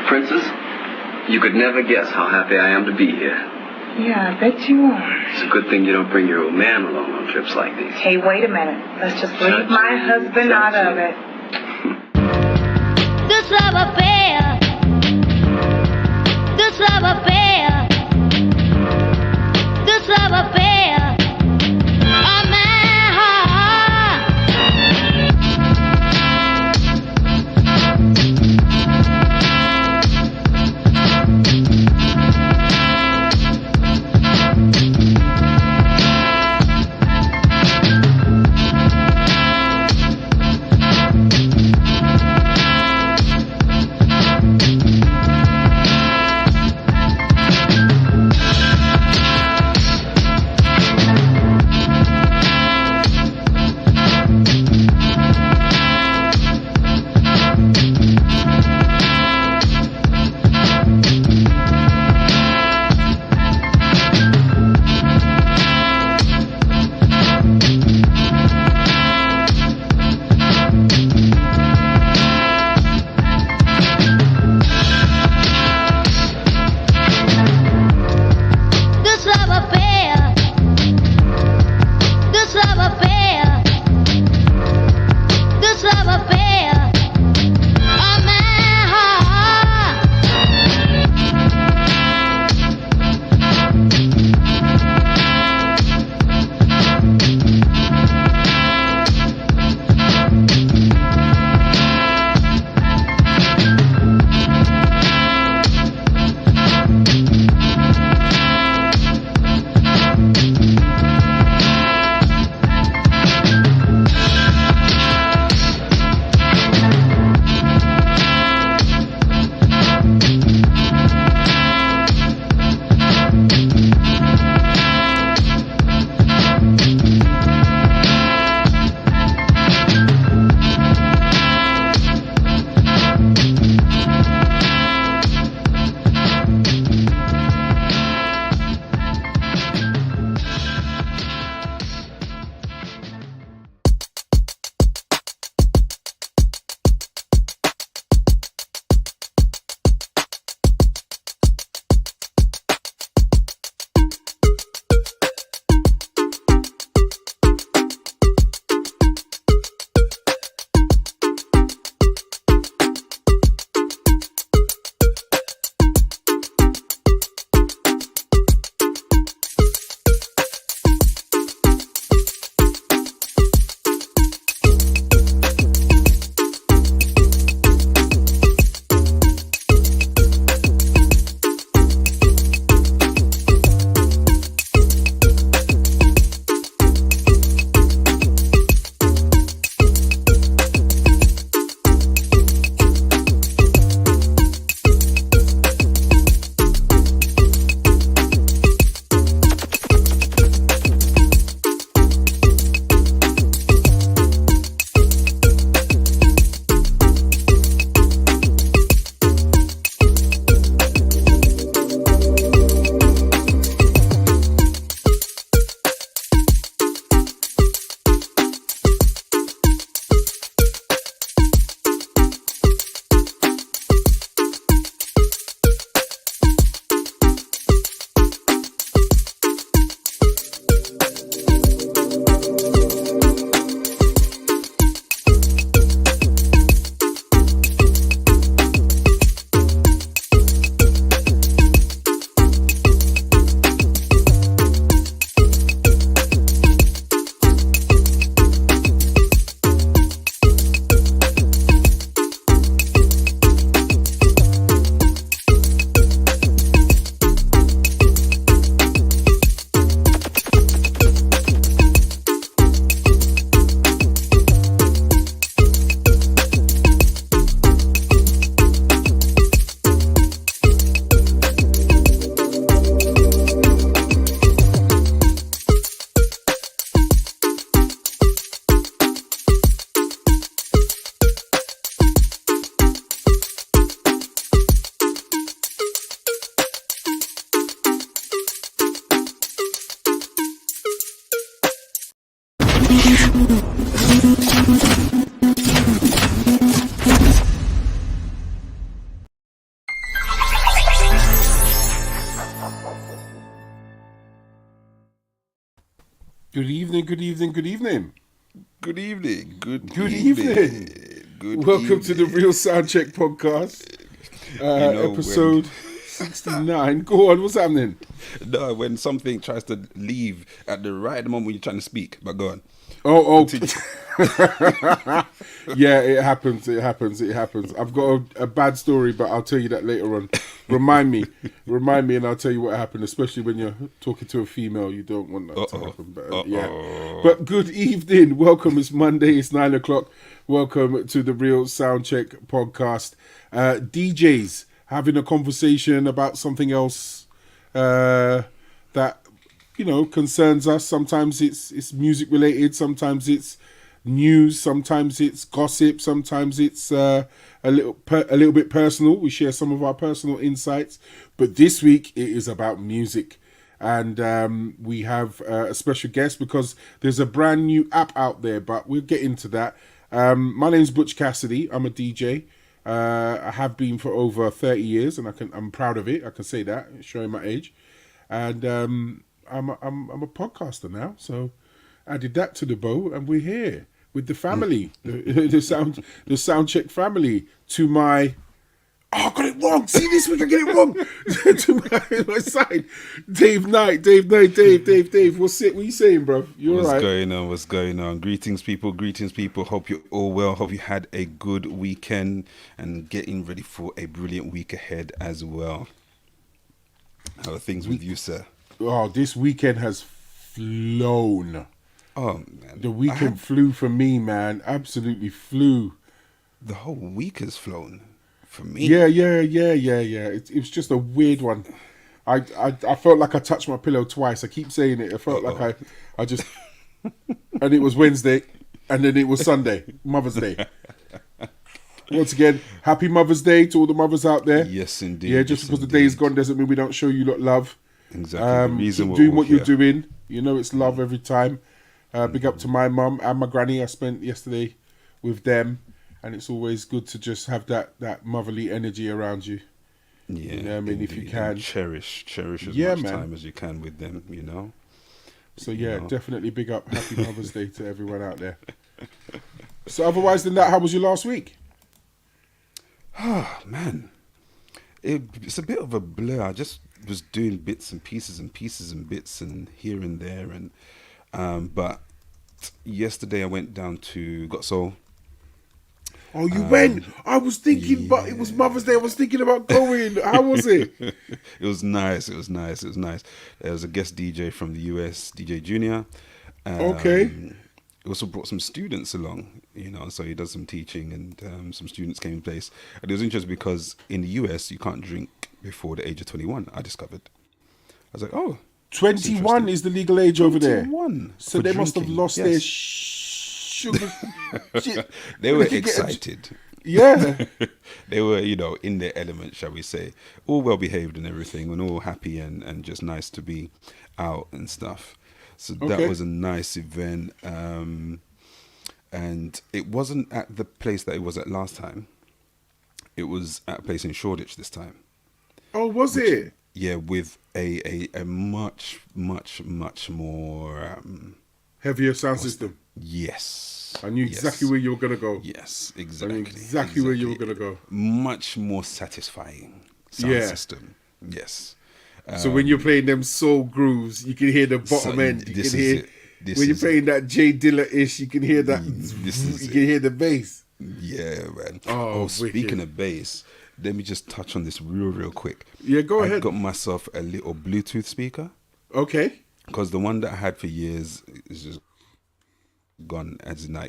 Princess, you could never guess how happy I am to be here. Yeah, I bet you are. It's a good thing you don't bring your old man along on trips like these. Hey, wait a minute. Let's just leave my husband out of it. This love affair. This love affair. This love affair. Oh, my heart. Good evening, good evening, good evening. Good evening. Good evening. Welcome to the Real SoundCheck podcast, episode 69. Go on, what's happening? No, when something tries to leave at the right moment when you're trying to speak, but go on. Oh. Yeah, it happens. I've got a bad story, but I'll tell you that later on. Remind me, and I'll tell you what happened, especially when you're talking to a female. You don't want that to happen. But, yeah. But good evening. Welcome. It's Monday. It's 9 o'clock. Welcome to the Real Soundcheck podcast. DJs having a conversation about something else that concerns us. Sometimes it's music related, sometimes it's news, sometimes it's gossip, sometimes it's a little bit personal. We share some of our personal insights, but this week it is about music, and we have a special guest because there's a brand new app out there, but we'll get into that. My name's Butch Cassidy. I'm a DJ. I have been for over 30 years, and I'm proud of it. I can say that, showing my age, and I'm a podcaster now, so added that to the bow, and we're here with the family, the SoundCheck family. To my, I got it wrong. See, this week I get it wrong. To my side, Dave Knight. Dave. What are you saying, bro? You all right? What's going on? Greetings, people. Hope you're all well. Hope you had a good weekend and getting ready for a brilliant week ahead as well. How are things with you, sir? Oh, this weekend has flown. Oh, man. The weekend flew for me, man. Absolutely flew. The whole week has flown for me. Yeah. It was just a weird one. I felt like I touched my pillow twice. I keep saying it. I felt like I just... And it was Wednesday, and then it was Sunday, Mother's Day. Once again, happy Mother's Day to all the mothers out there. Yes, indeed. Yeah, just because the day is gone doesn't mean we don't show you lot love. Exactly. Keep doing what you're doing. You know it's love every time. Big up to my mum and my granny. I spent yesterday with them, and it's always good to just have that motherly energy around you. Yeah, you know what I mean, if you can cherish as much time as you can with them. So definitely big up. Happy Mother's Day to everyone out there. So otherwise than that, how was your last week? Oh man, it's a bit of a blur. I just was doing bits and pieces and here and there, and but yesterday I went down to Got Soul. Oh, you went? I was thinking, but it was Mother's Day. I was thinking about going. How was it? It was nice. There was a guest DJ from the US, DJ Junior. Okay. He also brought some students along, so he does some teaching, and some students came in place. And it was interesting because in the US, you can't drink before the age of 21, I discovered. I was like, oh. 21 is the legal age over there. 21. So they must have lost their sugar. They were excited. Yeah. They were, in their element, shall we say. All well behaved and everything, and all happy and just nice to be out and stuff. So that was a nice event. And it wasn't at the place that it was at last time. It was at a place in Shoreditch this time. Oh, was it? Yeah, with a much more... heavier sound system? Yes. I knew exactly where you were going to go. Yes, exactly. I knew exactly where you were going to go. Much more satisfying sound system. Yes. So when you're playing them soul grooves, you can hear the bottom end. You can hear when you're playing that Jay Dilla-ish, you can hear that. You can hear the bass. Yeah, man. Oh, speaking of bass, let me just touch on this real quick. Yeah, go ahead. I got myself a little Bluetooth speaker. Okay. Because the one that I had for years is just gone, as in the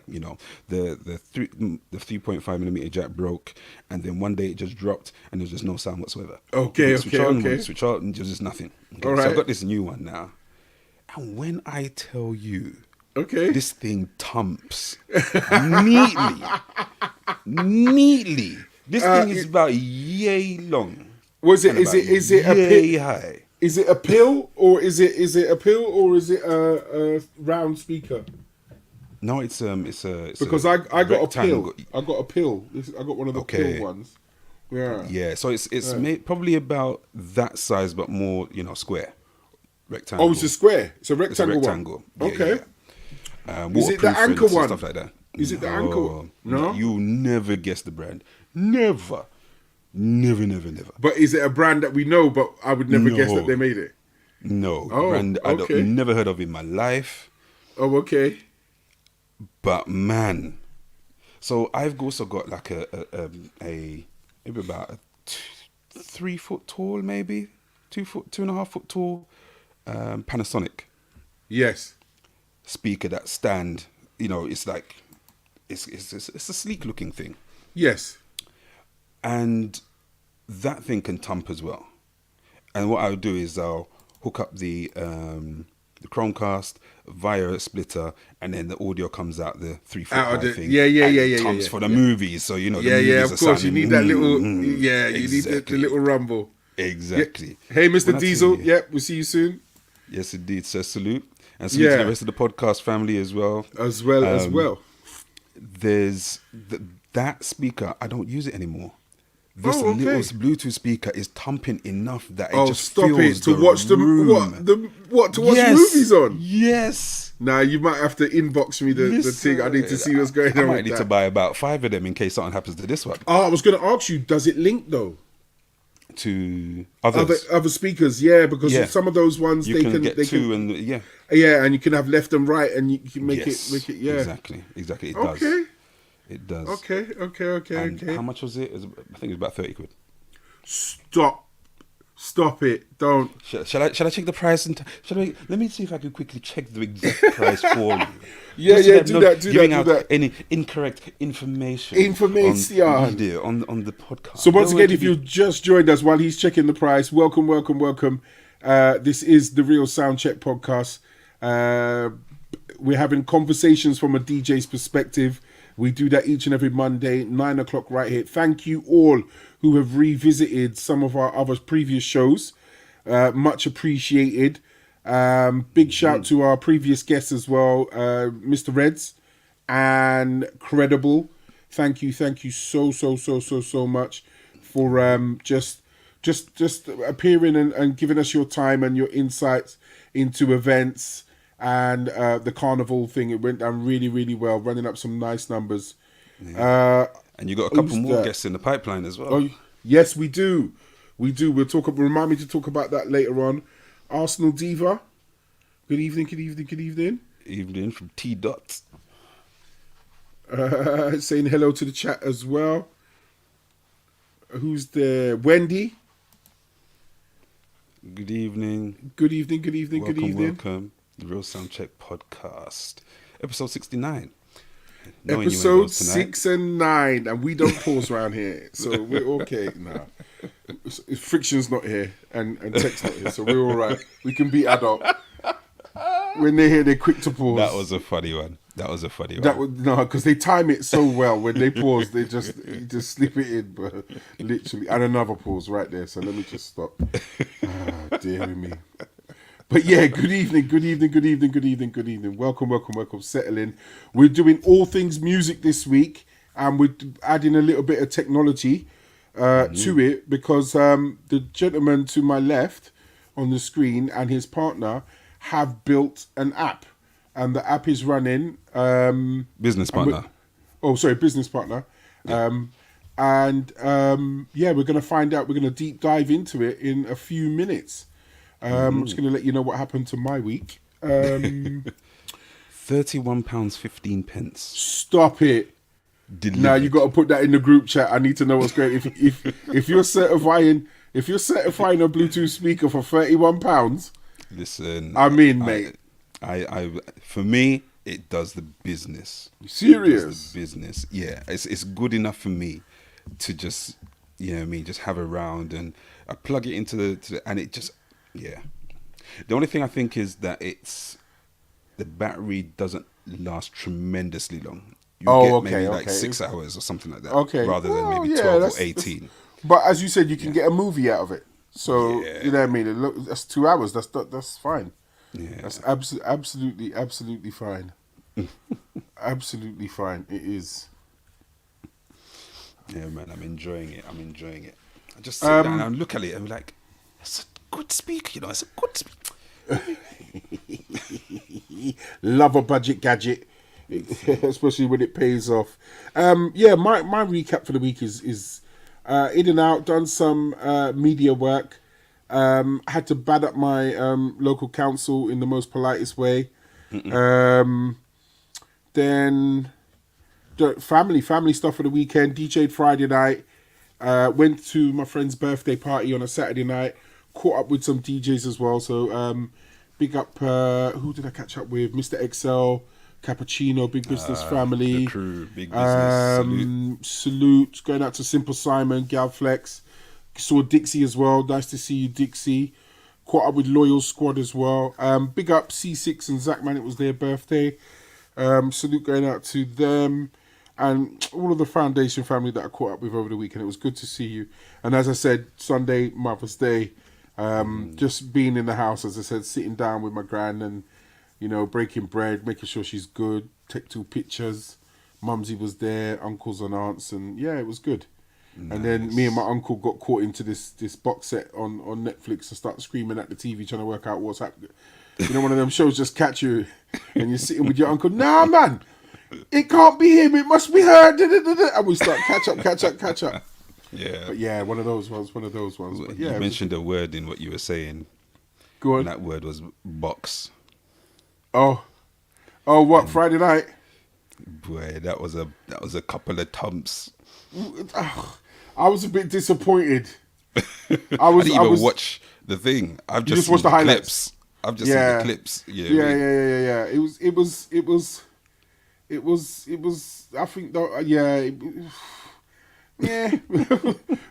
3.5 millimeter jack broke, and then one day it just dropped and there's just no sound whatsoever. Okay. Switch out and there's just nothing. Okay, so I got this new one now, and when I tell you, this thing thumps neatly. This thing is about yay long. Is it a pill? High. Is it a pill or is it a round speaker? No, it's because I got a pill. I got a pill. I got one of the pill ones, Yeah. So it's probably about that size, but more, square, rectangle. Oh, it's a square. It's a It's a rectangle. rectangle. One. Okay. Is it the Anchor one? Stuff like that. Is it the Anchor one? No. You'll never guess the brand. Never. Never. But is it a brand that we know, but I would never guess that they made it? No. Oh, brand I've never heard of in my life. Oh, okay. But man, so I've also got like a maybe about a 3 foot tall, maybe 2.5 foot tall Panasonic Yes. speaker that stand. It's like it's a sleek looking thing, Yes. and that thing can thump as well. And what I'll do is I'll hook up the Chromecast via a splitter, and then the audio comes out the 3 foot high thing. Yeah. Thumps for the movies, so the movies Of are course, you sounding, need that little. You exactly. need the little rumble. Exactly. Yeah. Hey, Mr. When I Diesel. see- Yep, we'll see you soon. Yes, indeed. So salute, and salute to the rest of the podcast family as well. As well. There's that speaker. I don't use it anymore. This Oh, okay. little Bluetooth speaker is thumping enough that it Oh, just stop fills it! To the watch the room. what? To watch Yes. movies on? Yes. Nah, you might have to inbox me the thing. I need to see what's going I on. might with need that. to buy about 5 of them in case something happens to this one. Oh, I was going to ask you, does it link though? To others. Other speakers, yeah, because Yeah. some of those ones You they can can get they two, can, and yeah. yeah, and you can have left and right, and you can make Yes, it yeah. Exactly. It does. Okay. It does. Okay. And how much was it? I think it was about 30 quid. Stop it! Don't. Shall I check the price? Let me see if I can quickly check the exact price for you. Yeah, Just so do I'm that, not do giving that, out do that. any incorrect information. Information. on the podcast. So once Nowhere again, to if be- you just joined us while he's checking the price, welcome. This is the Real SoundCheck podcast. We're having conversations from a DJ's perspective. We do that each and every Monday, 9 o'clock right here. Thank you all who have revisited some of our other previous shows. Much appreciated. Big shout to our previous guests as well, Mr. Reds and Credible. Thank you so much for just appearing and giving us your time and your insights into events and the carnival thing. It went down really well, running up some nice numbers. and you got a couple who's more that? guests in the pipeline as well. Oh, yes, we do. We'll talk. Remind me to talk about that later on. Arsenal Diva. Good evening. Evening from T Dot. Saying hello to the chat as well. Who's there? Wendy. Good evening. Good evening. Welcome. The Real SoundCheck podcast, episode 69. Knowing you ain't Episode yours tonight. 6 and 9, and we don't pause around here, so we're okay. Nah, Friction's not here, and Tech's not here, so we're all right. We can be adult. When they're here, they're quick to pause. That was a funny one. No, because they time it so well. When they pause, they just slip it in, but literally, and another pause right there. So let me just stop. Dear me. But yeah, good evening. Welcome. Settle in. We're doing all things music this week, and we're adding a little bit of technology to it because the gentleman to my left on the screen and his partner have built an app, and the app is running. business partner. Business partner. Yeah, we're going to find out. We're going to deep dive into it in a few minutes. I'm just going to let you know what happened to my week. £31.15. Stop it. Delivered. Now you got to put that in the group chat. I need to know what's going. If you're certifying a Bluetooth speaker for £31, Listen, I'm in, mate. I for me, it does the business. Serious? It does the business. Yeah, it's good enough for me to just, just have a round, and I plug it into the and it just, yeah. The only thing I think is that the battery doesn't last tremendously long. You maybe like 6 hours or something like that. Okay. Rather than Well, maybe yeah, 12 or 18. But as you said, you can get a movie out of it. So you know what I mean. Look, that's 2 hours. That's fine. Yeah. That's absolutely fine. Absolutely fine. It is. Yeah, man, I'm enjoying it. I just sit down and look at it and be like, it's a good speaker, you know. It's a good speaker. Love a budget gadget, especially when it pays off. Yeah, my recap for the week is in and out. Done some media work. Had to bad up my local council in the most politest way. Then family stuff for the weekend. DJ'd Friday night. Went to my friend's birthday party on a Saturday night. Caught up with some DJs as well. So big up. Who did I catch up with? Mr. XL, Cappuccino, Big Business Family. The crew, Big Business. Salute. Going out to Simple Simon, Galflex. Saw Dixie as well. Nice to see you, Dixie. Caught up with Loyal Squad as well. Big up C6 and Zach, man. It was their birthday. Salute going out to them. And all of the foundation family that I caught up with over the weekend. It was good to see you. And as I said, Sunday, Mother's Day, just being in the house, as I said, sitting down with my gran and, you know, breaking bread, making sure she's good, take 2 pictures. Mumsy was there, uncles and aunts, and yeah, it was good. Nice. And then me and my uncle got caught into this box set on Netflix and start screaming at the TV trying to work out what's happening. You know, one of them shows just catch you and you're sitting with your uncle, nah, man. It can't be him. It must be her. And we start catch up. Yeah. But yeah, one of those ones. But yeah, you mentioned a word in what you were saying. Go on. And that word was box. Oh, what? Friday night? Boy, that was a couple of thumps. I was a bit disappointed. I didn't even watch the thing. I've just watched the clips. highlights. I've just seen the clips. Yeah. It was. I think that.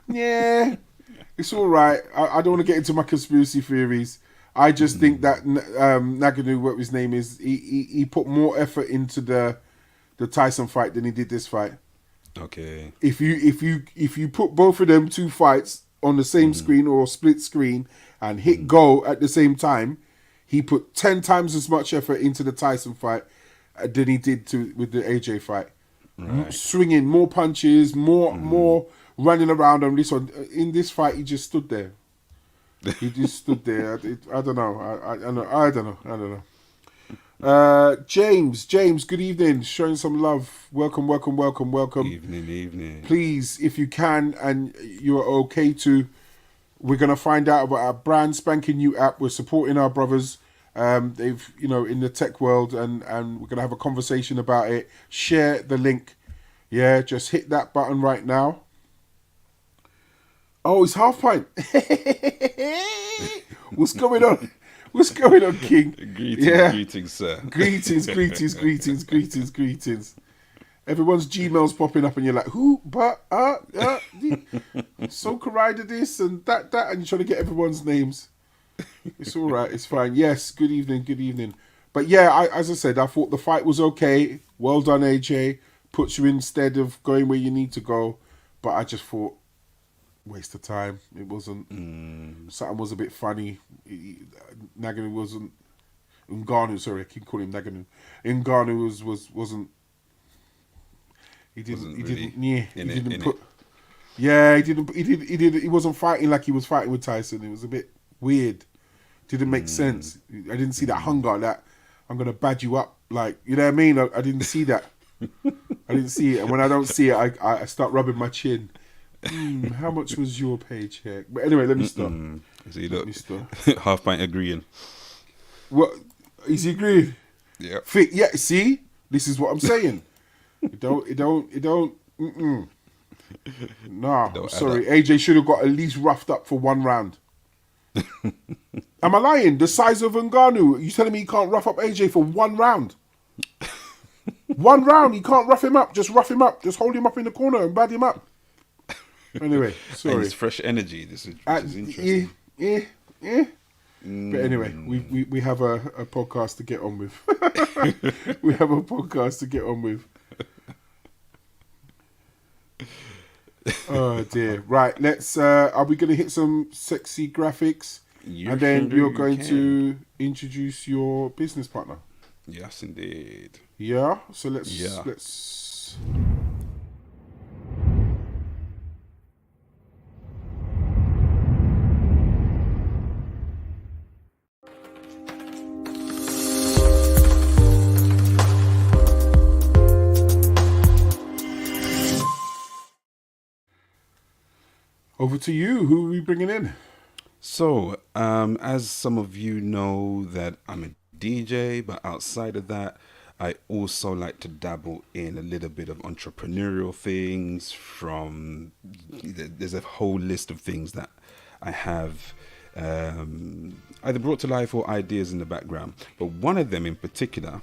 Yeah. It's all right. I don't want to get into my conspiracy theories. I just think that Nagano, what his name is, he put more effort into the Tyson fight than he did this fight. Okay. If you put both of them 2 fights on the same screen or split screen and hit go at the same time, he put 10 times as much effort into the Tyson fight than he did with the AJ fight. Right. Swinging more punches, more running around on this one. In this fight, he just stood there. He just stood there. I don't know. I don't know. James, good evening. Showing some love. Welcome. Evening. Please, if you can and you're okay to, we're going to find out about our brand spanking new app. We're supporting our brothers. They've, in the tech world, and we're going to have a conversation about it. Share the link. Yeah, just hit that button right now. Oh, it's Half Pint. What's going on? King? Greetings, sir. Greetings. Everyone's Gmail's popping up and you're like, who? But, Soca Rider this and that, and you're trying to get everyone's names. It's all right. It's fine. Yes. Good evening. But yeah, as I said, I thought the fight was okay. Well done, AJ. Puts you instead of going where you need to go. But I just thought, waste of time. It wasn't. Something was a bit funny. Nagano wasn't. Ngannou, sorry, I keep calling him Nagano. Ngannou wasn't. He wasn't fighting like he was fighting with Tyson. It was a bit weird. Didn't make sense. I didn't see that hunger, that I'm gonna bad you up, like, you know what I mean? I didn't see that. I didn't see it, and when I don't see it, I start rubbing my chin. How much was your paycheck? But anyway, let me stop. So you look, Half Pint agreeing. What is he agreeing? Yeah. Yeah. See, this is what I'm saying. It don't. Nah, I'm sorry. AJ should have got at least roughed up for 1 round. Am I lying? The size of Ngannou. You telling me you can't rough up AJ for 1 round? 1 round, you can't rough him up. Just rough him up. Just hold him up in the corner and bad him up. Anyway, sorry. And it's fresh energy. This is interesting. Yeah. But anyway, we have a podcast to get on with. Oh dear. Right, let's are we gonna hit some sexy graphics? And then you're going to introduce your business partner. Yes, indeed. Yeah. So let's over to you. Who are we bringing in? So, as some of you know, that I'm a DJ, but outside of that, I also like to dabble in a little bit of entrepreneurial things. There's a whole list of things that I have either brought to life or ideas in the background. But one of them in particular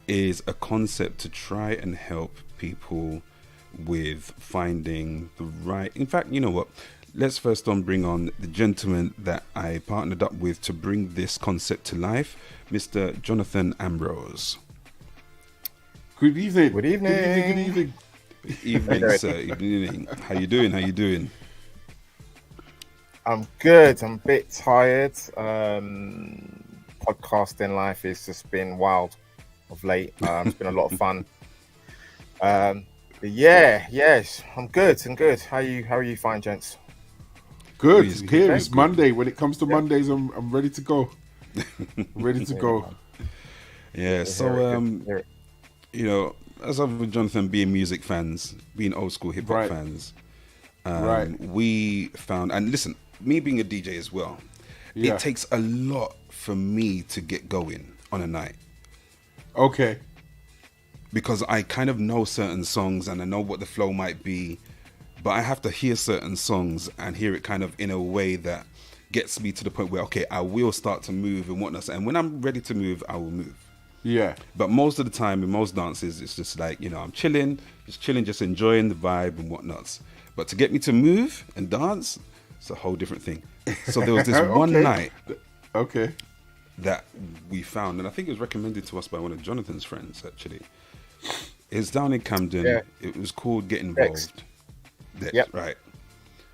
is a concept to try and help people with finding the right. In fact, you know what? Let's first bring on the gentleman that I partnered up with to bring this concept to life, Mr. Jonathan Ambrose. Good evening. Good evening. Good evening. Good evening, sir. Evening. How you doing? I'm good. I'm a bit tired. Podcasting life has just been wild of late. It's been a lot of fun. But yes, I'm good. How you fine, gents? Good. Here it's Monday. When it comes to Mondays, I'm ready to go. Ready to go. Yeah. So you know, as I've with Jonathan being music fans, being old school hip hop fans, we found, and listen, me being a DJ as well, it takes a lot for me to get going on a night. Okay. Because I kind of know certain songs and I know what the flow might be, but I have to hear certain songs and hear it kind of in a way that gets me to the point where, okay, I will start to move and whatnot. And when I'm ready to move, I will move. Yeah. But most of the time in most dances, it's just like, you know, I'm chilling, just enjoying the vibe and whatnots. But to get me to move and dance, it's a whole different thing. So there was this one night that we found, and I think it was recommended to us by one of Jonathan's friends, actually. It's down in Camden. Yeah. It was called Get Involved. Yep. Right.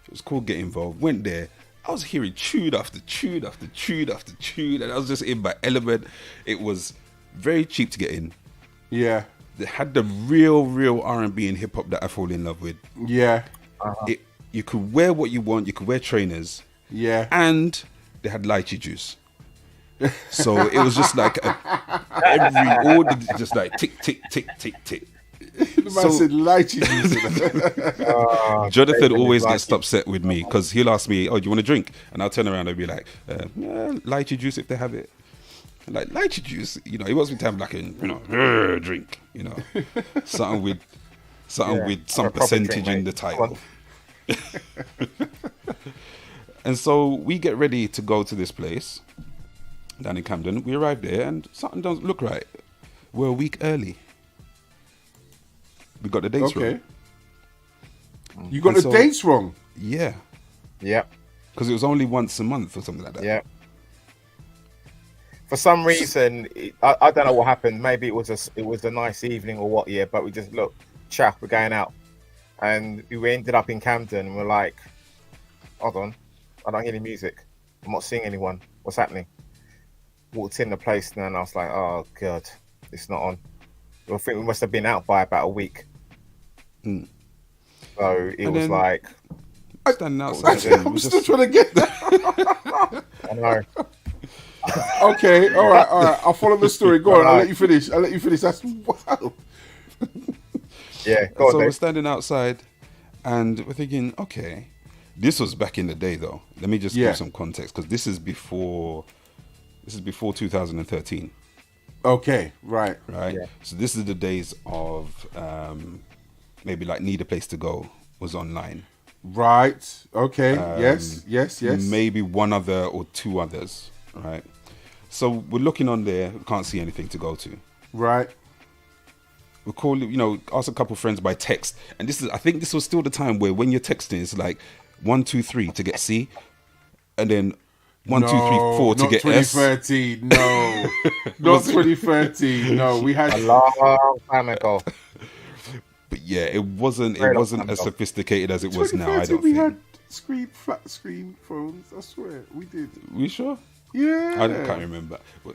It was called Get Involved. Went there. I was hearing tune after tune after tune after tune, and I was just in my element. It was very cheap to get in. Yeah. They had the real R&B and hip hop that I fall in love with. Yeah. You could wear what you want. You could wear trainers. Yeah. And they had lychee juice. So it was just like every order, just like tick, tick, tick, tick, tick. The man said lychee juice. Jonathan always gets upset with me because he'll ask me, "Oh, do you want a drink?" And I'll turn around and be like, "Lychee juice if they have it." Like lychee juice, you know, he wants me to have like a drink, you know, something with some percentage in the title. And so we get ready to go to this place down in Camden. We arrive there and something doesn't look right. We're a week early. We got the dates wrong. You got the dates wrong? Yeah. Yeah. Because it was only once a month or something like that. Yeah. For some reason, I don't know what happened. Maybe it was a nice evening or what. Yeah, but we just look, chap, we're going out, and we ended up in Camden. And we're like, hold on, I don't hear any music. I'm not seeing anyone. What's happening? Walked in the place and I was like, oh god, it's not on. I think we must have been out by about a week. So it was like, standing outside. I'm still trying to get that. I know. Okay, all right. I'll follow the story. Go on. I'll let you finish. That's wow. Yeah, go on. So Dave. we're standing outside, and we're thinking, okay, this was back in the day, though. Let me just give some context because this is before 2013. Okay, right. Yeah. So this is the days of maybe like Need a Place to Go was online. Right. Okay. Yes. Maybe one other or two others. Right. So we're looking on there. We can't see anything to go to. Right. We call, ask a couple of friends by text. And I think this was still the time where when you're texting, it's like 1, 2, 3 to get C. And then 1, 2, 3, 4 to get S. 2013. No. Not 2013. No, we had a long time ago. But yeah, it wasn't as sophisticated as it was now. I don't we think. had flat screen phones. I swear, we did. We sure? Yeah. I can't remember. But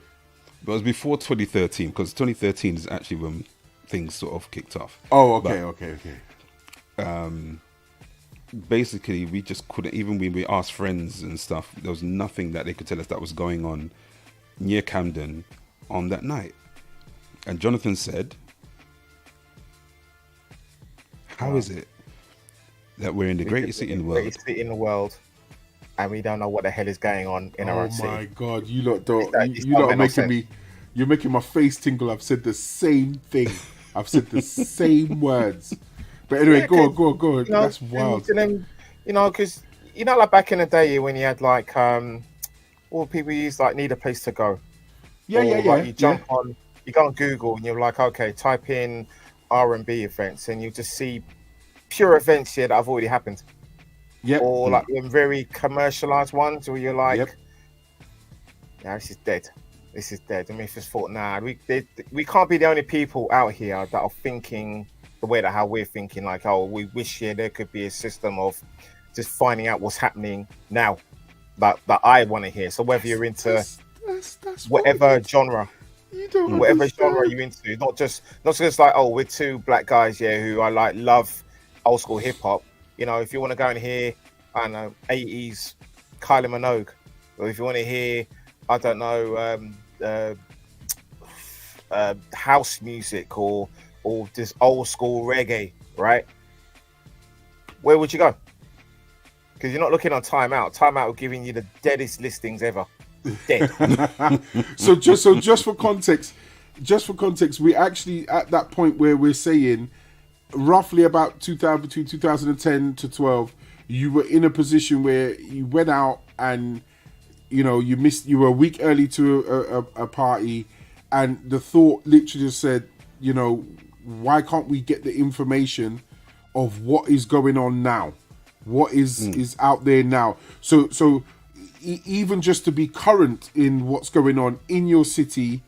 it was before 2013 because 2013 is actually when things sort of kicked off. Oh, okay, okay. Basically, we just couldn't, even when we asked friends and stuff, there was nothing that they could tell us that was going on near Camden on that night. And Jonathan said, how is it That we're in the greatest city in the world. Greatest city in the world, and we don't know what the hell is going on in our own city. Oh my God, you lot don't. It's You lot are no making sense. me. You're making my face tingle. I've said the same thing. I've said the same words. But anyway, Yeah, go on. 'cause, you know, That's wild. and then, you know, because like back in the day when you had like all people used like need a place to go. Yeah, Or, yeah. like, you jump on, you go on Google and you're like, okay, type in R&B events, and you just see pure events here that have already happened. Yep. Or like them very commercialized ones where you're like, Yep. yeah, this is dead. This is dead. And we just thought, nah, we can't be the only people out here that are thinking the way that how we're thinking. Like, oh, we wish there could be a system of just finding out what's happening now that I want to hear. So whether you're into That's whatever genre, you don't whatever understand. genre you're into, not just like, oh, we're two black guys, yeah, who I like love old school hip hop. You know, if you want to go and hear, I don't know, 80s Kylie Minogue, or if you want to hear, I don't know, house music or just old school reggae, right? Where would you go? Because you're not looking on Time Out. Time Out are giving you the deadest listings ever. Dead. So just for context, we actually at that point where we're saying roughly about 2000 between 2010 to 12, you were in a position where you went out and you were a week early to a party, and the thought literally just said, why can't we get the information of what is going on now, what is out there now? So even just to be current in what's going on in your city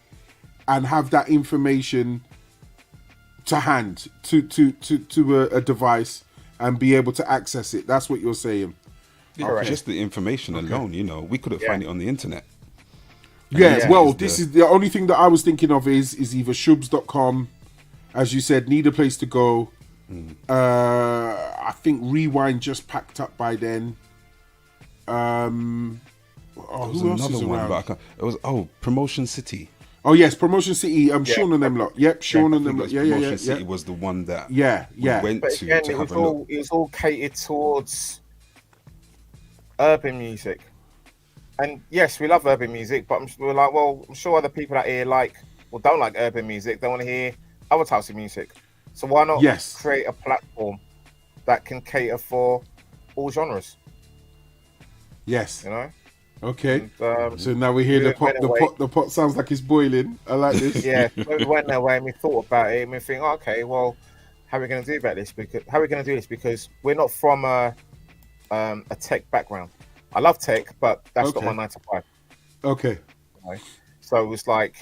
and have that information to hand to a device and be able to access it. That's what you're saying. Yeah, just the information alone, we couldn't find it on the internet. This is the only thing that I was thinking of is either shubs.com, as you said, need a place to go. I think Rewind just packed up by then. Who else is around? But it was Promotion City. Oh yes, Promotion City. Sean and them lot. Yep, Sean and them lot. Promotion City was the one that we went but to again, have a look. It was all catered towards urban music. And yes, we love urban music, but we're like, well, I'm sure other people out here don't like urban music. They want to hear other types of music. So why not create a platform that can cater for all genres? Yes. You know? Okay. And, so now we hear the pot sounds like it's boiling. I like this. Yeah, we went that way and we thought about it and we think, okay, well, how are we going to do this? Because we're not from a tech background. I love tech, but that's not my 9 to 5. Okay. Okay. So it was like,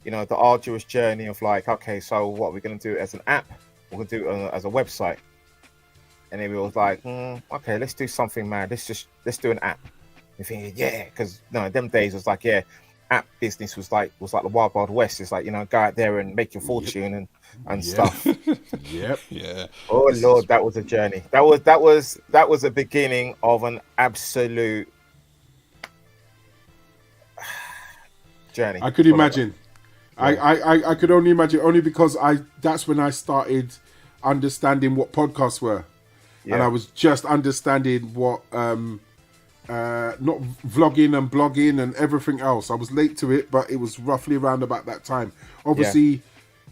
the arduous journey of like, okay, so what we're going to do as an app, we're going to do it as a website. And then we was like, okay, let's do something, man. Let's do an app. And thinking, because them days was like, app business was like the wild west. It's like, go out there and make your fortune and stuff. Yep. Yeah. Oh Lord, that was a journey. That was a beginning of an absolute journey. I could imagine. I could only imagine, only because that's when I started understanding what podcasts were. And I was just understanding what not vlogging and blogging and everything else. I was late to it, but it was roughly around about that time. Obviously,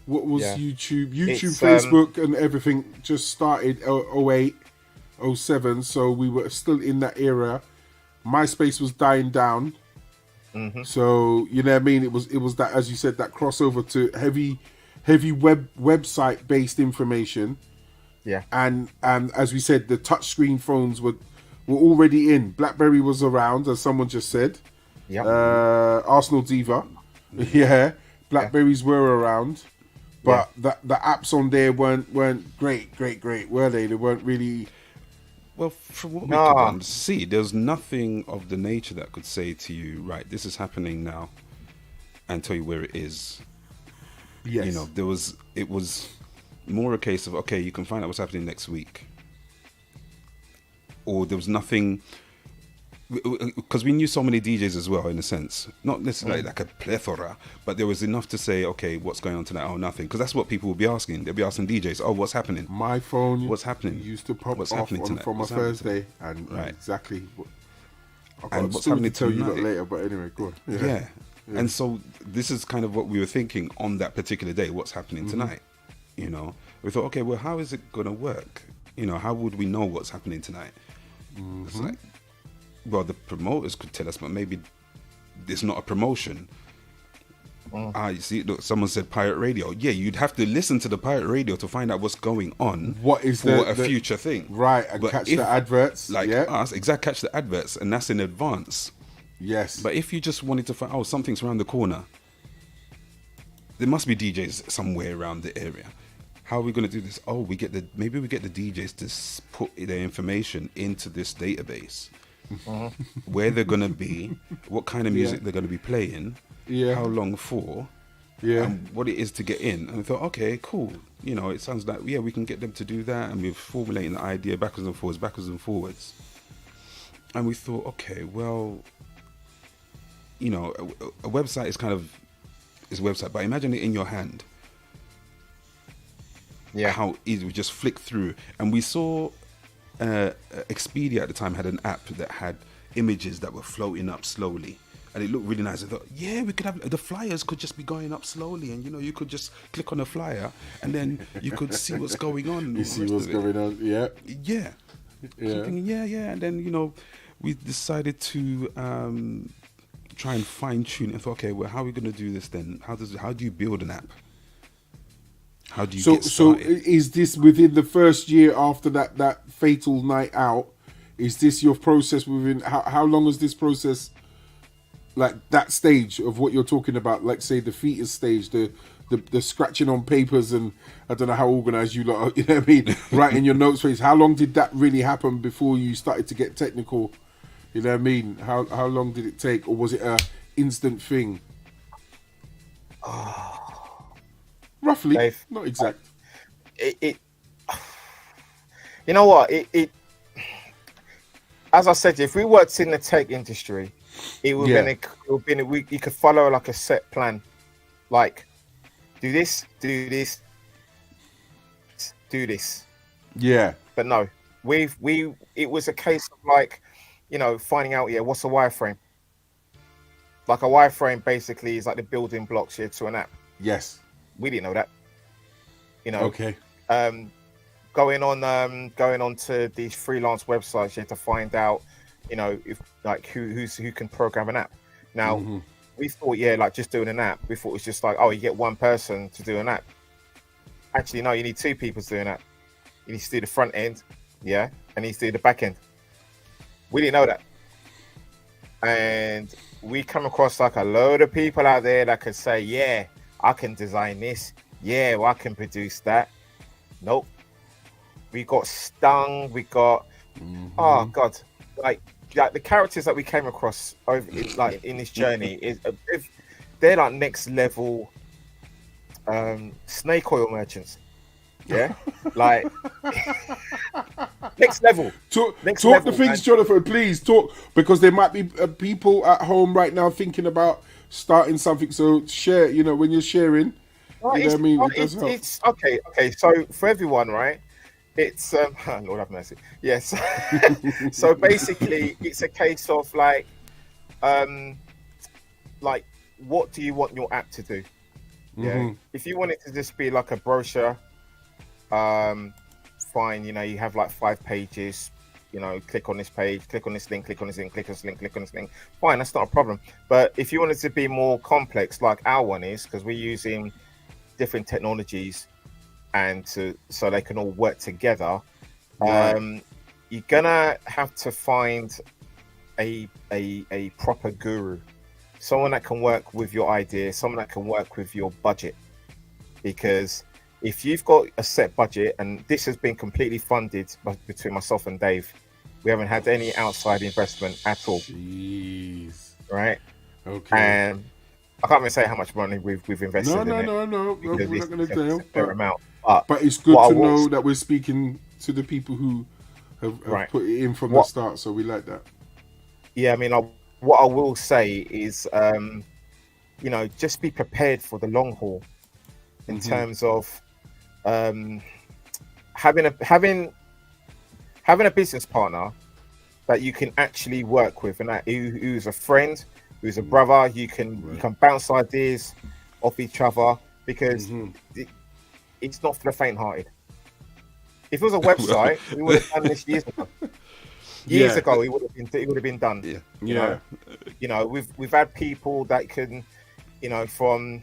what was YouTube, Facebook and everything just started 08, 07. So we were still in that era. MySpace was dying down. Mm-hmm. So, you know what I mean? It was that, as you said, that crossover to heavy website based information. Yeah. And as we said, the touchscreen phones were already in. BlackBerry was around, as someone just said. Yeah. Arsenal Diva. Yeah. Blackberries were around. But the apps on there weren't great, were they? They weren't really. Well, from what we could see, there's nothing of the nature that could say to you, right, this is happening now, and tell you where it is. Yes. It was more a case of, okay, you can find out what's happening next week. Or there was nothing because we knew so many DJs as well, in a sense, not necessarily like a plethora, but there was enough to say, okay, what's going on tonight? Oh, nothing, because that's what people would be asking. They'd be asking DJs, oh, what's happening? My phone, what's happening? Used to pop What's off happening tonight? from a What's happening Thursday, and Right. exactly. And what's happening to tell you tonight? that later, but anyway, go on. Yeah. And so this is kind of what we were thinking on that particular day. What's happening tonight? You know, we thought, okay, well, how is it going to work? You know, how would we know what's happening tonight? It's like, well, the promoters could tell us, but maybe it's not a promotion. You see, look, someone said pirate radio. Yeah, you'd have to listen to the pirate radio to find out what's going on. What is for the future thing, right? And but catch if, the adverts, like us, exactly, catch the adverts, and that's in advance. Yes. But if you just wanted to find, oh, something's around the corner, there must be DJs somewhere around the area. How are we going to do this? Oh, maybe we get the DJs to put their information into this database, where they're going to be, what kind of music they're going to be playing, how long for, and what it is to get in. And I thought, okay, cool. You know, it sounds like, we can get them to do that. And we're formulating the idea backwards and forwards. And we thought, okay, well, you know, a website is kind of, is a website, but imagine it in your hand. Yeah. How easy we just flick through. And we saw Expedia at the time had an app that had images that were floating up slowly. And it looked really nice. I thought, yeah, we could have, the flyers could just be going up slowly. And, you know, you could just click on a flyer and then you could see what's going on. You see what's going on, yeah. Yeah. So thinking, and then, you know, we decided to try and fine tune and thought, okay, well, how are we going to do this then? How do you build an app? How do you get started? So is this within the first year after that fatal night out? Is this your process within, how long is this process, like that stage of what you're talking about, like say the fetus stage, the scratching on papers, and I don't know how organized you lot are, you know what I mean, writing your notes phase. How long did that really happen before you started to get technical? You know what I mean? How long did it take, or was it a instant thing? Roughly, Dave, not exact. It you know what? It as I said, if we worked in the tech industry, it would have been you could follow like a set plan, like do this. Yeah. But no, it was a case of like, you know, finding out what's a wireframe. Like a wireframe basically is like the building blocks here to an app. Yes. We didn't know that. You know. Okay. Going on to these freelance websites, you have to find out, you know, if like who can program an app. Now, we thought, like just doing an app. We thought it was just like, oh, you get one person to do an app. Actually, no, you need two people to do an app. You need to do the front end, and you need to do the back end. We didn't know that, and we come across like a load of people out there that could say, I can design this. Well, I can produce that. Nope. We got stung. We got, oh God, like the characters that we came across over in this journey is they're like next level snake oil merchants. Like next level. Talk the things, man. Jonathan, please talk, because there might be people at home right now thinking about starting something. So share, you know, when you're sharing, you know what I mean? It's okay. So for everyone, right? It's Lord have mercy. Yes. So basically, it's a case of like what do you want your app to do? Yeah. If you want it to just be like a brochure, fine. You know, you have like 5 pages. You know, click on this page, click on this link, click on this link, click on this link, click on this link. Fine, that's not a problem. But if you want it to be more complex, like our one is, because we're using different technologies, and so they can all work together, you're gonna have to find a proper guru, someone that can work with your idea, someone that can work with your budget. Because if you've got a set budget, and this has been completely funded between myself and Dave, we haven't had any outside investment at all. Jeez. Right? Okay. And I can't even say how much money we've invested in it. No. We're not going to tell. Fair amount. But it's good to know that we're speaking to the people who have put it in from the start, so we like that. Yeah, I mean, what I will say is, you know, just be prepared for the long haul in terms of having a business partner that you can actually work with, and that who's a friend, who's a brother. You can bounce ideas off each other, because it's not for the faint-hearted. If it was a website, we would have done this years ago. Years ago, it would have been done. Yeah. You know, we've had people that can, you know, from.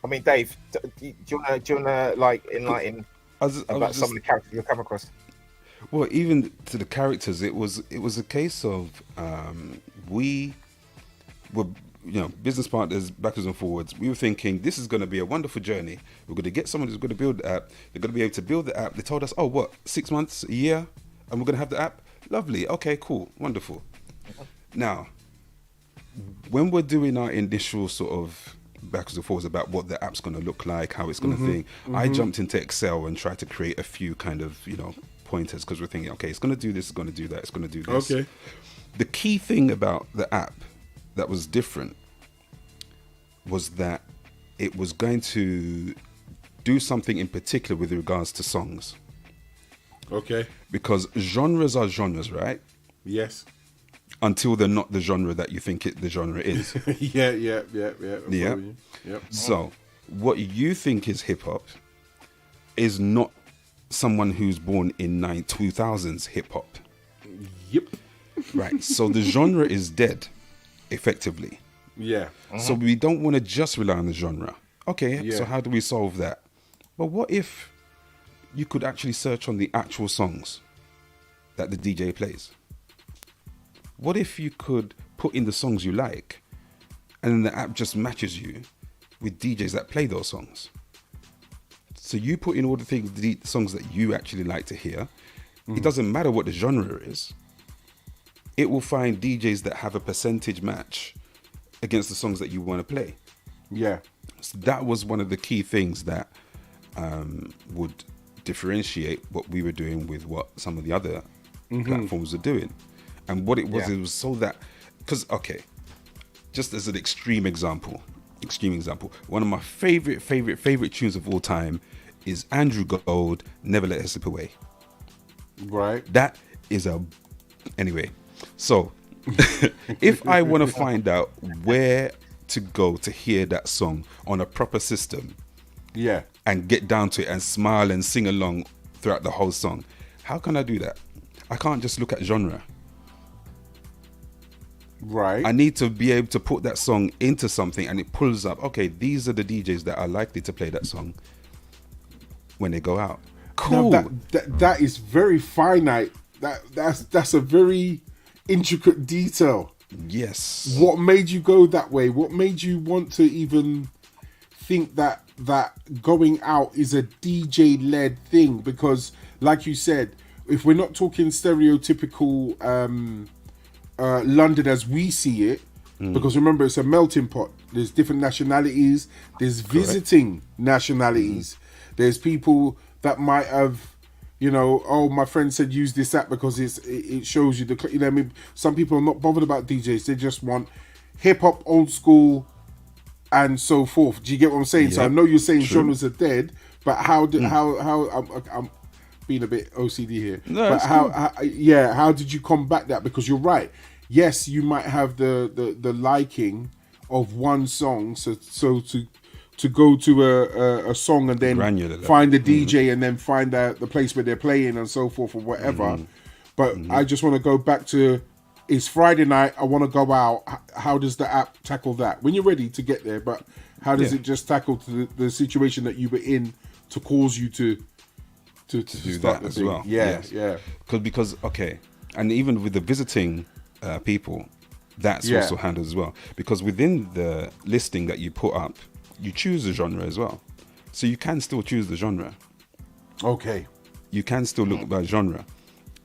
I mean, Dave, do you wanna like enlighten about some of the characters you'll come across? Well, even to the characters, it was a case of we were, you know, business partners backwards and forwards. We were thinking this is going to be a wonderful journey. We're going to get someone who's going to build the app. They're going to be able to build the app. They told us, oh, what, 6 months, a year, and we're going to have the app. Lovely. Okay, cool, wonderful. Now, when we're doing our initial sort of backwards and forwards about what the app's going to look like, how it's going to think, I jumped into Excel and tried to create a few kind of, you know, pointers, because we're thinking, okay, it's going to do this, it's going to do that, it's going to do this. Okay. The key thing about the app that was different was that it was going to do something in particular with regards to songs. Okay. Because genres are genres, right? Yes. Until they're not the genre that you think the genre is. Yeah. Yep. So, what you think is hip hop is not someone who's born in 2000s hip hop. Yep. Right. So the genre is dead, effectively. Yeah. So we don't want to just rely on the genre. Okay. Yeah. So how do we solve that? But what if you could actually search on the actual songs that the DJ plays? What if you could put in the songs you like, and then the app just matches you with DJs that play those songs? So you put in all the songs that you actually like to hear. It doesn't matter what the genre is. It will find DJs that have a percentage match against the songs that you want to play. Yeah. So that was one of the key things that would differentiate what we were doing with what some of the other platforms are doing. And what it was, it was so that, because, okay, just as an extreme example, one of my favorite tunes of all time is Andrew Gold, Never Let Her Slip Away. Right. That is anyway. So if I want to find out where to go to hear that song on a proper system, yeah, and get down to it and smile and sing along throughout the whole song, how can I do that? I can't just look at genre. Right. I need to be able to put that song into something, and it pulls up, okay, these are the DJs that are likely to play that song when they go out. Cool. Now that is very finite. That's a very intricate detail. Yes. What made you go that way? What made you want to even think that going out is a DJ led thing? Because like you said, if we're not talking stereotypical London as we see it, because remember, it's a melting pot. There's different nationalities. There's visiting nationalities. There's people that might have, you know, oh, my friend said use this app because it shows you the, you know, I mean, some people are not bothered about DJs. They just want hip hop, old school, and so forth. Do you get what I'm saying? Yeah. So I know you're saying genres are dead, but how I'm being a bit OCD here. No, but how did you combat that? Because you're right. Yes, you might have the liking of one song, so to go to a song and then find the DJ and then find out the place where they're playing and so forth or whatever. But I just want to go back to, it's Friday night, I want to go out. How does the app tackle that? When you're ready to get there, but how does it just tackle the situation that you were in to cause you to do that as well? Yeah. Because okay, and even with the visiting people, that's also handled as well. Because within the listing that you put up, you choose the genre as well. So you can still choose the genre. Okay. You can still look by genre,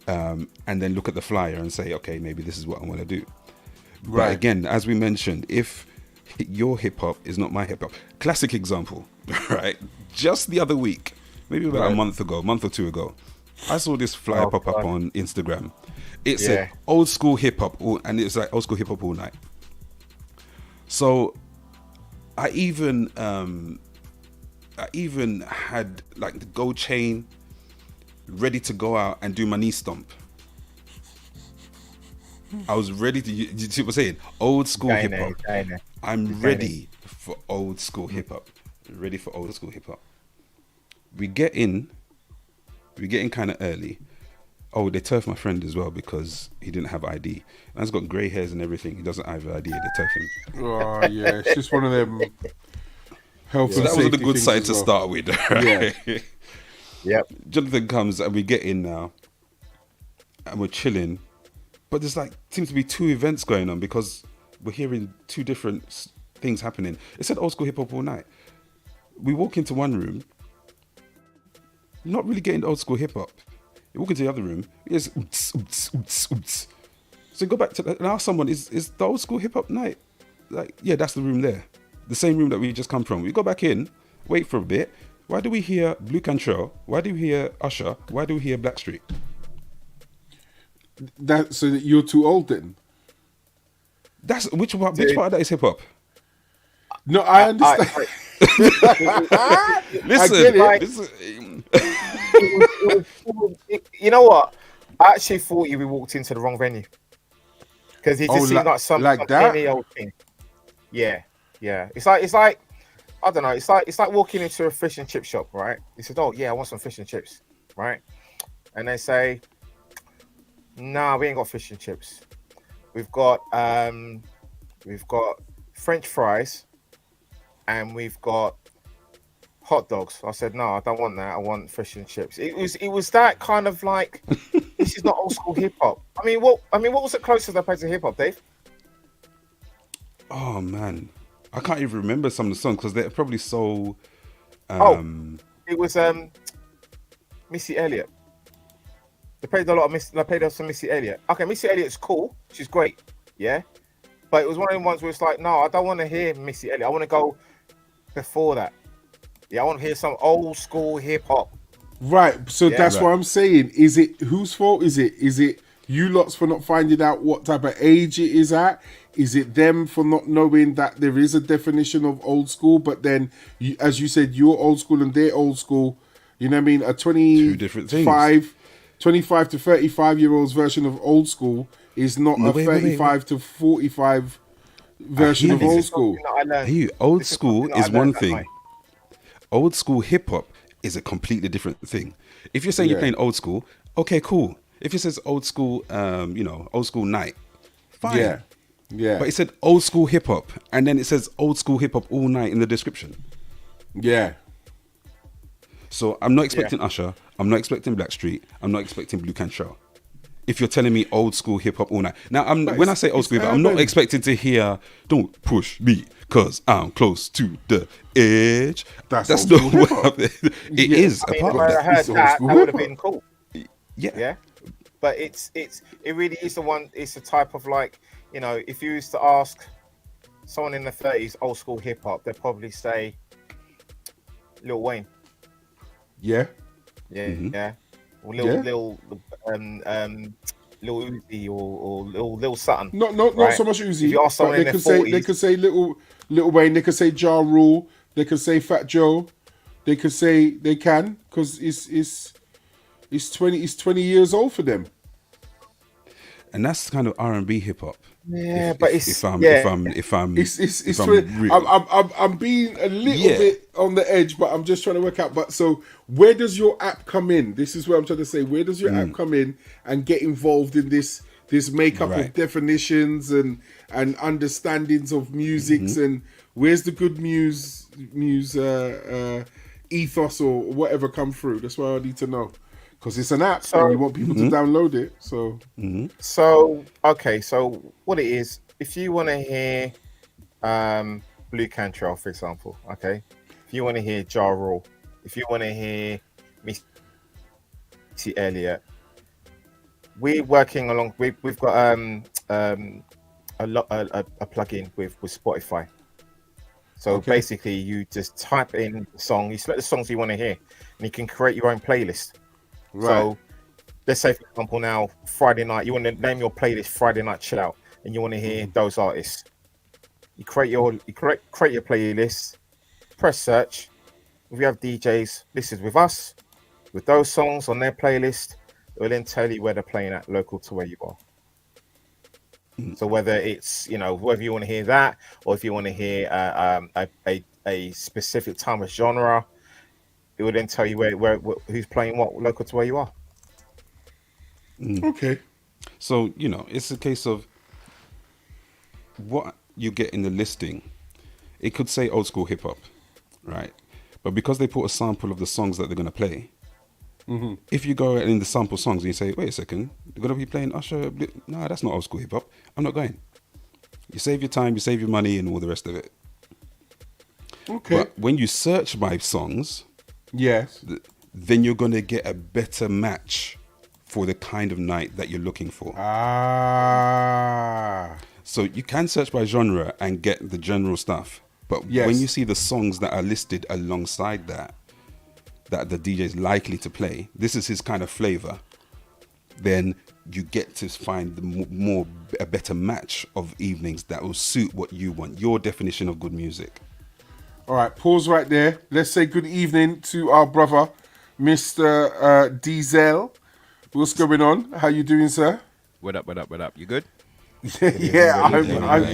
and then look at the flyer and say, okay, maybe this is what I want to do. Right. But again, as we mentioned, if your hip hop is not my hip hop, classic example, right? Just the other week, maybe about a month or two ago, I saw this flyer pop up on Instagram. It said old school hip hop, and it was like old school hip hop all night. So I even had like the gold chain ready to go out and do my knee stomp. I was ready to. You see what I'm saying? Old school hip hop. I'm ready for old school hip hop. Ready for old school hip hop. We get in kind of early. Oh, they turf my friend as well because he didn't have ID. Man's got grey hairs and everything. He doesn't have ID. They turf him. Oh yeah, it's just one of them. Health So and that was a safety good things side as to well. start with. Right? Yeah. Yep. Jonathan comes and we get in now, and we're chilling. But there's like seems to be two events going on because we're hearing two different things happening. It said old school hip hop all night. We walk into one room, not really getting old school hip hop. You walk into the other room, it's oots, oots, oots, oots. So you go back to and ask someone, is the old school hip hop night? Like, yeah, that's the room there. The same room that we just come from. We go back in, wait for a bit. Why do we hear Blue Cantrell? Why do we hear Usher? Why do we hear Blackstreet? So that you're too old then? That's which part of that is hip hop? No, I understand. Listen, you know what? I actually thought we walked into the wrong venue because it just seemed like some any old thing. Yeah. It's like I don't know. It's like walking into a fish and chip shop, right? He said, "Oh yeah, I want some fish and chips," right? And they say, "Nah, we ain't got fish and chips. We've got French fries, and we've got hot dogs." I said, "No, I don't want that. I want fish and chips." It was that kind of like, this is not old school hip hop. I mean, what was the closest I played to hip hop, Dave? Oh man, I can't even remember some of the songs because they're probably so. It was Missy Elliott. They played a lot of They played some Missy Elliott. Okay, Missy Elliott's cool. She's great. Yeah. But it was one of the ones where it's like, no, I don't want to hear Missy Elliott. I want to go before that. Yeah, I want to hear some old school hip hop. Right. So that's what I'm saying. Is it whose fault is it? Is it you lots for not finding out what type of age it is at? Is it them for not knowing that there is a definition of old school? But then, as you said, you're old school and they're old school. You know what I mean? A 25 to 35-year-old's version of old school is not a 35 to 45 version of old school. Old school is one thing. Old school hip hop is a completely different thing. If you're saying you're playing old school, okay, cool. If it says old school, old school night, fine. Yeah. But it said old school hip hop, and then it says old school hip hop all night in the description. Yeah. So I'm not expecting Usher. I'm not expecting Blackstreet. I'm not expecting Blue Cantrell. If you're telling me old school hip hop all night, now when I say old school hip hop, I'm not expecting to hear "Don't push me 'cause I'm close to the edge." That's not what it is. I mean, if I heard that would have been cool. Yeah. But it really is the one. It's the type of like, if you used to ask someone in the 30s old school hip hop, they'd probably say Lil Wayne. Yeah. Or Lil Uzi or Lil Sutton. Not so much Uzi. If you ask someone in their 40s, they could say Lil Wayne. They could say Ja Rule. They could say Fat Joe. They could say because it's 20 yeyears old for them. And that's kind of R&B hip hop. Yeah, I'm being a little bit on the edge, but I'm just trying to work out. But so, where does your app come in? This is what I'm trying to say. Where does your app come in and get involved in this makeup of definitions and understandings of musics and where's the good muse ethos or whatever come through? That's what I need to know. Because it's an app and you want people to download it. So, so what it is, if you want to hear Blue Cantrell, for example, okay? If you want to hear Ja Rule, if you want to hear Missy Elliott, we're working along, we've got a plugin with Spotify. So basically you just type in the song, you select the songs you want to hear, and you can create your own playlist. Right. So let's say for example now Friday night, you want to name your playlist Friday Night Chill Out, and you want to hear those artists. You create your playlist, press search. If you have DJs, this is with us, with those songs on their playlist. It will then tell you where they're playing at, local to where you are. So whether it's, you know, whether you want to hear that, or if you want to hear a specific time of genre, it will then tell you where who's playing what, local to where you are. Okay. So, you know, it's a case of what you get in the listing. It could say old school hip hop, right? But because they put a sample of the songs that they're going to play, if you go in the sample songs and you say, wait a second, they're going to be playing Usher. No, that's not old school hip hop. I'm not going. You save your time, you save your money and all the rest of it. Okay. But when you search by songs, yes, then you're going to get a better match for the kind of night that you're looking for. So you can search by genre and get the general stuff. But when you see the songs that are listed alongside that the DJ is likely to play, this is his kind of flavor, then you get to find a better match of evenings that will suit what you want, your definition of good music. All right, pause right there. Let's say good evening to our brother, Mr. Diesel. What's going on? How you doing, sir? What up? You good? Yeah, I'm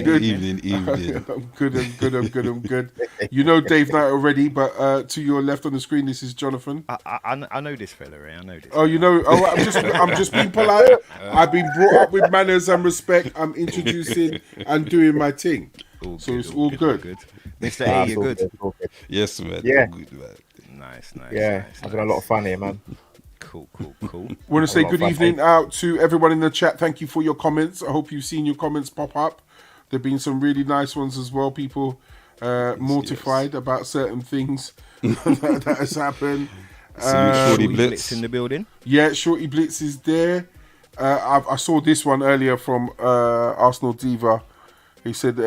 good. Evening. I'm good. You know Dave Knight already, but to your left on the screen, this is Jonathan. I know this fella, Ray. I know this. Oh, you know? Oh, I'm just being polite. I've been brought up with manners and respect. I'm introducing and doing my thing. It's all good. Mr. A, you good? Yes, man. Yeah. Good, man. Nice. Yeah, having a lot of fun here, man. Cool. Want to say good evening out to everyone in the chat. Thank you for your comments. I hope you've seen your comments pop up. There've been some really nice ones as well. People mortified about certain things that has happened. Shorty Blitz in the building. Yeah, Shorty Blitz is there. I saw this one earlier from Arsenal Diva. He said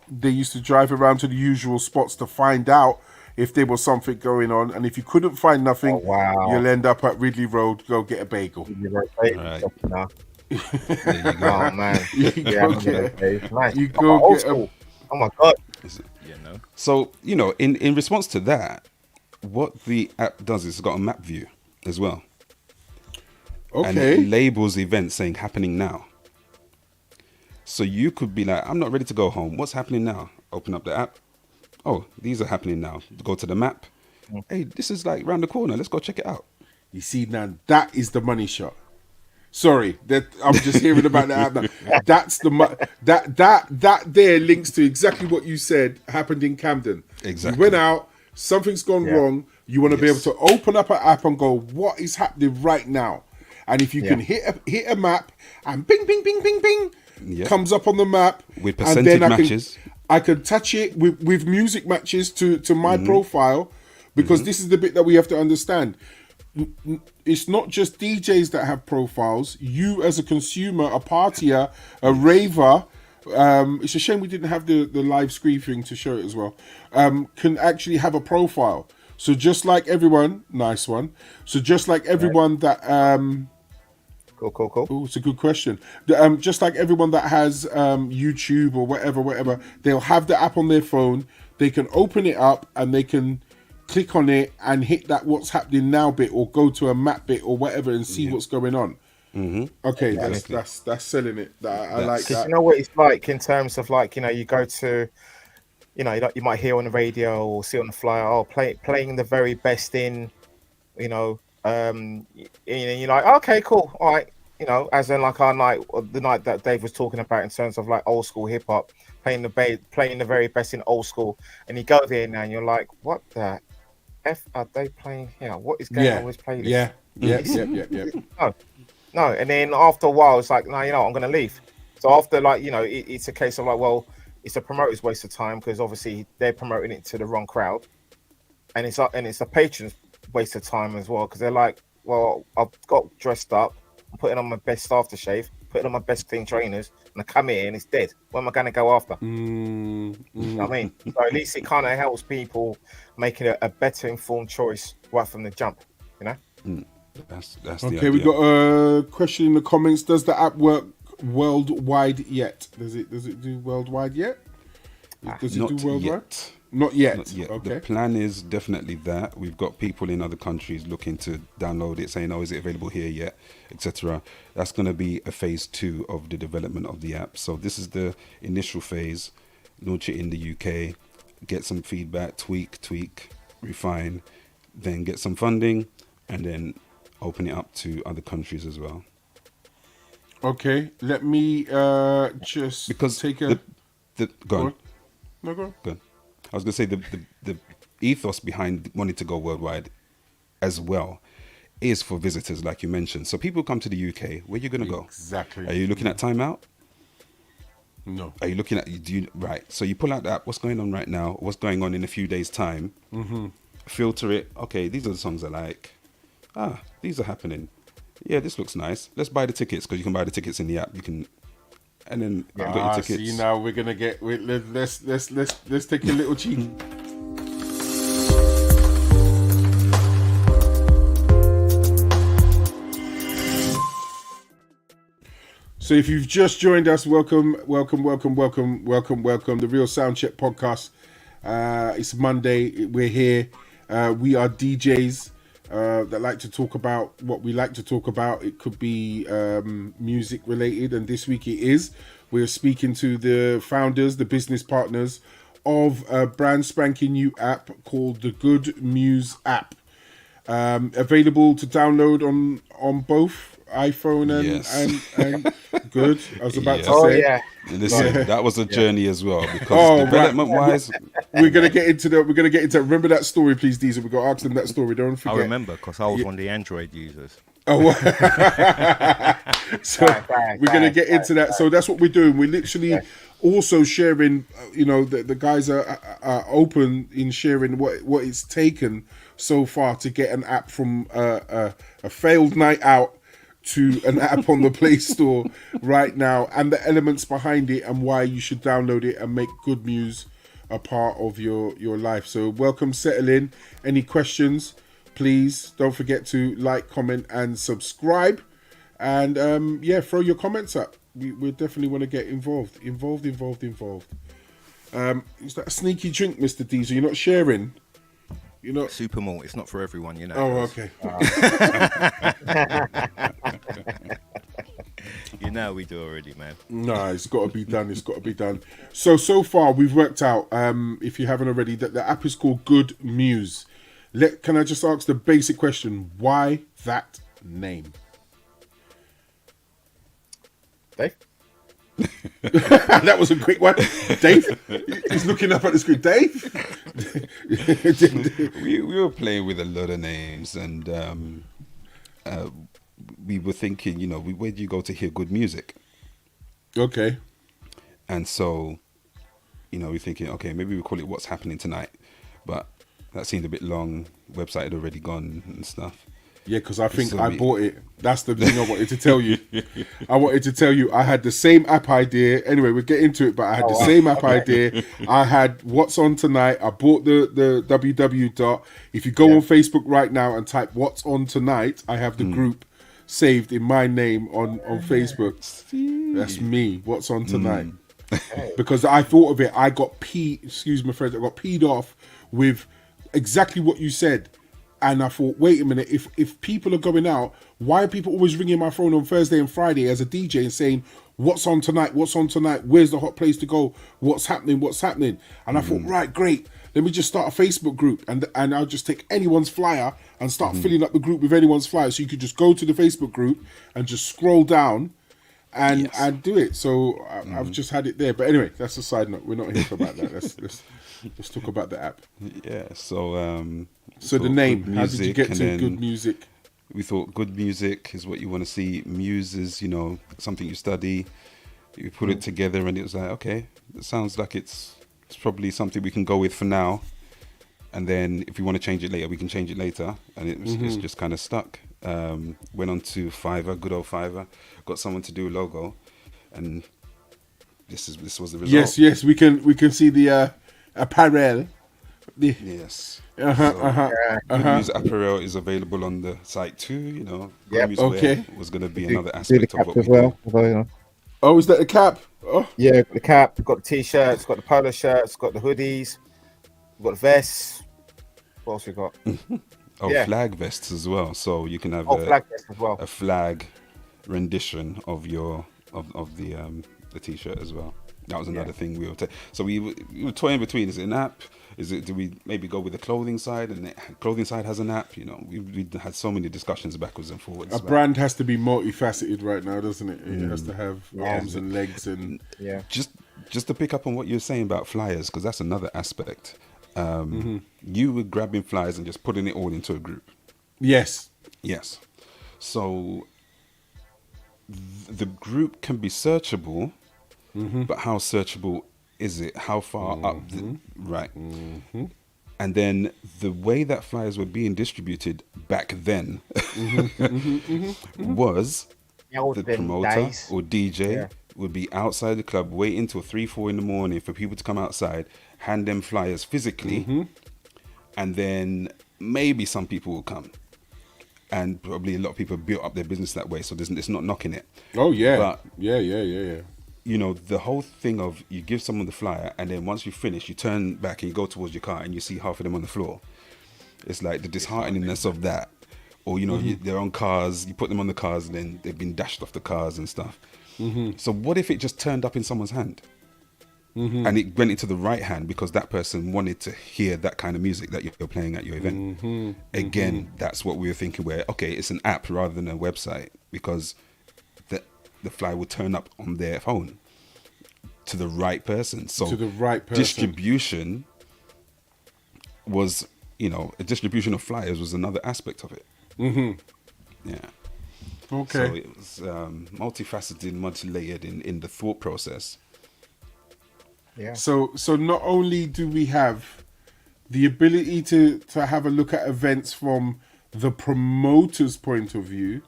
they used to drive around to the usual spots to find out if there was something going on, and if you couldn't find nothing, you'll end up at Ridley Road, go get a bagel. Right. There you go. Oh man, you go get a... Oh my god. So, you know, in response to that, what the app does is it's got a map view as well. Okay. And it labels events saying happening now. So you could be like, I'm not ready to go home. What's happening now? Open up the app. Oh, these are happening now. Go to the map. Hey, this is like round the corner. Let's go check it out. You see, now that is the money shot. Sorry, that I'm just hearing about that. Now. That's the that there links to exactly what you said happened in Camden. Exactly. You went out, something's gone wrong. You want to be able to open up an app and go, what is happening right now? And if you can hit a map and bing, bing, bing, bing, bing, comes up on the map with percentage matches. I can touch it with music matches to my profile, because this is the bit that we have to understand. It's not just DJs that have profiles. You as a consumer, a partier, a raver, it's a shame we didn't have the live screen thing to show it as well, can actually have a profile. So just like everyone, nice one. So just like everyone that... Cool. Oh, it's a good question. Just like everyone that has YouTube or whatever, they'll have the app on their phone. They can open it up and they can click on it and hit that what's happening now bit, or go to a map bit or whatever and see what's going on. Okay, that's selling it. I like that. You know what it's like in terms of, like, you know, you go to, you know, you might hear on the radio or see on the flyer, playing the very best in, you know, you're like, okay, cool, all right, you know, as in like our night, the night that Dave was talking about in terms of like old school hip hop, playing the very best in old school, and you go there now and you're like, what the F are they playing here? What is going on with this playlist? Yeah. No, and then after a while, it's like, no, you know, I'm gonna leave. So after, like, you know, it's a case of like, well, it's a promoter's waste of time, because obviously they're promoting it to the wrong crowd, and it's a patron's waste of time as well, because they're like, well, I've got dressed up, I'm putting on my best aftershave, putting on my best clean trainers, and I come here and it's dead. Where am I going to go after? You know what I mean? So at least it kind of helps people making a better informed choice right from the jump, you know? That's the Okay, idea. we got a question in the comments. Does the app work worldwide yet? Does it do worldwide yet? Does it Not do worldwide? yet. Not yet. Not yet. Okay. The plan is definitely that. We've got people in other countries looking to download it, saying, "Oh, is it available here yet?" etc. That's going to be a phase 2 of the development of the app. So this is the initial phase. Launch it in the UK, get some feedback, tweak, refine, then get some funding, and then open it up to other countries as well. Okay. Let me just Because take a. go on. No, go on. Good. I was going to say the ethos behind wanting to go worldwide as well is for visitors, like you mentioned. So people come to the UK. Where are you going to go? Exactly. Are you looking at Time Out? No. Are you looking at right? So you pull out the app. What's going on right now? What's going on in a few days' time? Mm-hmm. Filter it. Okay, these are the songs I like. These are happening. Yeah, this looks nice. Let's buy the tickets, because you can buy the tickets in the app. You can. And then you got your tickets. See, now we're gonna get. Let's take a little cheat. So if you've just joined us, welcome. The Real SoundCheck podcast. It's Monday. We're here. We are DJs that like to talk about what we like to talk about. It could be music related, and this week it is. We're speaking to the founders, the business partners of a brand spanking new app called the Good MUSE app. Available to download on both iPhone and good. I was about to say. Oh yeah. Listen, that was a journey as well, because development wise, we're gonna get into remember that story, please, Diesel. We got to ask them that story. Don't forget. I remember, because I was one of the Android users. Oh, so we're gonna get into that. So that's what we're doing. We're literally also sharing. The guys are open in sharing what it's taken so far to get an app from a failed night out to an app on the Play Store right now, and the elements behind it and why you should download it and make Good MUSE a part of your life. So welcome, settle in. Any questions, please don't forget to like, comment and subscribe, and throw your comments up. We definitely want to get involved. Is that a sneaky drink, Mr. Diesel? You're not sharing? You're not Super malt. It's not for everyone, you know. Oh, okay. You know we do already, man. No, it's got to be done. So far we've worked out, if you haven't already, that the app is called Good MUSE. Can I just ask the basic question? Why that name? Dave? That was a quick one. Dave? He's looking up at the screen. Dave? we were playing with a lot of names, and we were thinking, where do you go to hear good music? Okay. And so, we're thinking, okay, maybe we call it What's Happening Tonight. But that seemed a bit long. Website had already gone and stuff. Yeah, because I think I bought it. That's the thing I wanted to tell you. I had the same app idea. Anyway, we'll get into it, but I had the same app idea. I had What's On Tonight. I bought the www. If you go on Facebook right now and type What's On Tonight, I have the group saved in my name on Facebook. That's me. What's On Tonight? Because I thought of it. I got peed off with exactly what you said. And I thought, wait a minute, if people are going out, why are people always ringing my phone on Thursday and Friday as a DJ and saying, what's on tonight? Where's the hot place to go? What's happening? And I thought, right, great. Let me just start a Facebook group, and I'll just take anyone's flyer and start filling up the group with anyone's flyer. So you could just go to the Facebook group and just scroll down and do it. So I've just had it there. But anyway, that's a side note. We're not here for about that. Let's talk about the app. Yeah, so the name, how did you get to Good Music? We thought good music is what you want to see. MUSE is, something you study. You put it together, and it was like, okay, it sounds like it's probably something we can go with for now. And then if we want to change it later, we can change it later. And it's just kind of stuck. Went on to Fiverr, good old Fiverr. Got someone to do a logo, and this was the result. Yes, we can see the apparel. Yes. MUSE apparel is available on the site too. You know, MUSE wear was going to be another aspect of what we do. Oh, is that the cap? Oh. Yeah, the cap. Got the t-shirts. Got the polo shirts. Got the hoodies. Got the vests. What else we got? Flag vests as well. So you can have flag vests as well. A flag rendition of your of the t-shirt as well. That was another thing we were. So we were toying between. Is it an app? Do we maybe go with the clothing side? And the clothing side has an app. You know, we had so many discussions backwards and forwards. A brand has to be multifaceted right now, doesn't it? It has to have arms and legs and Just to pick up on what you're saying about flyers, because that's another aspect. You were grabbing flyers and just putting it all into a group. Yes. So the group can be searchable, but how searchable is it? How far up? Right. And then the way that flyers were being distributed back then was the promoter or DJ would be outside the club waiting till 3-4 in the morning for people to come outside, hand them flyers physically, and then maybe some people will come. And probably a lot of people built up their business that way, so it's not knocking it. Oh yeah, but, yeah. You know, the whole thing of you give someone the flyer, and then once you finish, you turn back and you go towards your car, and you see half of them on the floor. It's like the dishearteningness of that, or you know, they're on cars. You put them on the cars, and then they've been dashed off the cars and stuff. So what if it just turned up in someone's hand, and it went into the right hand because that person wanted to hear that kind of music that you're playing at your event? Again, that's what we were thinking. Where it's an app rather than a website, because the flyer will turn up on their phone to the right person. So to the right person. Distribution was, a distribution of flyers was another aspect of it. Yeah. Okay. So it was multifaceted, multi-layered in the thought process. Yeah. So not only do we have the ability to have a look at events from the promoter's point of view,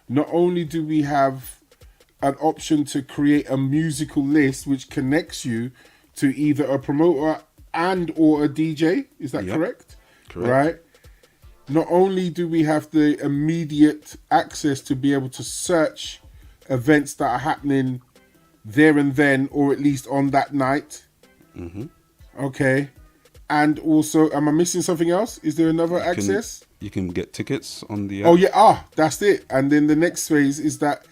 not only do we have an option to create a musical list which connects you to either a promoter and or a DJ. Is that correct? Correct. Right. Not only do we have the immediate access to be able to search events that are happening there and then, or at least on that night. Okay. And also, am I missing something else? Is there another access? You can get tickets on the app. Oh yeah, that's it. And then the next phase is that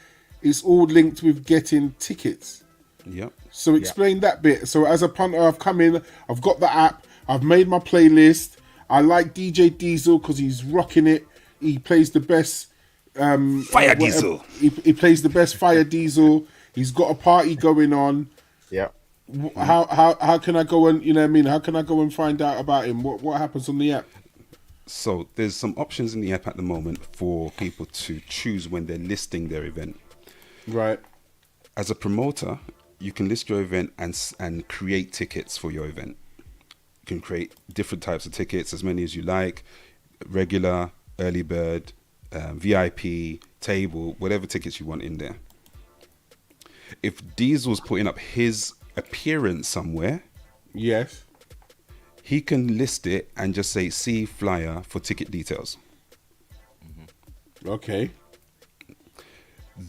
it's all linked with getting tickets. Yep. So explain that bit. So as a punter, I've come in, I've got the app, I've made my playlist. I like DJ Diesel because he's rocking it. He plays the best Fire Diesel. He plays the best Fire Diesel. He's got a party going on. Yeah. How can I go and how can I go and find out about him? What happens on the app? So there's some options in the app at the moment for people to choose when they're listing their event. Right. As a promoter, you can list your event and create tickets for your event. You can create different types of tickets, as many as you like, regular, early bird, VIP, table, whatever tickets you want in there. If Diesel's putting up his appearance somewhere, yes, he can list it and just say, see flyer for ticket details. Okay.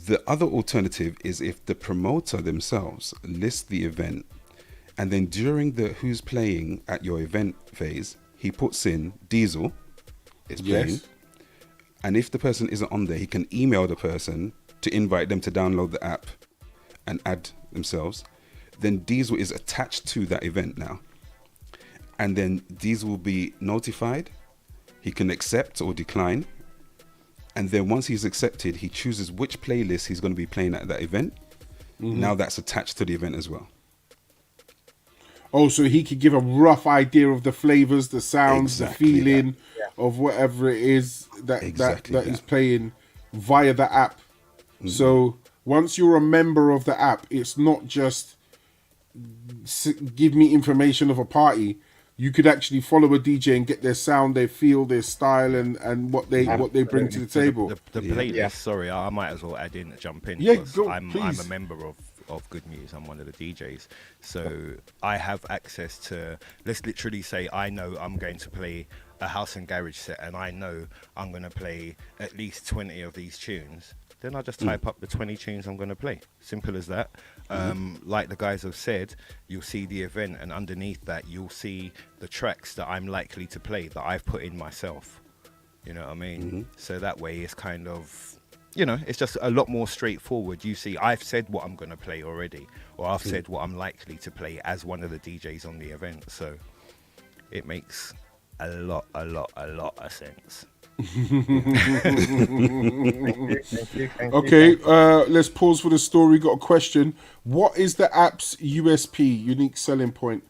The other alternative is if the promoter themselves list the event, and then during the who's playing at your event phase, he puts in Diesel is playing. Yes. And if the person isn't on there, he can email the person to invite them to download the app and add themselves. Then Diesel is attached to that event now. And then Diesel will be notified. He can accept or decline. And then once he's accepted, he chooses which playlist he's going to be playing at that event. Now that's attached to the event as well. Oh, so he could give a rough idea of the flavors, the sounds, Exactly the feeling of whatever it is that is playing via the app. So once you're a member of the app, it's not just give me information of a party. You could actually follow a DJ and get their sound, their feel, their style, and what they bring to the table. The playlist. Sorry, I might as well jump in. Yeah, because go, I'm please. a member of Good Muse. I'm one of the DJs. So I have access to, let's literally say I know I'm going to play a house and garage set, and I know I'm going to play at least 20 of these tunes. Then I just type up the 20 tunes I'm going to play. Simple as that. Like the guys have said, you'll see the event, and underneath that you'll see the tracks that I'm likely to play that I've put in myself. You know what I mean? So that way it's kind of, you know, it's just a lot more straightforward. You see, I've said what I'm going to play already, or I've said what I'm likely to play as one of the DJs on the event. So it makes a lot of sense. Thank you. Okay, let's pause for the story. Got a question. What is the app's USP, unique selling point?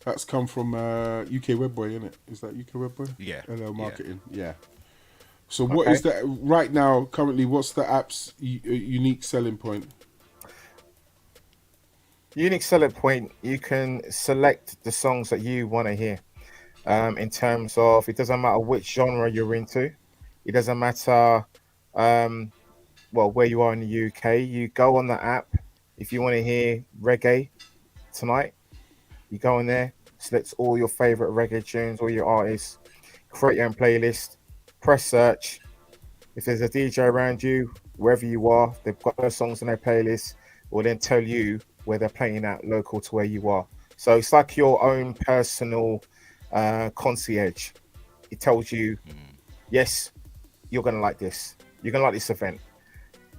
That's come from UK Webboy, isn't it? Is that UK Webboy? Yeah. LL Marketing, yeah. So what is that right now, currently, what's the app's unique selling point? Unique selling point, you can select the songs that you want to hear. In terms of, it doesn't matter which genre you're into. It doesn't matter, where you are in the UK. You go on the app. If you want to hear reggae tonight, you go in there, select all your favorite reggae tunes, all your artists, create your own playlist, press search. If there's a DJ around you, wherever you are, they've got those songs in their playlist, it will then tell you where they're playing at local to where you are. So it's like your own personal concierge. It tells you, yes, you're going to like this. You're going to like this event.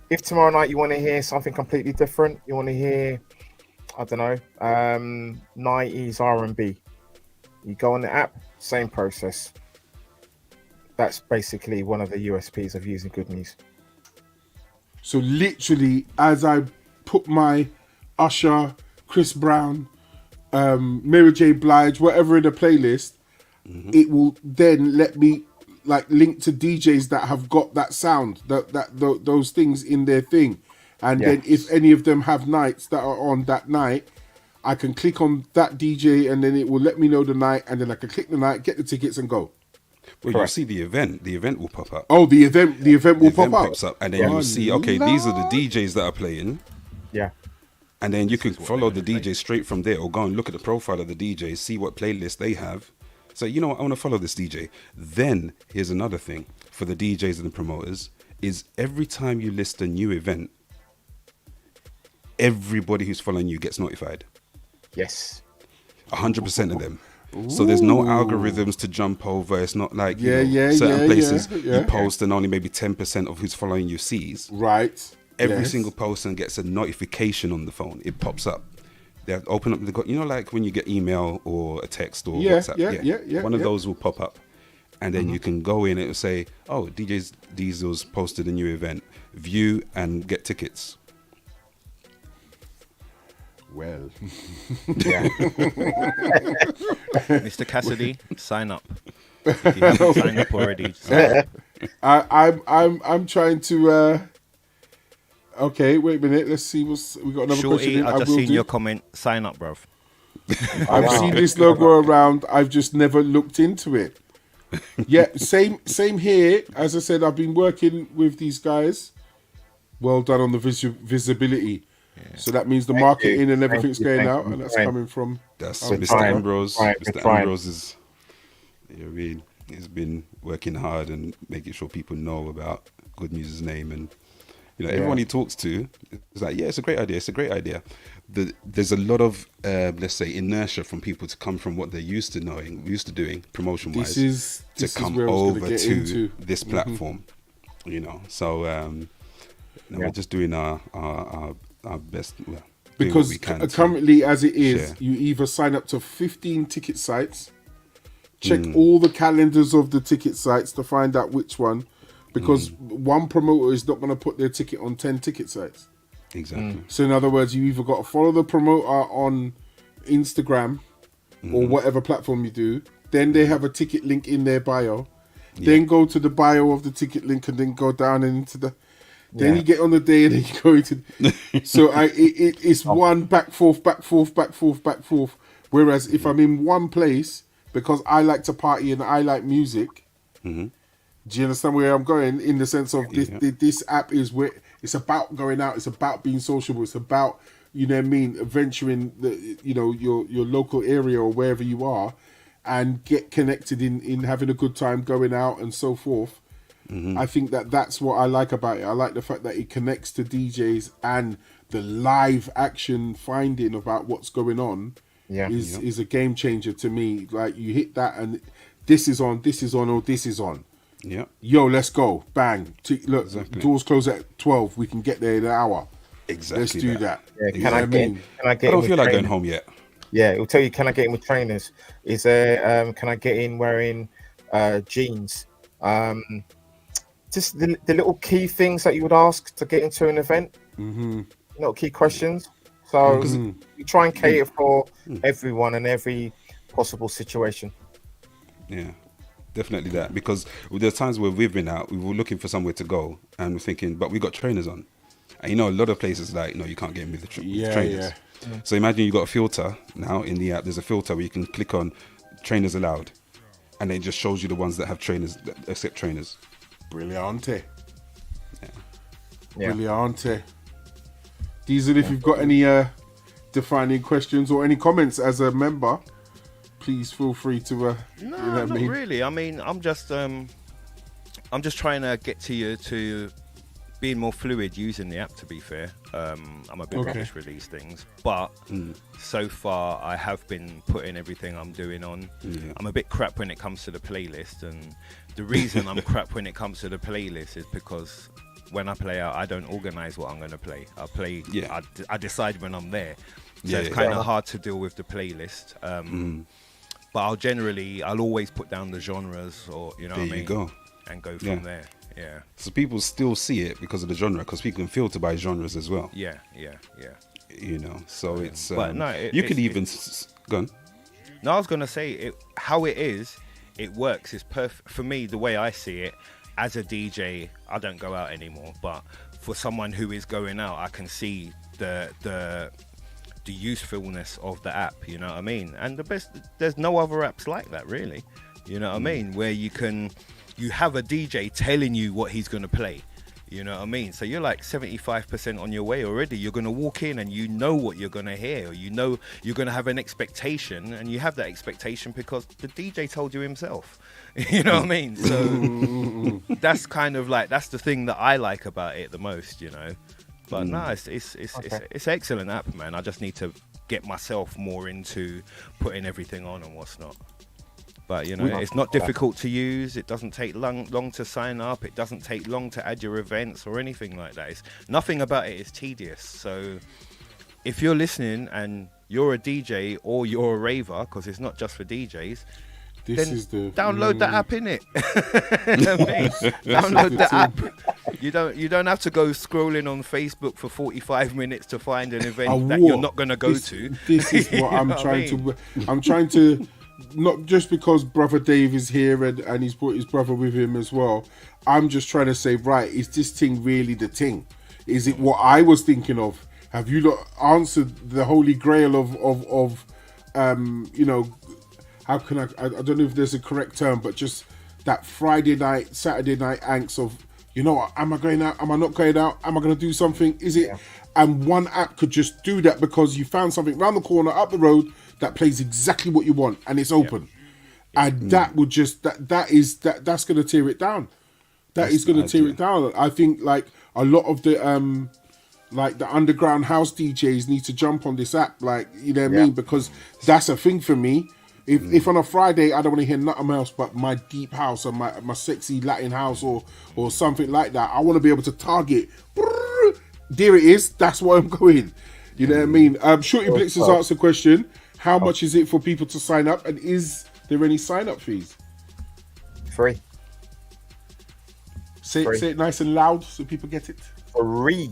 If tomorrow night you want to hear something completely different, you want to hear, I don't know, 90s R&B, you go on the app, same process. That's basically one of the USPs of using Good Muse. So literally, as I put my Usher, Chris Brown, Mary J. Blige, whatever in the playlist, it will then let me like link to DJs that have got that sound, those things in their thing. And then if any of them have nights that are on that night, I can click on that DJ and then it will let me know the night, and then I can click the night, get the tickets and go. Well, you'll see the event. The event will pop up. Oh, the event will pop up. Pops up, and then you'll see. Okay, these are the DJs that are playing. Yeah. And then you can follow the DJ straight from there, or go and look at the profile of the DJ, see what playlist they have. So you know what, I want to follow this DJ. Then here's another thing for the DJs and the promoters: is every time you list a new event, everybody who's following you gets notified. Yes. 100% of them. So there's no algorithms to jump over. It's not like certain places you post and only maybe 10% of who's following you sees. Right. Every single person gets a notification on the phone. It pops up. They have to open up the, you know, like when you get email or a text or WhatsApp. One of those will pop up, and then you can go in and it'll say, "Oh, DJ's Diesel's posted a new event. View and get tickets." Well, Mr. Cassidy, sign up. If you haven't signed up already, sign up. I'm trying to. Okay, wait a minute. Let's see what's we got. Another Shorty, question. I've just seen your comment. Sign up, bruv. I've seen this logo around. I've just never looked into it. Yeah, same here. As I said, I've been working with these guys. Well done on the visibility. Yeah. So that means the marketing and everything's going out, and that's coming from. That's Mr. Ambrose. Mr. Ambrose is. You know what I mean? He's been working hard and making sure people know about Good Muse's name, and you know everyone he talks to is like, yeah, it's a great idea. It's a great idea. There's a lot of let's say inertia from people to come from what they're used to knowing, used to doing promotion wise, to come over to this platform. You know, so we're just doing our best. Well, because currently, as it is, you either sign up to 15 ticket sites, check all the calendars of the ticket sites to find out which one, because one promoter is not going to put their ticket on 10 ticket sites. Exactly. So in other words, you either got to follow the promoter on Instagram or whatever platform you do, then they have a ticket link in their bio, then go to the bio of the ticket link and then go down and into the. Then you get on the day and then you go into. So it's one back forth. Whereas if I'm in one place, because I like to party and I like music, do you understand where I'm going? In the sense of this app is where it's about going out. It's about being sociable. It's about you know what I mean, venturing the, you know, your local area or wherever you are, and get connected in having a good time, going out and so forth. I think that's what I like about it. I like the fact that it connects to DJs, and the live action finding about what's going on is a game changer to me. Like, you hit that and this is on, or this is on. Yeah. Yo, let's go. Bang. Look, Exactly. doors close at 12. We can get there in an hour. Exactly. Let's do that. Yeah, You know what I mean? I don't feel like going home yet. Yeah, it'll tell you, can I get in with trainers? Is there, can I get in wearing jeans? Just the little key things that you would ask to get into an event. Little key questions. So you try and cater for everyone and every possible situation. Yeah, definitely that. Because there's times where we've been out, we were looking for somewhere to go, and we're thinking, but we got trainers on. And you know, a lot of places like, no, you can't get in with the trainers. Yeah. So imagine you got a filter now in the app. There's a filter where you can click on trainers allowed, and it just shows you the ones that have trainers, that accept trainers. Brilliante. Yeah. Brilliante. Diesel, if you've got any defining questions or any comments as a member, please feel free to. No, not really. I mean, I'm just trying to get to being more fluid using the app. To be fair, I'm a bit rubbish with these things, but so far I have been putting everything I'm doing on. I'm a bit crap when it comes to the playlist, and the reason I'm crap when it comes to the playlist is because when I play out, I don't organize what I'm going to play. I play. Yeah. I decide when I'm there, so it's kind of hard to deal with the playlist. But I'll always put down the genres, or you know what I mean. There you go. And go from there. Yeah. So people still see it because of the genre, because people can filter by genres as well. Yeah. You know, so it's. But no, you could even go on. No, I was gonna say how it is. It works. It's perfect for me. The way I see it, as a DJ, I don't go out anymore. But for someone who is going out, I can see the usefulness of the app. You know what I mean? And there's no other apps like that, really. You know what I mean? Where you have a DJ telling you what he's going to play. You know what I mean? So you're like 75% on your way already. You're going to walk in and you know what you're going to hear. Or you know you're going to have an expectation, and you have that expectation because the DJ told you himself. You know what I mean? So that's kind of like, that's the thing that I like about it the most, you know. But no, it's excellent app, man. I just need to get myself more into putting everything on and what's not. But you know, it's not difficult to use. It doesn't take long to sign up. It doesn't take long to add your events or anything like that. Nothing about it is tedious. So if you're listening and you're a DJ or you're a raver, because it's not just for DJs, download the app, innit? Download the app. You don't have to go scrolling on Facebook for 45 minutes to find an event that you're not going to go to. This is what I'm trying to. Not just because Brother Dave is here and he's brought his brother with him as well. I'm just trying to say, right, is this thing really the thing? Is it what I was thinking of? Have you not answered the holy grail of you know, how can I don't know if there's a correct term, but just that Friday night, Saturday night angst of, you know, am I going out? Am I not going out? Am I going to do something? Is it? Yeah. And one app could just do that because you found something round the corner, up the road, that plays exactly what you want, and it's open. Yeah. And that would just that's going to tear it down. That's going to tear it down. I think like a lot of the like the underground house DJs need to jump on this app, like, you know what I mean, because that's a thing for me. If on a Friday I don't want to hear nothing else but my deep house or my sexy Latin house or something like that, I want to be able to target. There it is. That's why I'm going. You know what I mean? Shorty Blitz has asked a question. How much is it for people to sign up, and is there any sign up fees? Free. Say it nice and loud so people get it. Free.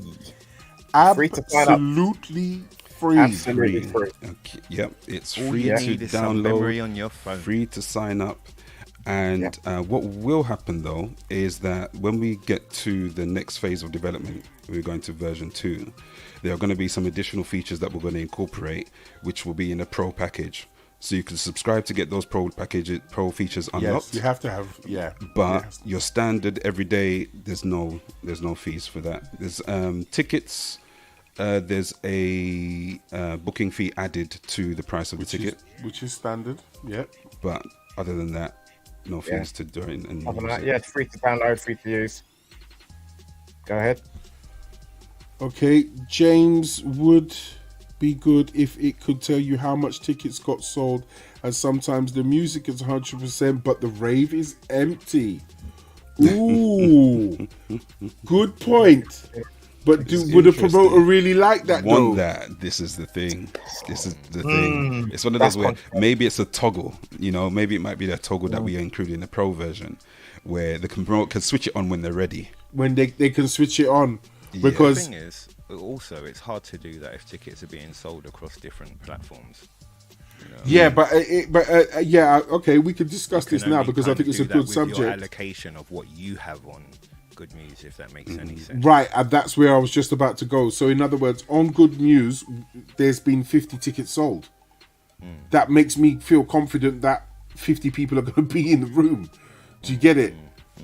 Free to sign up. Absolutely free. Absolutely free. Okay. Yep, it's All free you to need is some download, memory on your phone. free to sign up. And what will happen though is that when we get to the next phase of development, we're going to version 2. There are going to be some additional features that we're going to incorporate, which will be in a pro package. So you can subscribe to get those pro features unlocked. Yes, you have to have, But your standard everyday, there's no fees for that. There's tickets There's a booking fee added to the price of the ticket, which is standard. Yeah. But other than that, no fees to join and Other than use that, it. yeah, it's free to download, free to use. Go ahead. Okay, James, would be good if it could tell you how much tickets got sold, and sometimes the music is 100%, but the rave is empty. Ooh, good point. But would a promoter really like that? Want though? that? This is the thing. This is the thing. It's one of those where maybe it's a toggle. You know, maybe it might be that toggle that we include in the pro version, where the promoter can switch it on when they're ready. When they can switch it on, because the thing is, also it's hard to do that if tickets are being sold across different platforms. You know? Yeah, yeah, okay, we could discuss this now because I think it's a good Your subject. allocation of what you have on Good Muse, if that makes any sense. Right, and that's where I was just about to go. So, in other words, on Good Muse, there's been 50 tickets sold. That makes me feel confident that 50 people are going to be in the room. Do you get it?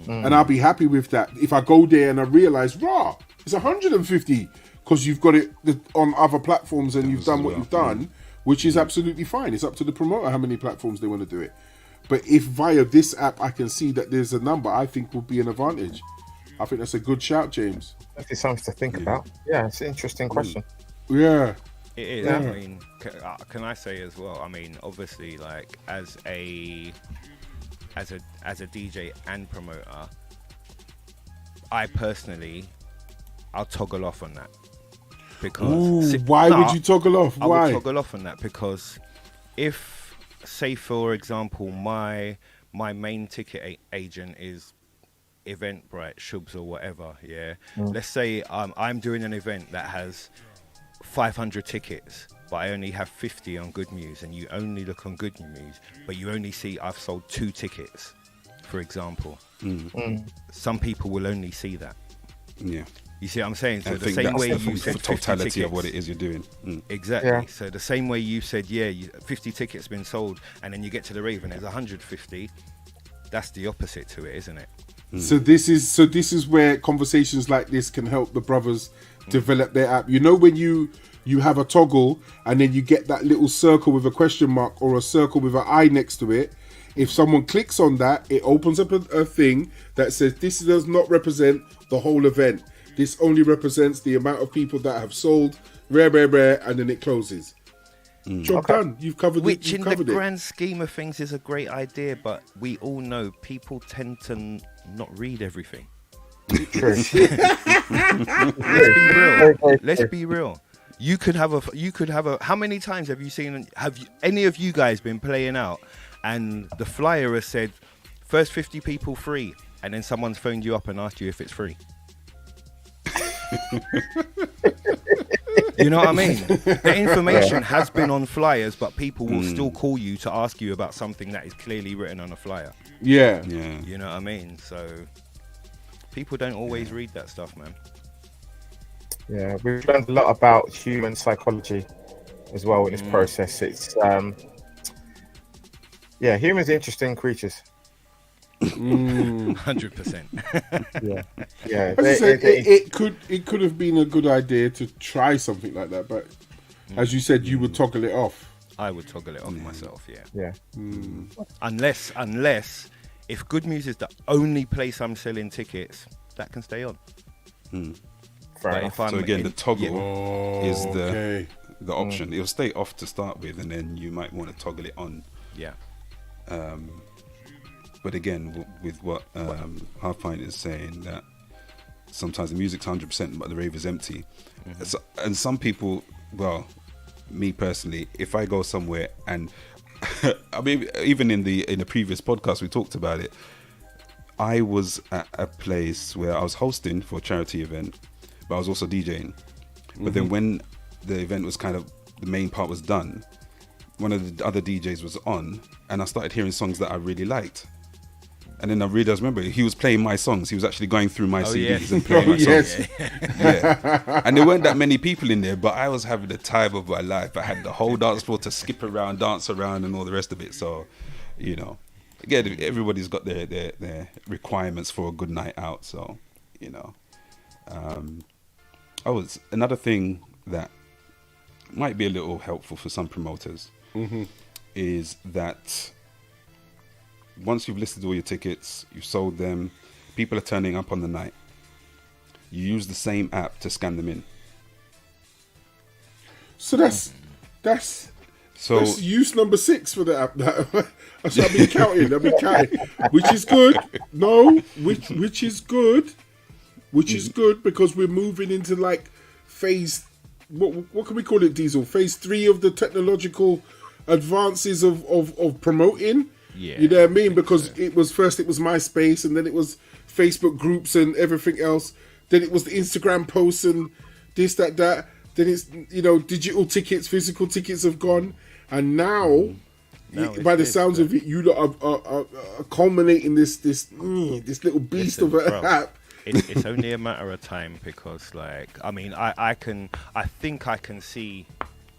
And I'll be happy with that. If I go there and I realize, rah, it's 150 because you've got it on other platforms and you've done what you've done, which is absolutely fine. It's up to the promoter how many platforms they want to do it. But if via this app I can see that there's a number, I think would be an advantage. I think that's a good shout, James. That's something to think about. Yeah, it's an interesting question. Yeah. It is. Yeah. I mean, can I say as well? I mean, obviously, like as a DJ and promoter, I personally, I'll toggle off on that because. Why would you toggle off? I Why? would toggle off on that because if, say, for example, my main ticket agent is Eventbrite, Shubs or whatever, yeah. Let's say I'm doing an event that has 500 tickets, but I only have 50 on Good Muse, and you only look on Good Muse, but you only see I've sold 2 tickets, for example. Some people will only see that. Yeah. You see what I'm saying? So I the think same that's way the you said 50 totality tickets, of what it is you're doing. Exactly. Yeah. So the same way you said, 50 tickets been sold, and then you get to the rave and there's 150. That's the opposite to it, isn't it? So this is where conversations like this can help the brothers develop their app. You know, when you have a toggle and then you get that little circle with a question mark or a circle with an eye next to it. If someone clicks on that, it opens up a thing that says this does not represent the whole event. This only represents the amount of people that have sold, rare, and then it closes. Job done. You've covered it. Which, You've in the covered it. grand scheme of things, is a great idea, but we all know people tend to not read everything. True. Let's be real. Let's be real. You could have a. How many times have you seen? Any of you guys been playing out, and the flyer has said, first 50 people free, and then someone's phoned you up and asked you if it's free? You know what I mean? The information has been on flyers, but people will still call you to ask you about something that is clearly written on a flyer. Yeah. You know what I mean? So people don't always read that stuff, man. Yeah, we've learned a lot about human psychology as well in this process. It's humans are interesting creatures. 100%. Yeah, As I said, it could have been a good idea to try something like that, but as you said, you would toggle it off. I would toggle it off myself, yeah. Unless if Good Muse is the only place I'm selling tickets, that can stay on. Fair enough. So again, the toggle is the option. It'll stay off to start with, and then you might want to toggle it on. Yeah. But again, with what Halfpint is saying, that sometimes the music's 100%, but the rave is empty. So, and some people, well, me personally, if I go somewhere and I mean, even in the previous podcast we talked about it. I was at a place where I was hosting for a charity event, but I was also DJing. But then when the event was kind of, the main part was done, one of the other DJs was on, and I started hearing songs that I really liked. And then I realized, remember, he was playing my songs. He was actually going through my CDs and playing my songs. Yeah. And there weren't that many people in there, but I was having the time of my life. I had the whole dance floor to skip around, dance around, and all the rest of it. So, you know, again, everybody's got their requirements for a good night out. So, you know, another thing that might be a little helpful for some promoters is that once you've listed all your tickets, you've sold them, people are turning up on the night, you use the same app to scan them in. So that's use number 6 for the app. That's what I've been counting. Which is good. No, which is good. Which is good because we're moving into like phase. What can we call it, Diesel? Phase 3 of the technological advances of promoting. Yeah, you know what I mean? Because it was MySpace, and then it was Facebook groups and everything else. Then it was the Instagram posts and this, that. Then it's, digital tickets, physical tickets have gone. And now by the sounds of it, you lot are culminating this little beast of an app. It's only a matter of time because, like, I mean, I think I can see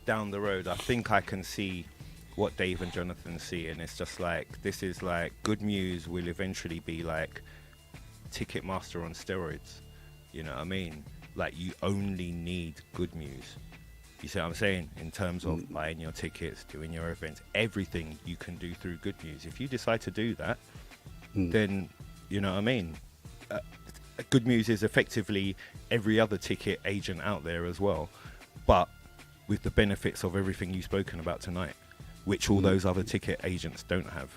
down the road. I think I can see what Dave and Jonathan see, and it's just like, this is like, Good Muse will eventually be like Ticketmaster on steroids. You know what I mean? Like, you only need Good Muse. You see what I'm saying? In terms of buying your tickets, doing your events, everything you can do through Good Muse. If you decide to do that, then, you know what I mean? Good Muse is effectively every other ticket agent out there as well, but with the benefits of everything you've spoken about tonight, which all those other ticket agents don't have.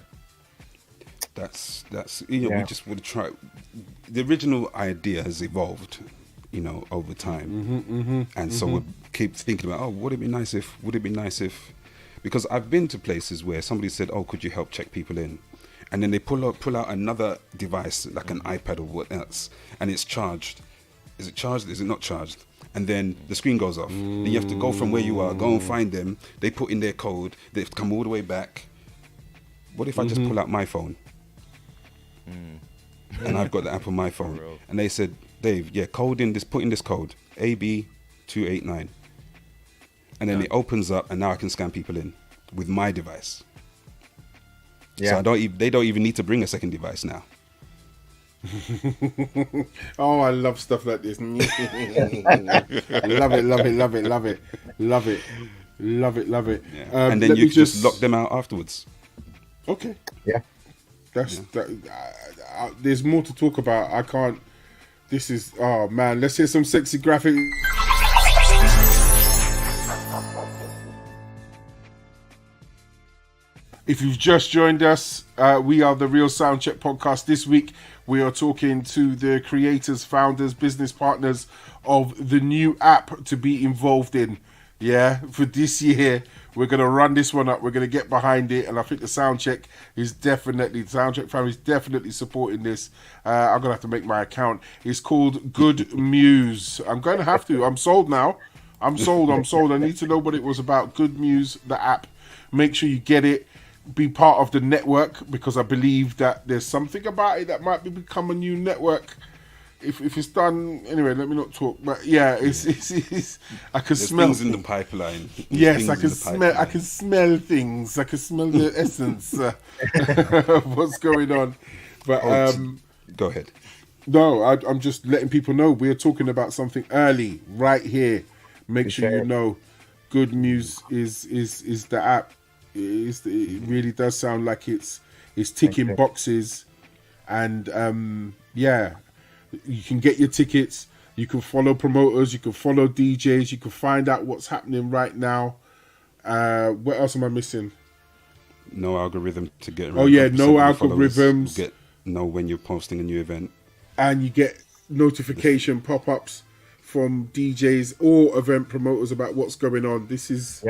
That's we just want to try. The original idea has evolved, over time, and so we keep thinking about, would it be nice if, because I've been to places where somebody said, could you help check people in, and then they pull out another device like an iPad or what else, and it's charged. Is it charged? Is it not charged? And then the screen goes off. Then you have to go from where you are, go and find them. They put in their code. They have to come all the way back. What if I just pull out my phone? And I've got the app on my phone. And they said, Dave, put in this code, AB.69. And then it opens up, and now I can scan people in with my device. Yeah. So they don't even need to bring a second device now. Oh, I love stuff like this. Love it. Yeah. And then you just lock them out afterwards. Okay. Yeah. There's more to talk about. I can't. This is, oh man, let's hear some sexy graphic. If you've just joined us, we are the Real SoundCheck podcast. This week, we are talking to the creators, founders, business partners of the new app to be involved in. Yeah, for this year, we're going to run this one up. We're going to get behind it. And I think the SoundCheck family is definitely supporting this. I'm going to have to make my account. It's called Good Muse. I'm going to have to. I'm sold now. I'm sold. I need to know what it was about. Good Muse, the app. Make sure you get it. Be part of the network, because I believe that there's something about it that might become a new network. If it's done anyway, let me not talk. But yeah, it's I can smell things in the pipeline. Yes, I can smell. I can smell things. I can smell the essence of what's going on. But go ahead. No, I'm just letting people know we're talking about something early right here. Make sure you know, Good Muse is the app. It really does sound like it's ticking boxes, and you can get your tickets, you can follow promoters, you can follow DJs, you can find out what's happening right now. What else am I missing? No algorithm to get around. No algorithms. Know when you're posting a new event, and you get notification pop-ups from DJs or event promoters about what's going on. This is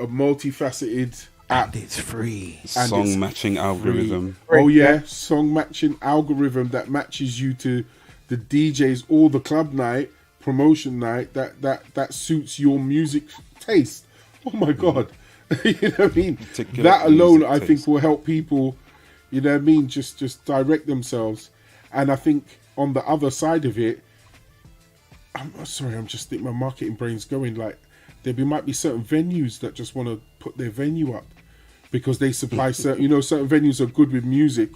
a multifaceted app. And it's free. Song matching algorithm. Oh yeah, song matching algorithm that matches you to the DJs or the club night, promotion night that suits your music taste. Oh my god. You know what I mean? That alone I think will help people, you know what I mean, just direct themselves. And I think on the other side of it, I'm just think my marketing brain's going, like there might be certain venues that just want to put their venue up because they supply certain venues are good with music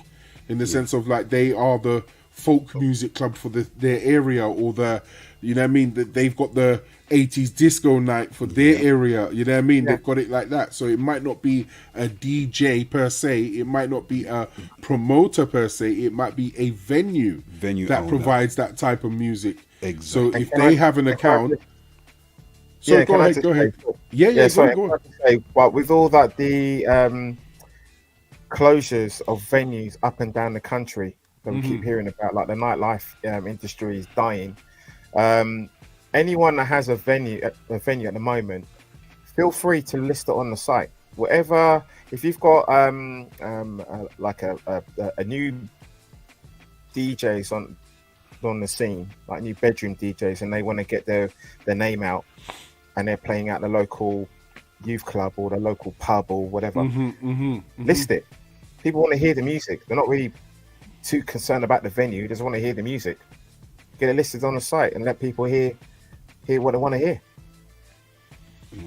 in the sense of like they are the folk music club for their area, or the, you know what I mean, that they've got the 80s disco night for their area, you know what I mean? They've got it like that. So it might not be a DJ per se, it might not be a promoter per se, it might be a venue that owner provides that type of music. Exactly. So if they have an account, so go ahead. Yeah, go on. Say, but with all that, the closures of venues up and down the country that we keep hearing about, like the nightlife industry is dying. Anyone that has a venue at the moment, feel free to list it on the site. Whatever, if you've got like a new DJs on the scene, like new bedroom DJs, and they want to get their name out, and they're playing at the local youth club or the local pub or whatever, list it. People want to hear the music. They're not really too concerned about the venue. They just want to hear the music. Get it listed on the site and let people hear what they want to hear. Yeah,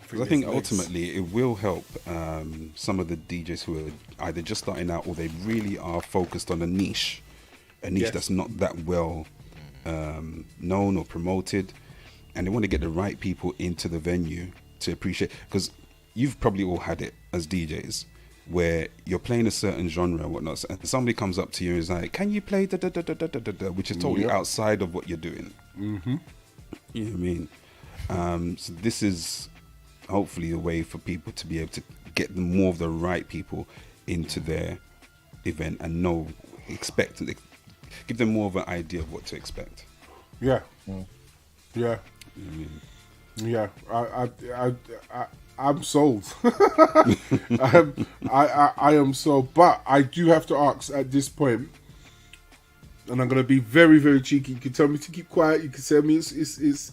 because I think ultimately it will help some of the DJs who are either just starting out or they really are focused on a niche that's not that well known or promoted, and they want to get the right people into the venue to appreciate. Because you've probably all had it as DJs where you're playing a certain genre and whatnot, and somebody comes up to you and is like, "Can you play da da da da da da da?" Which is totally outside of what you're doing. You know what I mean? So this is hopefully a way for people to be able to get more of the right people into their event and give them more of an idea of what to expect. Yeah. I I'm sold. I am sold. But I do have to ask at this point, and I'm going to be very, very cheeky. You can tell me to keep quiet. You can tell me it's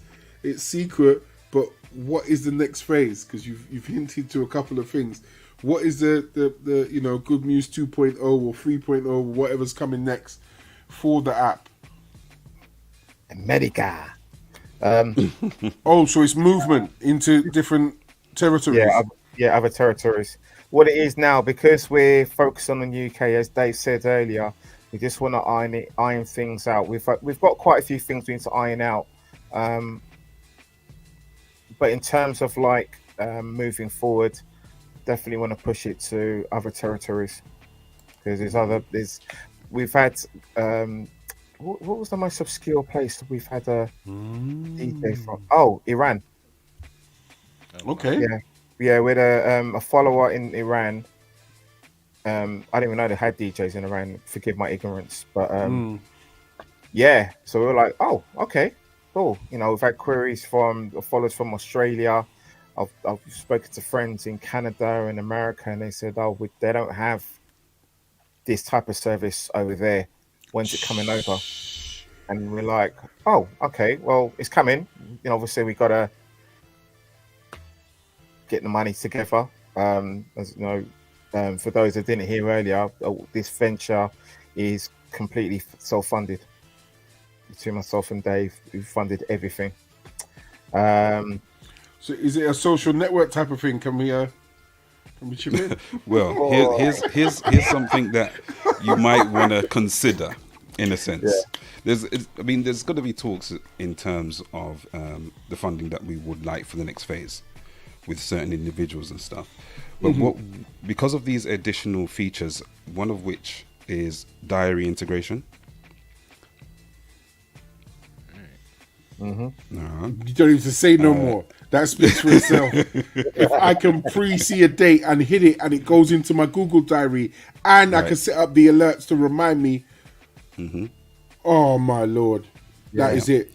secret. But what is the next phase? Because you've hinted to a couple of things. What is the Good Muse 2.0 or 3.0, whatever's coming next for the app? America. So it's movement into different territories. Other territories. What it is now, because we're focused on the UK, as Dave said earlier, we just want to iron things out. We've got quite a few things we need to iron out. But in terms of like moving forward, definitely want to push it to other territories, because we've had what was the most obscure place that we've had a DJ from? Oh, Iran. Okay. Yeah, with a follower in Iran. I didn't even know they had DJs in Iran. Forgive my ignorance, but yeah. So we were like, oh, okay, cool. We've had queries from followers from Australia. I've spoken to friends in Canada and America, and they said, oh, they don't have this type of service over there. When's it coming over? And we're like, oh, okay, well, it's coming. Obviously we got to get the money together. As you know, for those that didn't hear earlier, this venture is completely self-funded. Between myself and Dave, we funded everything. So is it a social network type of thing? Can we chip in? Well, here's something that you might want to consider, in a sense. There's got to be talks in terms of the funding that we would like for the next phase with certain individuals and stuff. But because of these additional features, one of which is diary integration. You don't need to say no more. That speaks for itself. If I can pre-see a date and hit it and it goes into my Google diary and I can set up the alerts to remind me, oh my Lord, that is it.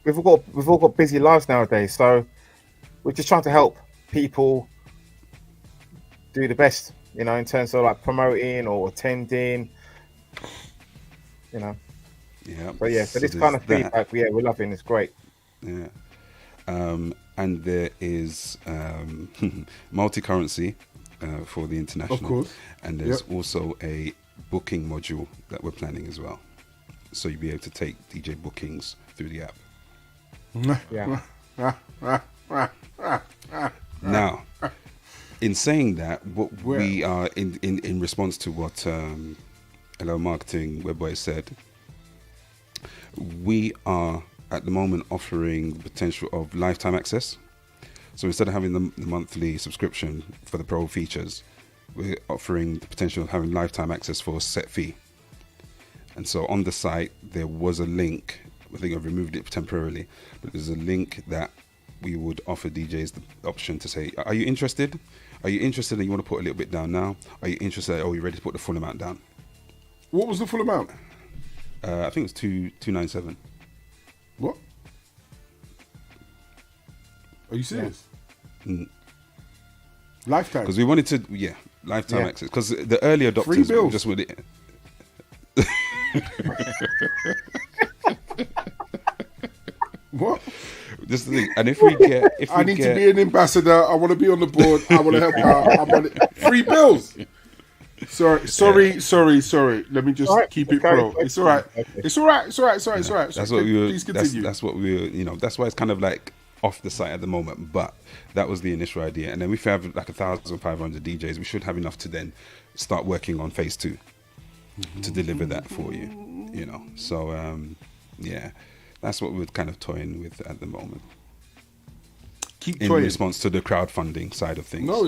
We've all got busy lives nowadays, so we're just trying to help people do the best, in terms of like promoting or attending, Yeah. So this kind of feedback, we're loving. It's great. Yeah. And there is multi-currency for the international. Of course. And there's also a booking module that we're planning as well. So you'll be able to take DJ bookings through the app. Now, in saying that, what we are in response to what Hello Marketing Webboy said, we are at the moment offering the potential of lifetime access. So instead of having the monthly subscription for the pro features, we're offering the potential of having lifetime access for a set fee. And so on the site, there was a link. I think I've removed it temporarily, but there's a link that we would offer DJs the option to say, are you interested? Are you interested and you want to put a little bit down now? Are you interested? Oh, you're ready to put the full amount down? What was the full amount? I think it was 297. What? Are you serious? Mm. Lifetime. Because we wanted to, lifetime access. Because the early adopters Free bills. just with it. What? Just the thing. And if we get, I need to be an ambassador. I want to be on the board. I want to help out. I want free bills. Sorry. Let me just keep it pro. It's all right. It's all right. That's what we were. Please continue. That's what we were. You know, that's why it's kind of like off the site at the moment. But that was the initial idea. And then if we have like 1,500 DJs, we should have enough to then start working on phase 2 to deliver that for you. You know. So that's what we're kind of toying with at the moment. Keep in toying. response to the crowdfunding side of things. No,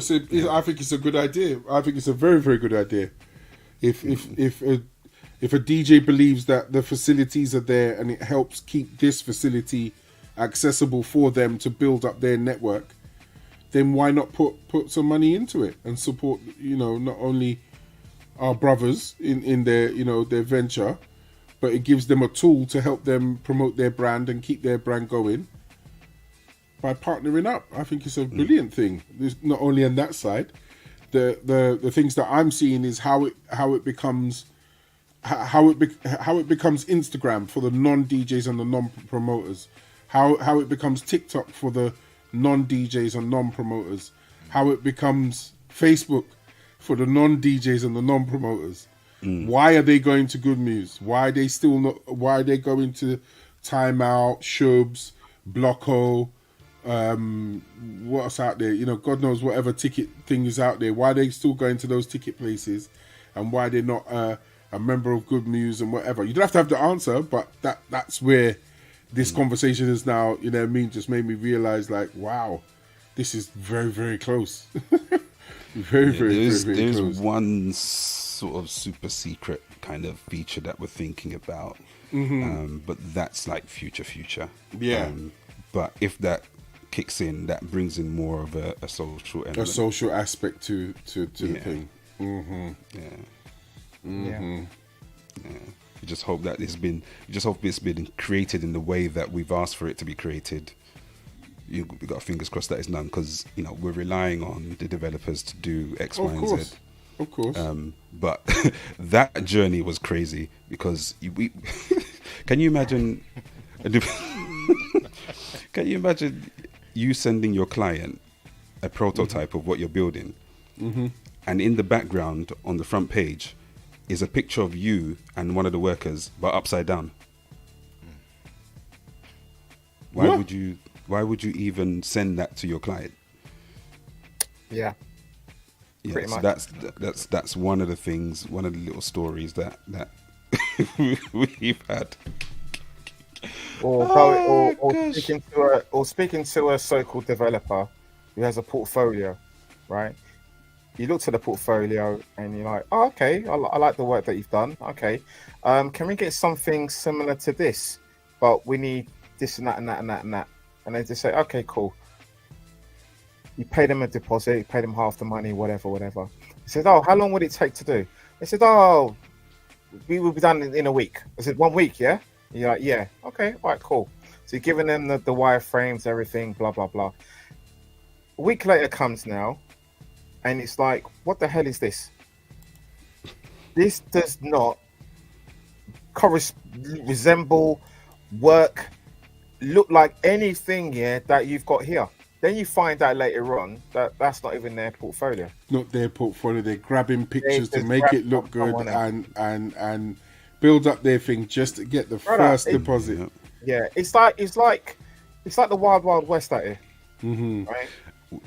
I think it's a good idea. I think it's a very, very good idea. If a DJ believes that the facilities are there and it helps keep this facility accessible for them to build up their network, then why not put some money into it and support, not only our brothers in their, their venture, but it gives them a tool to help them promote their brand and keep their brand going by partnering up. I think it's a brilliant thing. There's not only on that side, the things that I'm seeing is how it becomes Instagram for the non-DJs and the non-promoters, how it becomes TikTok for the non-DJs and non-promoters, how it becomes Facebook for the non-DJs and the non-promoters. Why are they going to Good Muse? Why are they going to Time Out, Shubs, Blocko, what's out there? God knows whatever ticket thing is out there. Why are they still going to those ticket places, and why they're not a member of Good Muse and whatever? You don't have to have the answer, but that's where this conversation is now. Just made me realize, like, wow, this is very, very close. very close. There's one sort of super secret kind of feature that we're thinking about, but that's like future. Yeah. But if that kicks in, that brings in more of a social element. A social aspect to the thing. We just hope that it's been created in the way that we've asked for it to be created. We got fingers crossed that it's done, because we're relying on the developers to do X, Y, and Z. Of course. But that journey was crazy, because we can you imagine? Can you imagine you sending your client a prototype of what you're building, and in the background on the front page is a picture of you and one of the workers, but upside down? Why would you even send that to your client? Yeah. Yeah, so that's one of the things, one of the little stories that we've had. Or speaking to a so-called developer who has a portfolio, right? You look to the portfolio and you're like, oh, okay, I like the work that you've done. Okay, can we get something similar to this? But we need this and that and that and that and that. And they just say, okay, cool. You pay them a deposit, you pay them half the money, whatever. He said, oh, how long would it take to do? They said, oh, we will be done in a week. I said, 1 week, yeah? And you're like, yeah, okay, all right, cool. So you're giving them the wireframes, everything, blah, blah, blah. A week later comes now, and it's like, what the hell is this? This does not resemble, work, look like anything here that you've got here. Then you find out later on that that's not even their portfolio. Not their portfolio. They're grabbing pictures to make it look good and build up their thing just to get the first deposit. Yeah, it's like the Wild Wild West out here, right?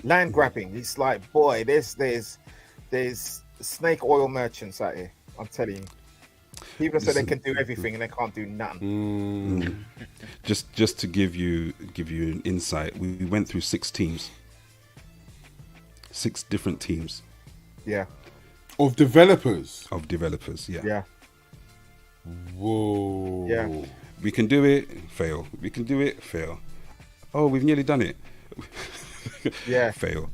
Land grabbing. It's like, boy, there's snake oil merchants out here. I'm telling you. People say they can do everything and they can't do nothing. Just to give you an insight, we went through 6 teams, 6 different teams. Yeah. Of developers. Yeah. Yeah. Whoa. Yeah. We can do it, fail. We can do it, fail. Oh, we've nearly done it. Yeah. Fail.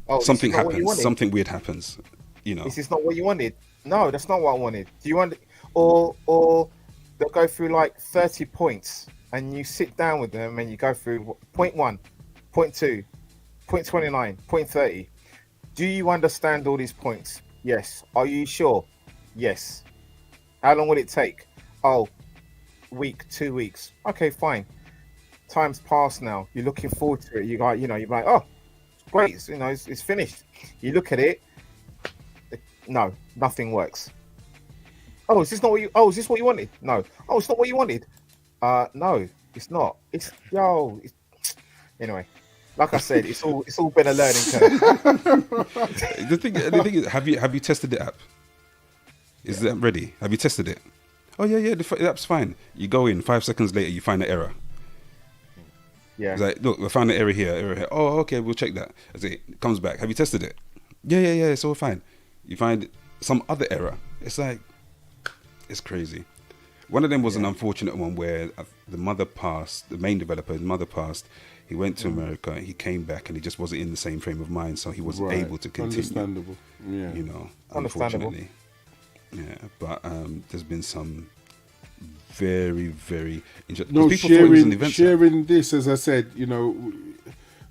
Oh, Something this is not what you happens. wanted. Something weird happens. You know. This is not what you wanted. No, that's not what I wanted. Do you want, or they'll go through like 30 points, and you sit down with them and you go through point 1, point 2, point 29, point 30. Do you understand all these points? Yes. Are you sure? Yes. How long will it take? Oh, week, 2 weeks. Okay, fine. Time's passed now. You're looking forward to it. You got, you're like, oh, it's great. It's finished. You look at it. No, nothing works. Oh, is this not what you? Oh, is this what you wanted? No. Oh, it's not what you wanted. No, it's not. Anyway. Like I said, it's all been a learning curve. The thing is, have you tested the app? Is the app ready? Have you tested it? Oh yeah, the app's fine. You go in, 5 seconds later, you find an error. Yeah. It's like, look, we found an error here. Oh, okay, we'll check that. As it comes back, have you tested it? Yeah, it's all fine. You find some other error. It's like, it's crazy. One of them was an unfortunate one where the mother passed, the main developer, his mother passed. He went to America, he came back, and he just wasn't in the same frame of mind, so he wasn't able to continue. Understandable. Yeah. You know, Understandable. unfortunately. Yeah, but there's been some very, very interesting. No, people thought it was an event sharing this, as I said,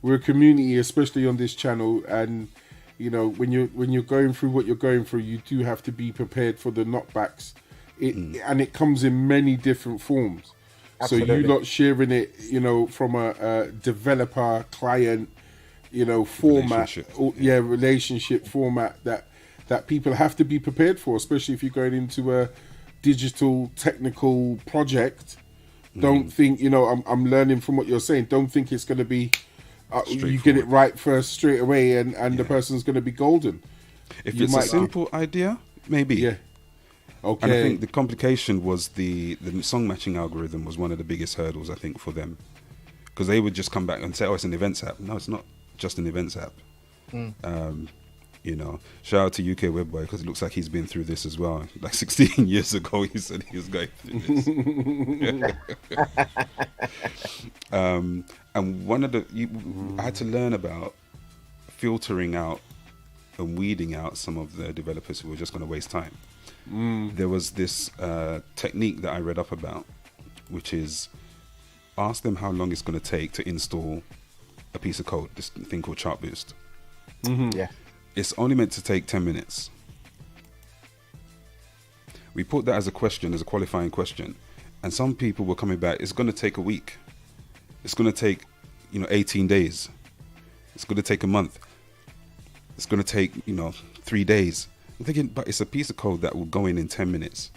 we're a community, especially on this channel, and when you're going through what you're going through, you do have to be prepared for the knockbacks. And it comes in many different forms. Absolutely. So you lot sharing it, from a developer client, format, relationship format that people have to be prepared for, especially if you're going into a digital technical project. Don't think, I'm learning from what you're saying. Don't think it's going to be, you get it right first straight away and the person's going to be golden. If it's a simple idea, maybe. Yeah. Okay. And I think the complication was the song matching algorithm was one of the biggest hurdles, I think, for them. Because they would just come back and say, oh, it's an events app. No, it's not just an events app. Shout out to UK Webboy, because it looks like he's been through this as well. Like 16 years ago, he said he was going through this. And one of I had to learn about filtering out and weeding out some of the developers who were just going to waste time. There was this technique that I read up about, which is ask them how long it's going to take to install a piece of code, this thing called Chartboost. Yeah. It's only meant to take 10 minutes. We put that as a question, as a qualifying question, and some people were coming back, it's going to take a week. It's going to take, 18 days. It's going to take a month. It's going to take, 3 days. I'm thinking, but it's a piece of code that will go in 10 minutes.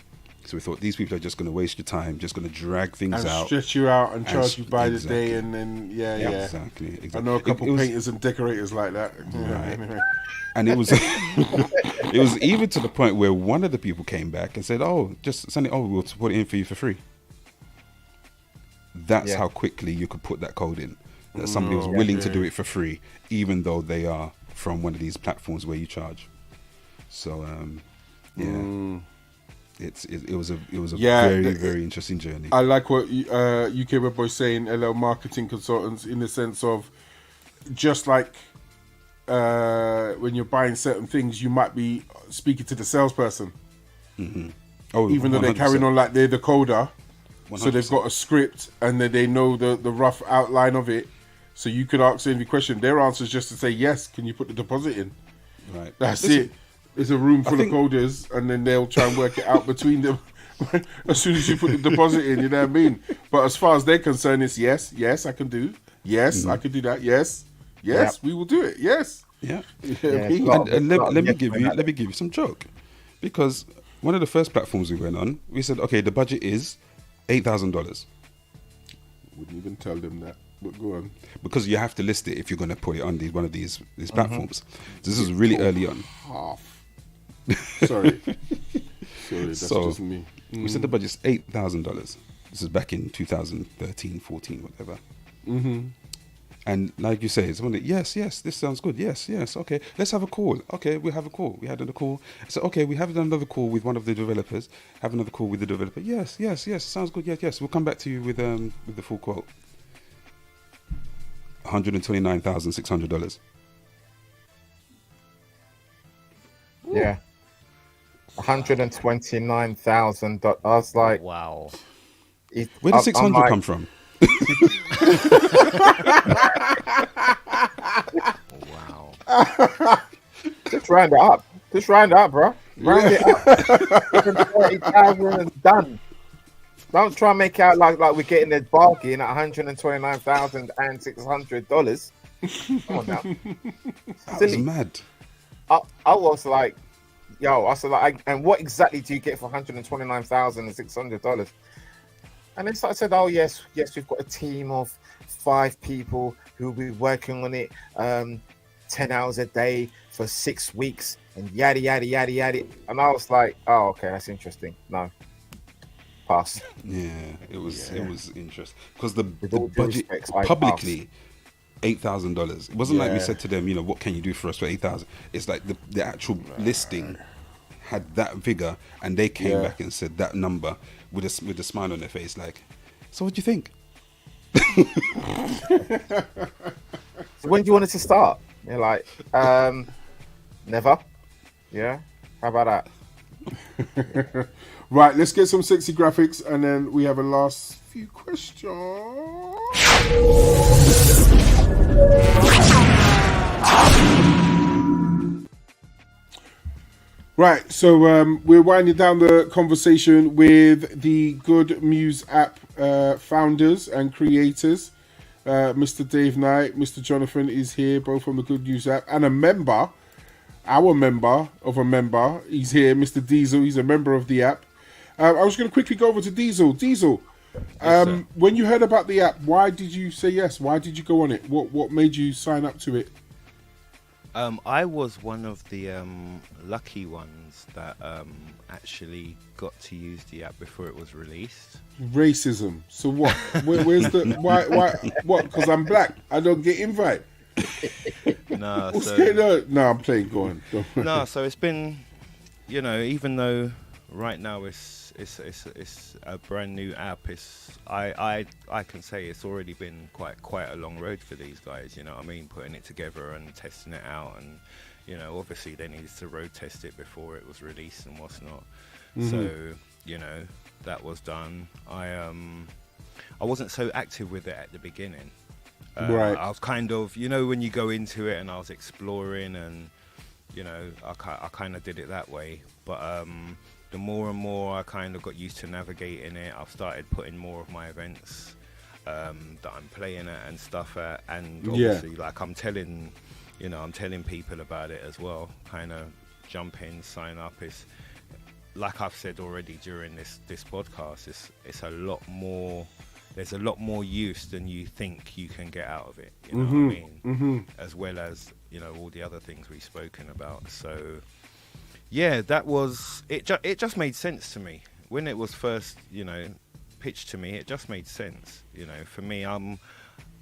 So we thought these people are just going to waste your time, just going to drag things out. Stretch you out and charge you by the day, and then, Exactly. I know a couple painters and decorators like that. Right. And it was it was even to the point where one of the people came back and said, oh, just send it over, we'll put it in for you for free. That's how quickly you could put that code in. That somebody was willing to do it for free, even though they are from one of these platforms where you charge. So it was a very, very interesting journey. I like what UK Webboy saying, LL marketing consultants, in the sense of just like when you're buying certain things, you might be speaking to the salesperson. Oh, even though they're carrying on like they're the coder. 100%. So they've got a script and then they know the rough outline of it. So you could ask any question. Their answer is just to say, yes, can you put the deposit in? Right. That's it. There's a room full of coders, and then they'll try and work it out between them as soon as you put the deposit in, you know what I mean? But as far as they're concerned, it's yes, I can do. Yes, I can do that. Yes, we will do it. Yes. Yeah. And let me give you some joke. Because one of the first platforms we went on, we said, okay, the budget is $8,000. Wouldn't even tell them that. But go on. Because you have to list it if you're going to put it on one of these platforms. This is really early on. Half. Sorry. Sorry, that's So just me. we said the budget's $8,000. This is back in 2013, 14, whatever. Mm-hmm. And like you say, someone, yes, this sounds good. Yes, okay, let's have a call. Okay, we'll have a call. We had another call. So, okay, we have another call with one of the developers. Have another call with the developer. Yes, sounds good. Yes. We'll come back to you with the full quote. $129,600. Yeah. $129,000. I was like, Wow. Where did 600 come from? Wow. Just round it up. Bro. Round it up. 30,000 is done. Don't try and make out like we're getting a bargain at $129,600. Come on now. That was mad. I was like, and what exactly do you get for $129,600? And then I said, oh, yes, we've got a team of 5 people who will be working on it 10 hours a day for 6 weeks and yada, yada, yada, yada. And I was like, oh, okay, that's interesting. No. Pass. Yeah, it was interesting. Because the due budget respect, I publicly, $8,000. It wasn't like we said to them, what can you do for us for $8,000? It's like the actual listing had that figure, and they came back and said that number with a smile on their face, like, so what do you think? So when do you want it to start? You're like, never. Yeah, how about that? Right, let's get some sexy graphics, and then we have a last few questions. Right, so we're winding down the conversation with the Good MUSE app founders and creators. Mr. Dave Knight, Mr. Jonathan is here, both from the Good MUSE app, and our member of a member, he's here, Mr. Diesel. He's a member of the app. I was going to quickly go over to Diesel. Diesel, when you heard about the app, why did you say yes? Why did you go on it? What made you sign up to it? I was one of the lucky ones that actually got to use the app before it was released. Racism. So what? Where's the why? What? Because I'm black. I don't get invite. No, No, I'm playing. Go on. No, so it's been, even though right now it's a brand new app. I can say it's already been quite a long road for these guys. You know what I mean? Putting it together and testing it out, and obviously they needed to road test it before it was released and what's not. Mm-hmm. So that was done. I wasn't so active with it at the beginning. Right. I was kind of when you go into it, and I was exploring, and I kind of did it that way. But the more and more I kind of got used to navigating it, I've started putting more of my events that I'm playing at and stuff at, and obviously like I'm telling people about it as well. Kind of jump in, sign up. It's like I've said already during this podcast. It's a lot more. There's a lot more use than you think you can get out of it. You know what I mean? Mm-hmm. As well as all the other things we've spoken about. So. Yeah, that was it. It just made sense to me when it was first, pitched to me. It just made sense, For me,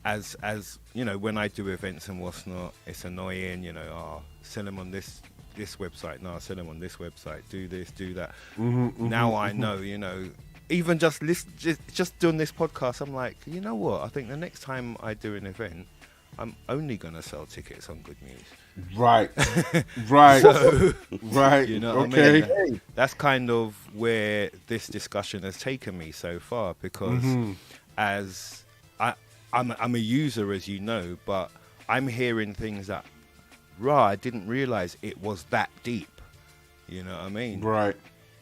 as when I do events and what's not, it's annoying. Sell them on this website. No, sell them on this website. Do this, do that. Now I know, Even just doing this podcast, I'm like, you know what? I think the next time I do an event, I'm only gonna sell tickets on Good MUSE. Right. So, right. You know what I mean? That's kind of where this discussion has taken me so far, because as I'm a user, as you know, but I'm hearing things that I didn't realize it was that deep. You know what I mean? Right.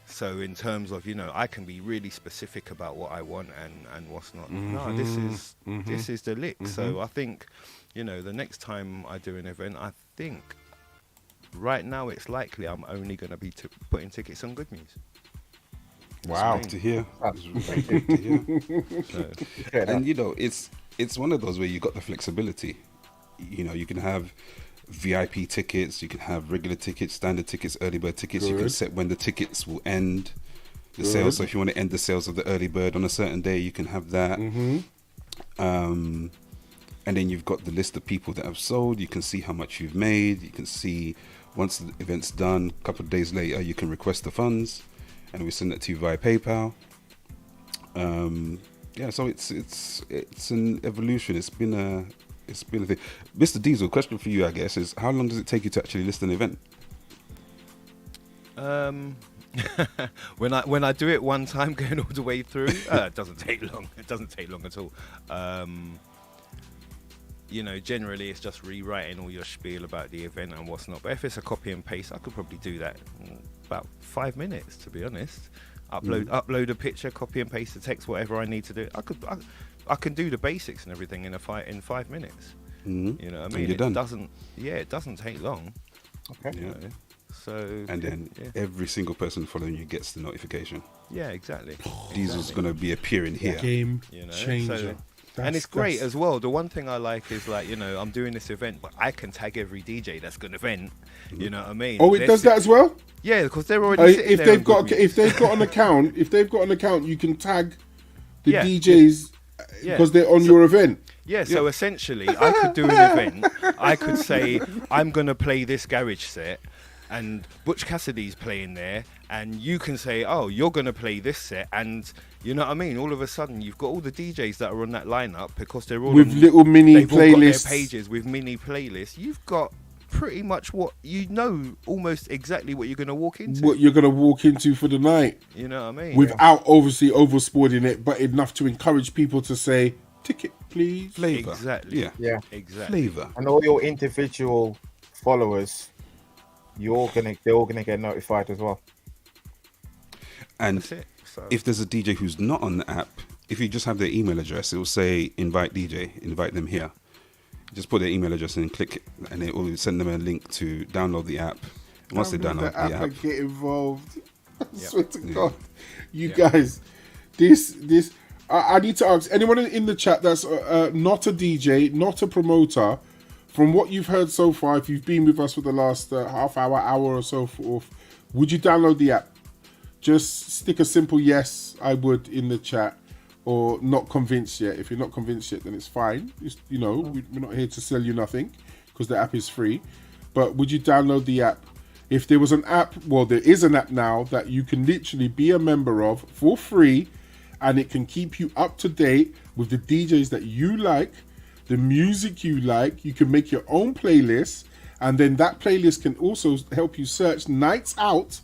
So in terms of, I can be really specific about what I want and what's not. No, this is the lick. So I think, the next time I do an event, I think right now it's likely I'm only going to be putting tickets on Good MUSE. Wow. Good to hear. And it's one of those where you got the flexibility. You can have VIP tickets, you can have regular tickets, standard tickets, early bird tickets. You can Good. set when the tickets will end, the Good. sales. So if you want to end the sales of the early bird on a certain day, you can have that. And then you've got the list of people that have sold. You can see how much you've made. You can see once the event's done, a couple of days later, you can request the funds, and we send it to you via PayPal. Yeah, so it's an evolution. It's been a thing. Mr. Diesel, question for you, I guess, is how long does it take you to actually list an event? When I do it one time, going all the way through, it doesn't take long. It doesn't take long at all. You know, generally it's just rewriting all your spiel about the event and what's not. But if it's a copy and paste, I could probably do that in about 5 minutes, to be honest. Upload a picture, copy and paste the text, whatever I need to do. I can do the basics and everything in 5 minutes. You know what I mean? You're done. It doesn't take long. Okay. Yeah. You know? So And then every single person following you gets the notification. yeah, exactly. Diesel's going to be appearing here. Game You know, changer. so- and it's great as well. The one thing I like is, like, you know, I'm doing this event, but I can tag every DJ that's going to event. You know what I mean? Oh, it does that as well. Yeah, because they're already sitting If there they've on good got music. if they've got an account, you can tag the Yeah. DJs Yeah. because they're on your event. Yeah, so essentially, I could do an event. I could say, I'm going to play this garage set, and Butch Cassidy's playing there, and you can say, oh, you're going to play this set, and you know what I mean? All of a sudden, you've got all the DJs that are on that lineup because they're all With on, little mini they've all got playlists. their pages with mini playlists. You've got pretty much what you know, almost exactly what you're going to walk into. What you're gonna walk into for the night, You know what I mean? without obviously oversporting it, but enough to encourage people to say, "Ticket, please." Flavor. Exactly. Yeah. Yeah. Exactly. Flavor. And all your individual followers, they're all gonna get notified as well. And That's it. So if there's a DJ who's not on the app, if you just have their email address, it will say invite DJ, invite them here. Just put their email address and click it, and it will send them a link to download the app. And once they download the app, and get involved. I Yeah. swear to Yeah. God, you guys, this. I need to ask anyone in the chat that's not a DJ, not a promoter. From what you've heard so far, if you've been with us for the last half hour or so forth, would you download the app? Just stick a simple yes, I would, in the chat, or not convinced yet. If you're not convinced yet, then it's fine. We're not here to sell you nothing because the app is free. But would you download the app? If there was an app, well, there is an app now that you can literally be a member of for free, and it can keep you up to date with the DJs that you like, the music you like. You can make your own playlist, and then that playlist can also help you search nights out.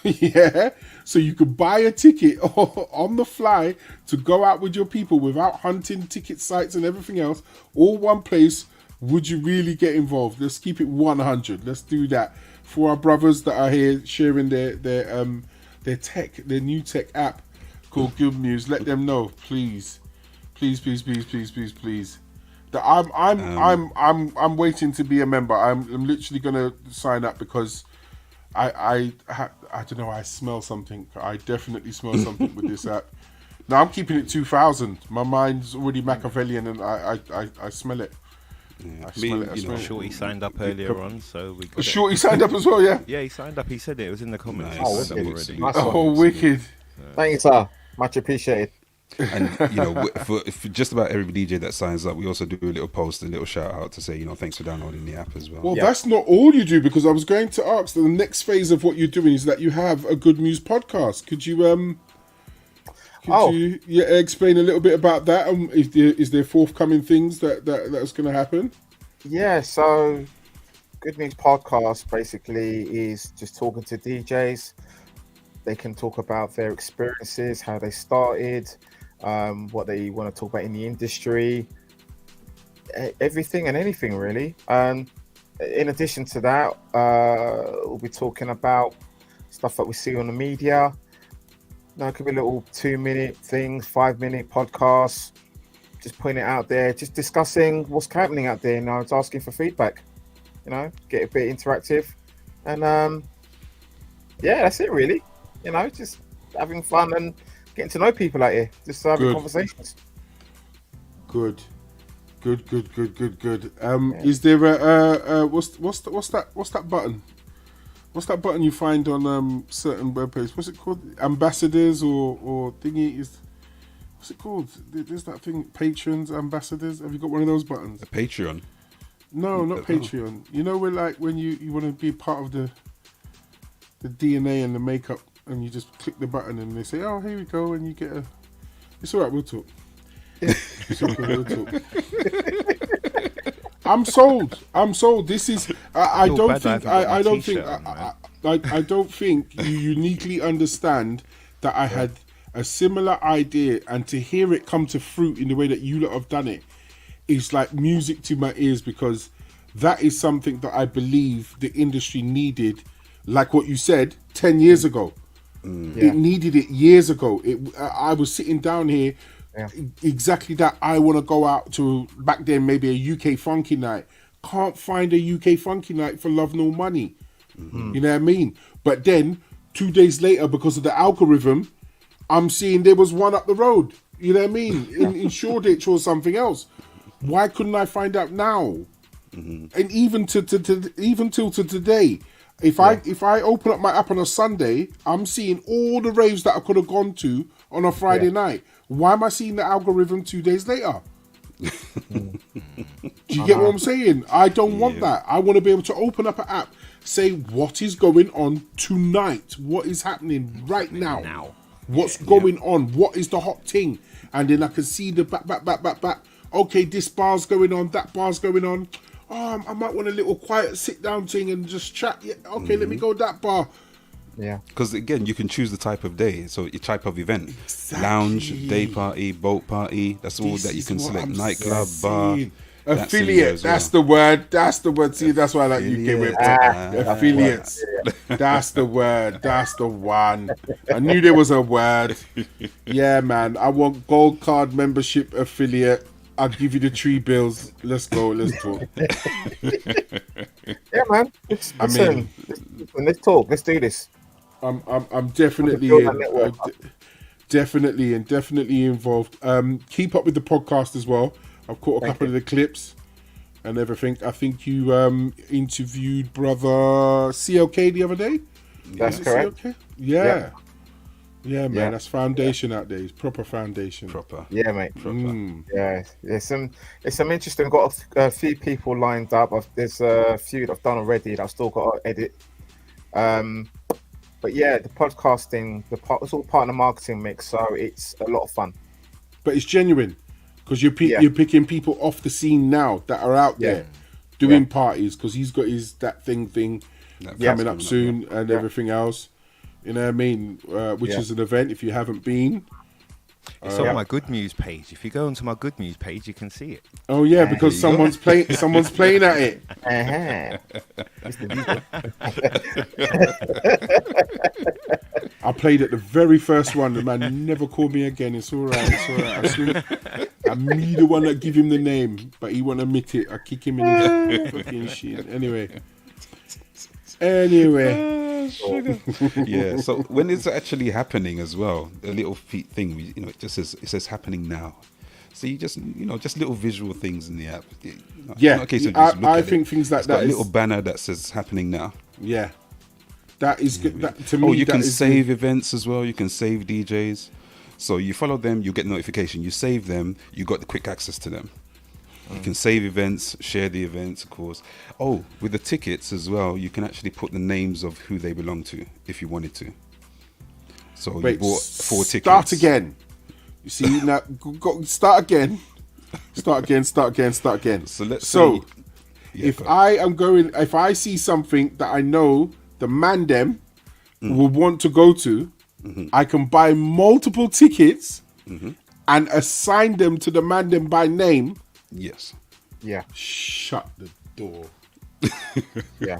Yeah, so you could buy a ticket on the fly to go out with your people without hunting ticket sites and everything else, all one place. Would you really get involved? Let's keep it 100. Let's do that for our brothers that are here sharing their new tech app called Good Muse. Let them know, please. That I'm waiting to be a member. I'm literally gonna sign up because I don't know. I smell something. I definitely smell something with this app. Now I'm keeping it 2000. My mind's already Machiavellian, and I smell it. yeah. I smell it. I smell it. Shorty signed up earlier on, so we got it. Shorty signed up as well, yeah. Yeah, he signed up. He said it was in the comments. Nice. He Oh, signed up wicked. already. Nice one. Oh, wicked. Thank you, sir. Much appreciated. And for just about every DJ that signs up, we also do a little post, a little shout out to say, thanks for downloading the app as well. Well, Yeah. that's not all you do, because I was going to ask that the next phase of what you're doing is that you have a Good Muse podcast. Could you explain a little bit about that? Is there forthcoming things that's going to happen? Yeah, so Good News Podcast basically is just talking to DJs. They can talk about their experiences, how they started, what they want to talk about in the industry, everything and anything really. In addition to that, we'll be talking about stuff that we see on the media. It could be little 2-minute things, 5-minute podcasts, just putting it out there, just discussing what's happening out there. It's asking for feedback, get a bit interactive. And yeah, that's it really. Just having fun and getting to know people out here, just having Good. conversations. Good. Good. Is there what's that button? What's that button you find on certain web pages? What's it called? Ambassadors or thingy is. What's it called? There's that thing. Patrons, ambassadors. Have you got one of those buttons? A Patreon. No, not Patreon. You know, when you want to be part of the DNA and the makeup, and you just click the button and they say, "Oh, here we go," and you get a. It's all right. We'll talk. It's okay, we'll talk. I'm sold. This is. I don't think you uniquely understand that I had a similar idea, and to hear it come to fruit in the way that you lot have done it is like music to my ears, because that is something that I believe the industry needed, like what you said 10 years ago. It needed it years ago. I was sitting down here exactly that. I want to go out to, back then, maybe a UK funky night. Can't find a UK funky night for love nor money. You know what I mean? But then 2 days later, because of the algorithm, I'm seeing there was one up the road. You know what I mean? In Shoreditch or something else. Why couldn't I find out now? And even till today, if I open up my app on a Sunday, I'm seeing all the raves that I could have gone to on a Friday night. Why am I seeing the algorithm 2 days later? Do you get what I'm saying? I don't want that. I want to be able to open up an app, say what is going on tonight, what is happening right now. What's going on? What is the hot thing? And then I can see the back. Okay, this bar's going on, that bar's going on. Oh, I might want a little quiet sit down thing and just chat. Yeah, okay, let me go that bar. Yeah. Because again, you can choose the type of day, so your type of event. Exactly. Lounge, day party, boat party. That's all that you can select. Nightclub, bar. Affiliate, that's the word. See, that's why I like UK web. Affiliates. That's the word. That's the one. I knew there was a word. Yeah, man. I want gold card membership affiliate. I'll give you the 3 bills. Let's go. Let's talk. Yeah, man. Let's talk. Let's do this. I'm definitely in. Definitely involved. Keep up with the podcast as well. I've caught a couple of the clips and everything. I think you interviewed brother CLK the other day. That's correct. CLK? Yeah, man. Yeah. That's foundation out there. It's proper foundation. Yeah, mate. Yeah. There's some interesting. I've got a few people lined up. There's a few that I've done already that I've still got to edit. But yeah, the podcasting, it's all part of the marketing mix, so it's a lot of fun. But it's genuine. Because you're picking people off the scene now that are out there doing parties, because he's got his that thing coming up soon and everything else. You know what I mean? Which is an event if you haven't been. It's on my Good Muse page. If you go onto my Good Muse page, you can see it. Oh yeah, because someone's playing at it. I played at the very first one. The man never called me again. It's all right. I'm me the one that give him the name, but he won't admit it. I kick him in his fucking shit. Anyway. Yeah. So when it's actually happening as well, the little feet thing, it just says happening now. So you just little visual things in the app. Yeah. I think things like that. A little banner that says happening now. Yeah. That is good. That, to me, you can save events as well. You can save DJs. So you follow them, you get notification. You save them, you got the quick access to them. You can save events, share the events, of course. Oh, with the tickets as well, you can actually put the names of who they belong to if you wanted to. So you bought 4 tickets. Start again. You see, now start again. Start again. So let's see. If I see something that I know the man them will want to go to, I can buy multiple tickets and assign them to the man them by name. Yes. Yeah. Shut the door. Yeah.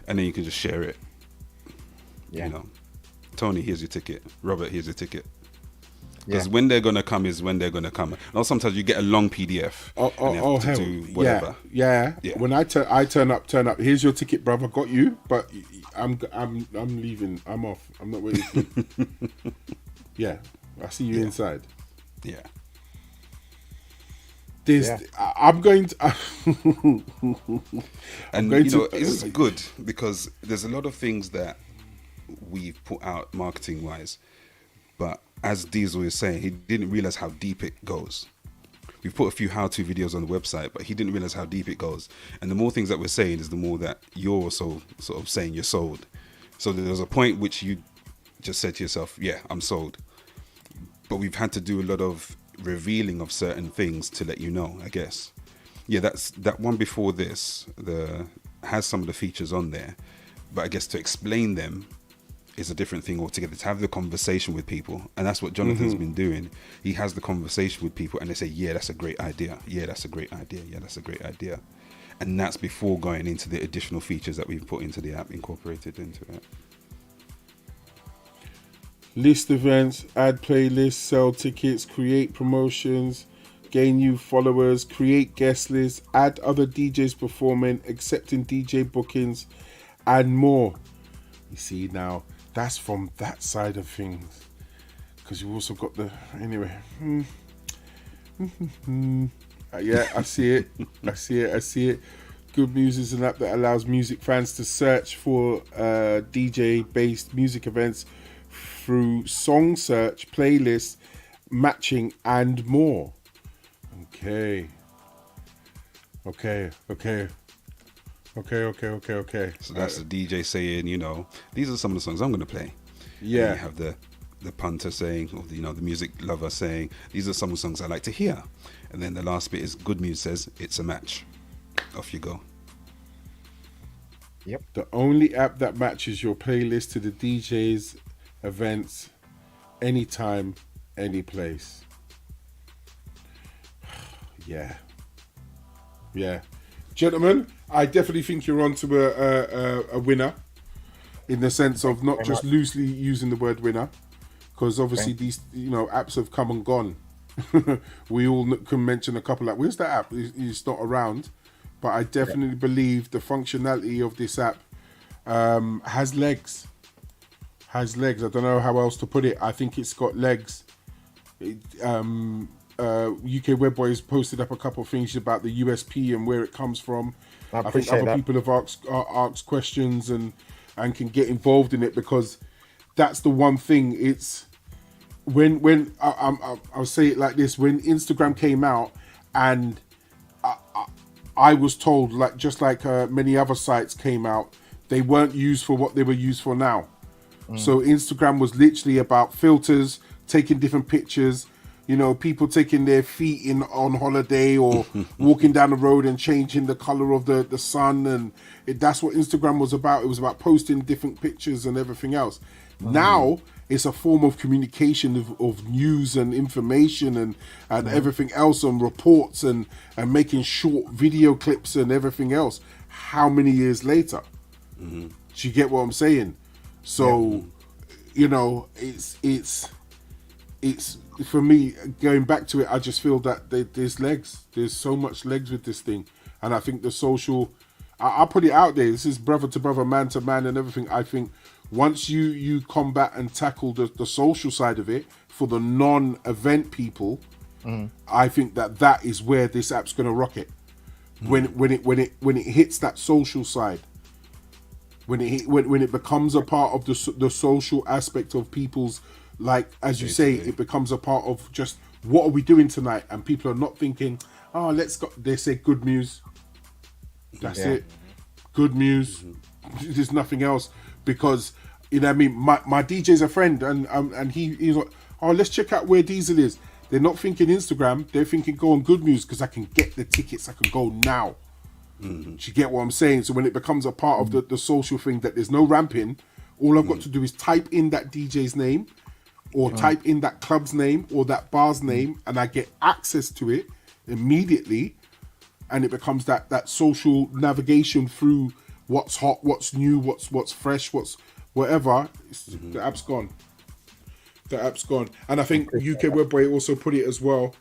And then you can just share it. Yeah. Tony, here's your ticket. Robert, here's your ticket. Because when they're gonna come is when they're gonna come. Now sometimes you get a long PDF. Oh, hell. Do whatever. Yeah. When I turn up. Here's your ticket, brother. Got you, but I'm leaving. I'm off. I'm not waiting. Yeah, I see you inside. Yeah. There's, Yeah. I'm going to. And going you know, to- it's good because there's a lot of things that we've put out marketing wise, but as Diesel is saying, he didn't realize how deep it goes. We've put a few how-to videos on the website, but he didn't realize how deep it goes. And the more things that we're saying is the more that you're also sort of saying you're sold. So there's a point which you just said to yourself, yeah, I'm sold. But we've had to do a lot of revealing of certain things to let you know, I guess. Yeah, that one before this, has some of the features on there, but I guess to explain them is a different thing altogether. To have the conversation with people, and that's what Jonathan's been doing. He has the conversation with people, and they say, "Yeah, that's a great idea. Yeah, that's a great idea. Yeah, that's a great idea," and that's before going into the additional features that we've put into the app, incorporated into it. List events, add playlists, sell tickets, create promotions, gain new followers, create guest lists, add other DJs performing, accepting DJ bookings, and more. You see, now that's from that side of things, because you've also got the anyway. Yeah, I see it. I see it. Good Muse is an app that allows music fans to search for DJ-based music events through song search, playlists, matching, and more. Okay. So that's the DJ saying, you know, these are some of the songs I'm going to play. Yeah. And you have the punter saying, or the music lover saying, these are some of the songs I like to hear. And then the last bit is Good Muse says, it's a match. Off you go. Yep. The only app that matches your playlist to the DJ's events, anytime, any place. Yeah. Gentlemen, I definitely think you're onto a winner, in the sense of not just loosely using the word winner, because obviously these apps have come and gone. We all can mention a couple. Like, where's that app? It's not around, but I definitely believe the functionality of this app has legs. I don't know how else to put it. I think it's got legs. UK Web Boys posted up a couple of things about the USP and where it comes from. I think other people have asked questions and can get involved in it, because that's the one thing. It's when I'll say it like this: when Instagram came out, and I was told, like just like many other sites came out, they weren't used for what they were used for now. So Instagram was literally about filters, taking different pictures, people taking their feet on holiday or walking down the road and changing the color of the sun. And that's what Instagram was about. It was about posting different pictures and everything else. Now it's a form of communication of news and information and everything else, on reports and making short video clips and everything else. How many years later? Do you get what I'm saying? So, it's for me, going back to it, I just feel that there's legs. There's so much legs with this thing. And I think the social, I put it out there, this is brother to brother, man to man and everything. I think once you combat and tackle the social side of it for the non-event people, I think that is where this app's going to rocket. When it hits that social side. When it becomes a part of the social aspect of people's, like as you say, it becomes a part of just what are we doing tonight, and people are not thinking, oh, let's go. They say Good Muse. That's it. Good Muse. There's nothing else, because what I mean. My DJ's a friend, and he's like, oh, let's check out where Diesel is. They're not thinking Instagram. They're thinking go on Good Muse because I can get the tickets. I can go now. Do you get what I'm saying? So when it becomes a part of the social thing, that there's no ramping, all I've got to do is type in that DJ's name, or type in that club's name or that bar's name, and I get access to it immediately, and it becomes that social navigation through what's hot, what's new, what's fresh, what's whatever. The app's gone. And I think UK Webway also put it as well,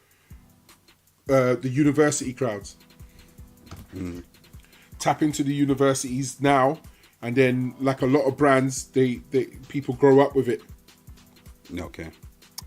the university crowds. Tap into the universities now, and then like a lot of brands, they people grow up with it. Okay.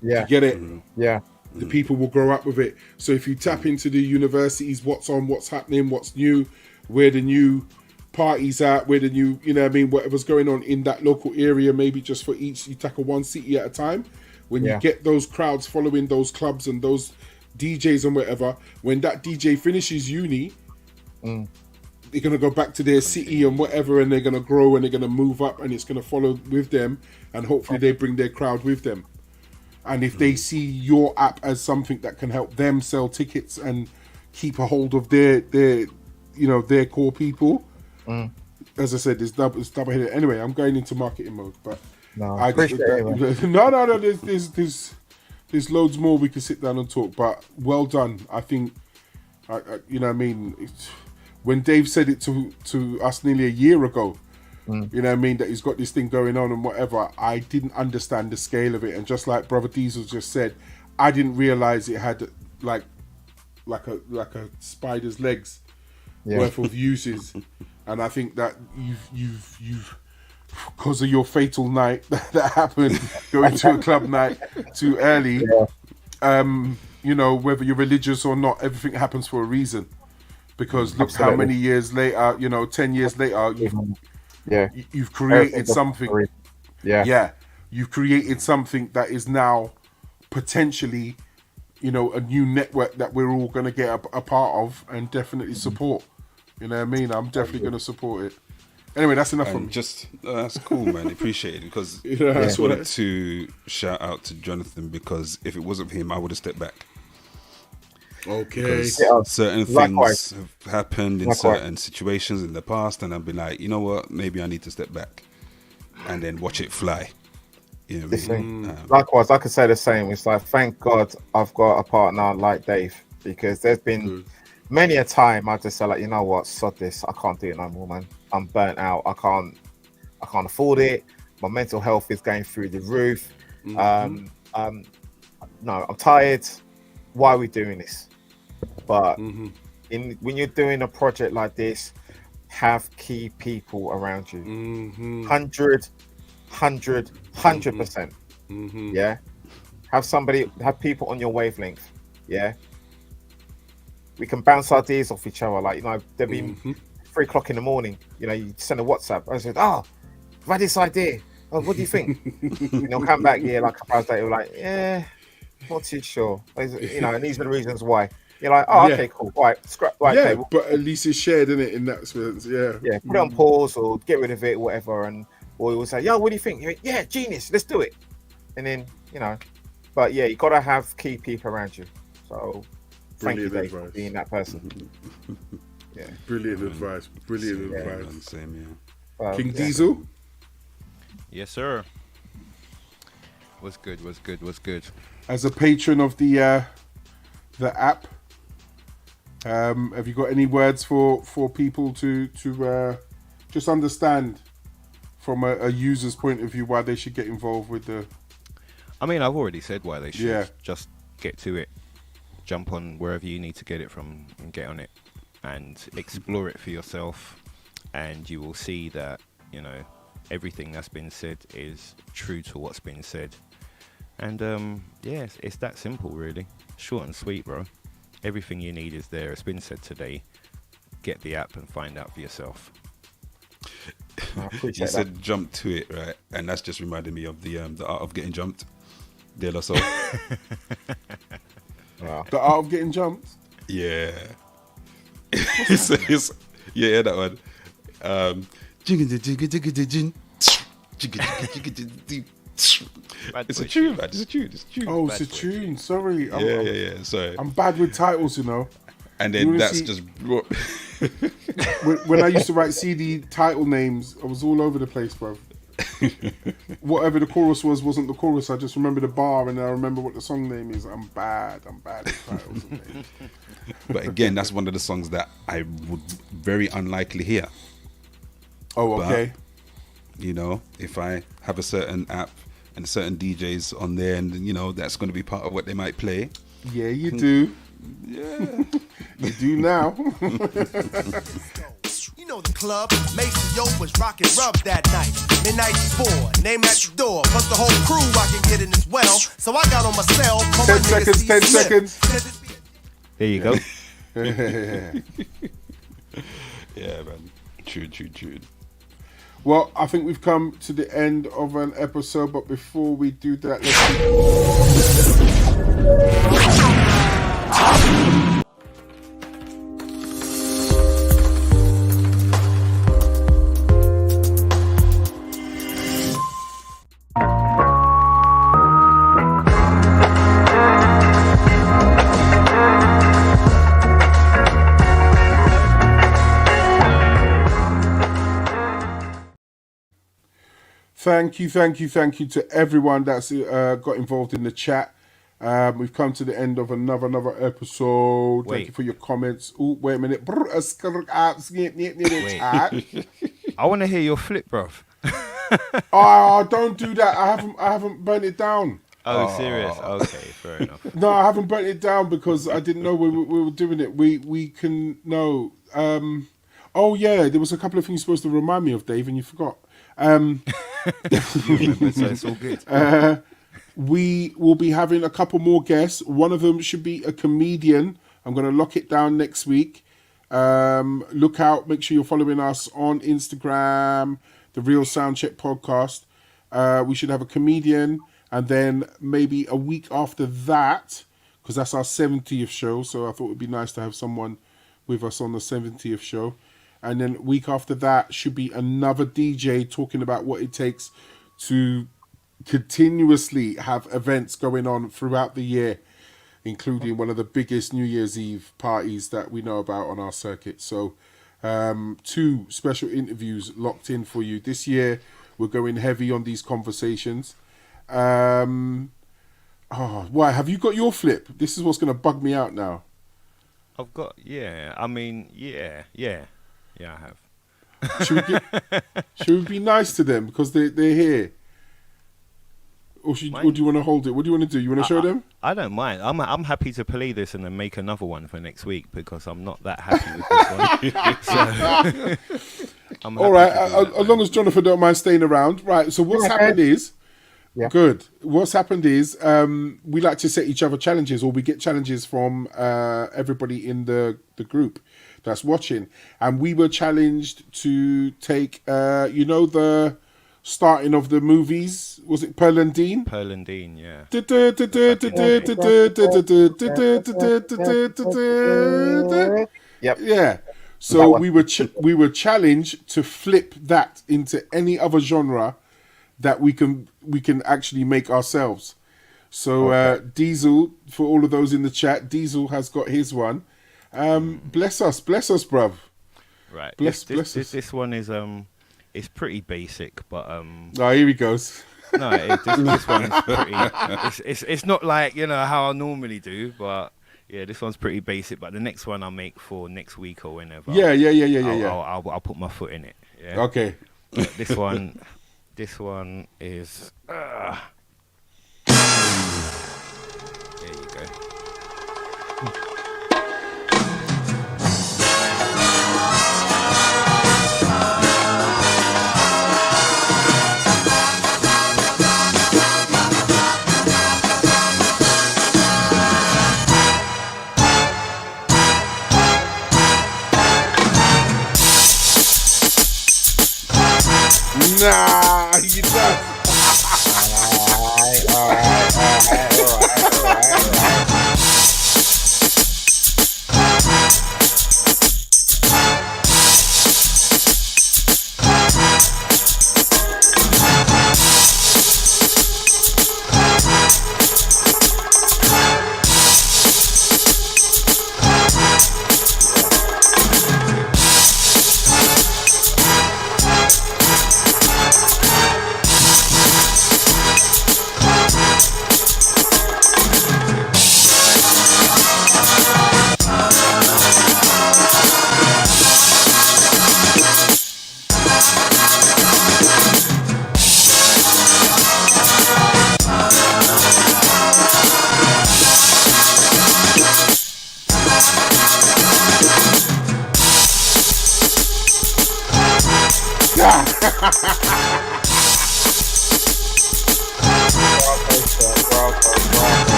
Yeah. You get it? Yeah. the people will grow up with it. So if you tap into the universities, what's on, what's happening, what's new, where the new parties at, where the new, you know what I mean, whatever's going on in that local area, maybe just for each, you tackle one city at a time. When you get those crowds following those clubs and those DJs and whatever, when that DJ finishes uni, they're going to go back to their city and whatever, and they're going to grow and they're going to move up, and it's going to follow with them, and hopefully they bring their crowd with them. And if they see your app as something that can help them sell tickets and keep a hold of their core people, as I said, it's double headed. Anyway, I'm going into marketing mode, but I appreciate it. No. There's loads more we can sit down and talk. But well done. I think, you know what I mean. When Dave said it to us nearly a year ago, you know what I mean, that he's got this thing going on and whatever, I didn't understand the scale of it. And just like Brother Diesel just said, I didn't realize it had like a spider's legs worth of uses. And I think that you've because of your fatal night that happened, going to a club night too early, you know, whether you're religious or not, everything happens for a reason. Because look how many years later, you know, 10 years later, you've created something. You've created something that is now potentially, you know, a new network that we're all going to get a part of and definitely support. You know what I mean? I'm definitely going to support it. Anyway, that's enough from me. That's cool, man. Appreciate it, because I just wanted to shout out to Jonathan, because if it wasn't for him, I would have stepped back. Okay. Certain things have happened in certain situations in the past, and I've been like, you know what, maybe I need to step back and then watch it fly. You know what I mean? Likewise, I could say the same. It's like, thank God I've got a partner like Dave, because there's been many a time I just say, like, you know what, sod this, I can't do it no more, man. I'm burnt out. I can't afford it. My mental health is going through the roof. No, I'm tired. Why are we doing this? But when you're doing a project like this, have key people around you. 100%. Yeah. Have people on your wavelength. Yeah. We can bounce ideas off each other. Like, you know, there'll be 3 o'clock in the morning, you know, you send a WhatsApp. I said, I've had this idea. Oh, what do you think? You know, come back here like a couple hours later, like, not too sure. You know, and these are the reasons why. You're like, okay, cool. Right, scrap. Right, yeah, okay. But at least it's shared, isn't it, in that sense? Yeah. Yeah, put it on pause or get rid of it, whatever. Or you will say, yo, what do you think? You're like, yeah, genius, let's do it. And then, you know, but yeah, you got to have key people around you. So thank you, Dave, for being that person. Yeah. Brilliant advice. Same. King Diesel? Yes, sir. Was good. As a patron of the app, have you got any words for people to just understand from a user's point of view why they should get involved with the... I mean, I've already said why they should. Yeah. Just get to it. Jump on wherever you need to get it from and get on it and explore it for yourself, and you will see that, you know, everything that's been said is true to what's been said. And it's that simple, really. Short and sweet, bro. Everything you need is there. It's been said today. Get the app and find out for yourself. You said jump to it, right? And that's just reminded me of the Art of Getting Jumped. De La Soul. The Art of Getting Jumped? Yeah. Yeah, that one. It's a tune, man. It's a tune. Oh, it's a tune. Sorry. Yeah. Sorry. I'm bad with titles, you know. And then that's just brought... when I used to write CD title names, I was all over the place, bro. Whatever the chorus wasn't the chorus. I just remember the bar and I remember what the song name is. I'm bad at titles and names. But again, that's one of the songs that I would very unlikely hear. Oh, okay. But, you know, if I have a certain app and certain DJs on there, and you know, that's going to be part of what they might play. Yeah, you do. Yeah. You do now. know the club. Macy O was rockin' rub that night. Midnight 4, name at the door. Plus the whole crew rockin' get in as well. So I got on my cell. 10 seconds, 10 seconds. There you go. Yeah, man. True. Well, I think we've come to the end of an episode, but before we do that, Thank you to everyone that's got involved in the chat. We've come to the end of another episode. Wait. Thank you for your comments. Oh, wait a minute. I want to hear your flip, bruv. Oh, don't do that. I haven't burnt it down. Oh, serious? Okay, fair enough. No, I haven't burnt it down because I didn't know we were doing it. We can know. Oh yeah, there was a couple of things supposed to remind me of, Dave, and you forgot. So it's all good. We will be having a couple more guests. One of them should be a comedian. I'm going to lock it down next week. Look out. Make sure you're following us on Instagram, The Real SoundCheck Podcast. We should have a comedian. And then maybe a week after that, because that's our 70th show. So I thought it would be nice to have someone with us on the 70th show. And then week after that should be another DJ talking about what it takes to continuously have events going on throughout the year, including one of the biggest New Year's Eve parties that we know about on our circuit. So 2 special interviews locked in for you. This year, we're going heavy on these conversations. Why? Have you got your flip? This is what's going to bug me out now. I've got, yeah. I mean, yeah. Yeah, I have. Should we be nice to them because they're here? Or do you want to hold it? What do you want to do? You want to show them? I don't mind. I'm happy to play this and then make another one for next week because I'm not that happy with this one. All right, as long as Jonathan don't mind staying around. Right, so what's happened is... Yeah. Good. What's happened is we like to set each other challenges, or we get challenges from everybody in the group that's watching. And we were challenged to take, the starting of the movies. Was it Pearl and Dean? Pearl and Dean, yeah. Yep. Yeah. So we were challenged to flip that into any other genre that we can actually make ourselves. So Diesel, for all of those in the chat, Diesel has got his one. Bless us, bruv. Right. Bless us. This one is it's pretty basic, but oh, here he goes. No, this one's pretty. It's not like how I normally do, but yeah, this one's pretty basic. But the next one I'll make for next week or whenever. Yeah. I'll put my foot in it. Yeah. Okay. But this one is. There you go. Nah, you don't.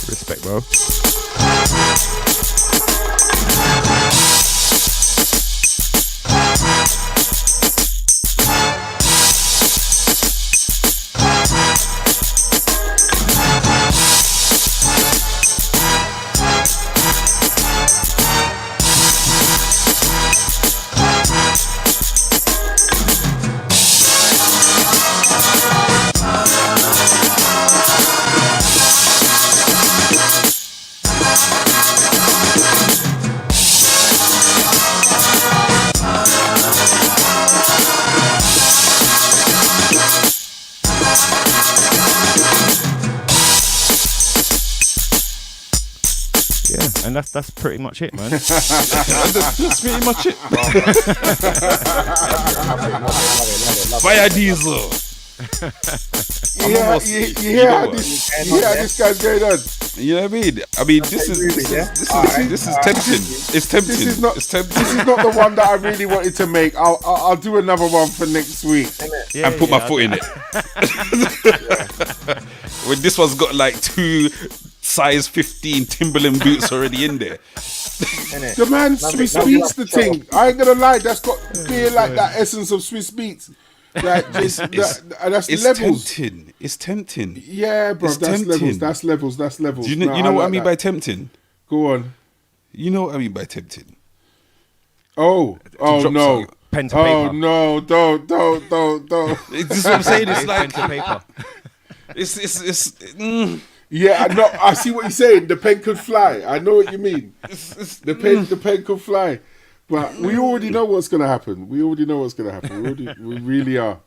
Respect, bro. And that's pretty much it, man. That's pretty much it. Fire Diesel. You hear how this guy's going on? You know what I mean? I mean, this is tempting. It's tempting. This is not It's tempting. This is not the one that I really wanted to make. I'll do another one for next week. And put my foot in it. When this one's got like 2 size 15 Timberland boots already in there. The man Swiss Beats the thing. I ain't gonna lie, that's got clear like that essence of Swiss Beats. Like that's levels. Tempting. It's tempting. Yeah, bro, that's levels. That's levels. You know what I mean by tempting? Go on. You know what I mean by tempting? Oh no. Pen to paper. Oh no, don't. This is what I'm saying. It's like pen to paper. Yeah, I know. I see what you're saying. The pen could fly. I know what you mean. The pen could fly. But we already know what's going to happen. We really are.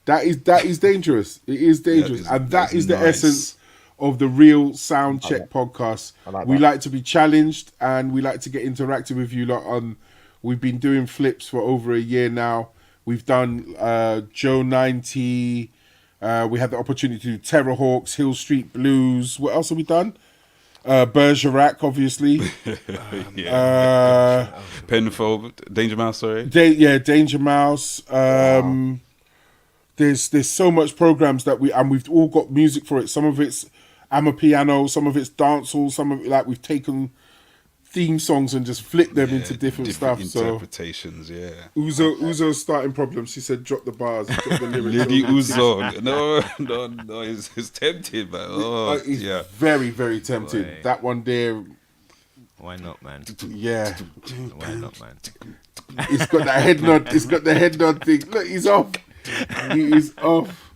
That is dangerous. It is dangerous. That is the essence of the real SoundCheck podcast. We like to be challenged and we like to get interactive with you lot on. We've been doing flips for over a year now. We've done Joe 90. We had the opportunity to do Terrorhawks, Hill Street Blues. What else have we done? Bergerac, obviously. Penfold, Danger Mouse, sorry. Danger Mouse. There's so much programs that we've all got music for it. Some of it's Amapiano, some of it's dancehall, some of it like we've taken theme songs and just flipped them into different stuff. Interpretations, so Uzo's starting problems. She said drop the bars, drop the lyrics. Lady Uzo. No, it's tempting, man. It's very, very tempting. Boy. That one there. Why not, man? Yeah. Why not, man? He's got that head nod. He's got the head nod thing. Look, he's off. He is off.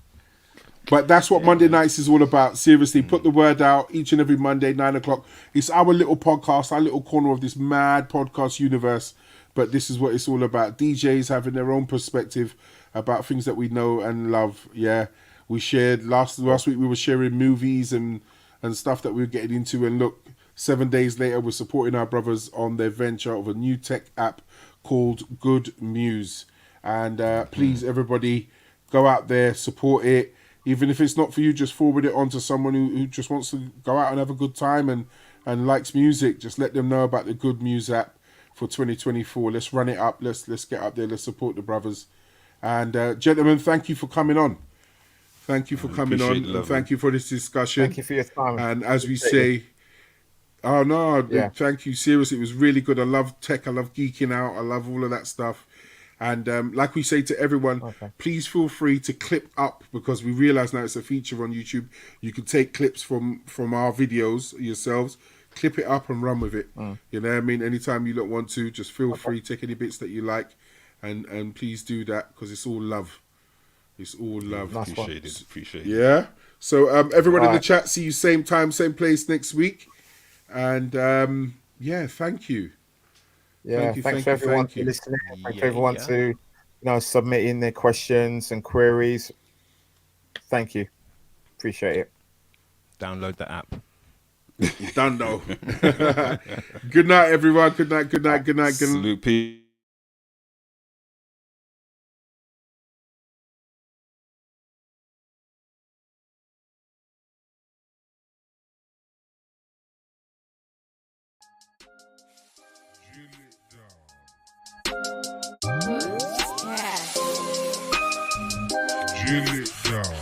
But that's what Monday nights is all about. Seriously, put the word out each and every Monday, 9 o'clock. It's our little podcast, our little corner of this mad podcast universe. But this is what it's all about. DJs having their own perspective about things that we know and love. Yeah, we shared last week. We were sharing movies and stuff that we were getting into. And look, 7 days later, we're supporting our brothers on their venture of a new tech app called Good MUSE. And please, everybody, go out there, support it. Even if it's not for you, just forward it on to someone who just wants to go out and have a good time and likes music. Just let them know about the Good MUSE app for 2024. Let's run it up. Let's get up there. Let's support the brothers. And gentlemen, thank you for coming on. Thank you for coming on. And thank you for this discussion. Thank you for your time. And as we say, thank you. Seriously, it was really good. I love tech. I love geeking out. I love all of that stuff. And like we say to everyone, please feel free to clip up, because we realize now it's a feature on YouTube. You can take clips from our videos yourselves, clip it up and run with it. You know what I mean? Anytime you don't want to, just feel free, take any bits that you like, and please do that, because it's all love. It's all love. Appreciate it. Yeah. So everyone in the chat, see you same time, same place next week. And thank you. Yeah, thanks for everyone for listening. Thanks for everyone to submitting their questions and queries. Thank you. Appreciate it. Download the app. Done though. Good night, everyone. Good night. Salute, peace. Jill it down.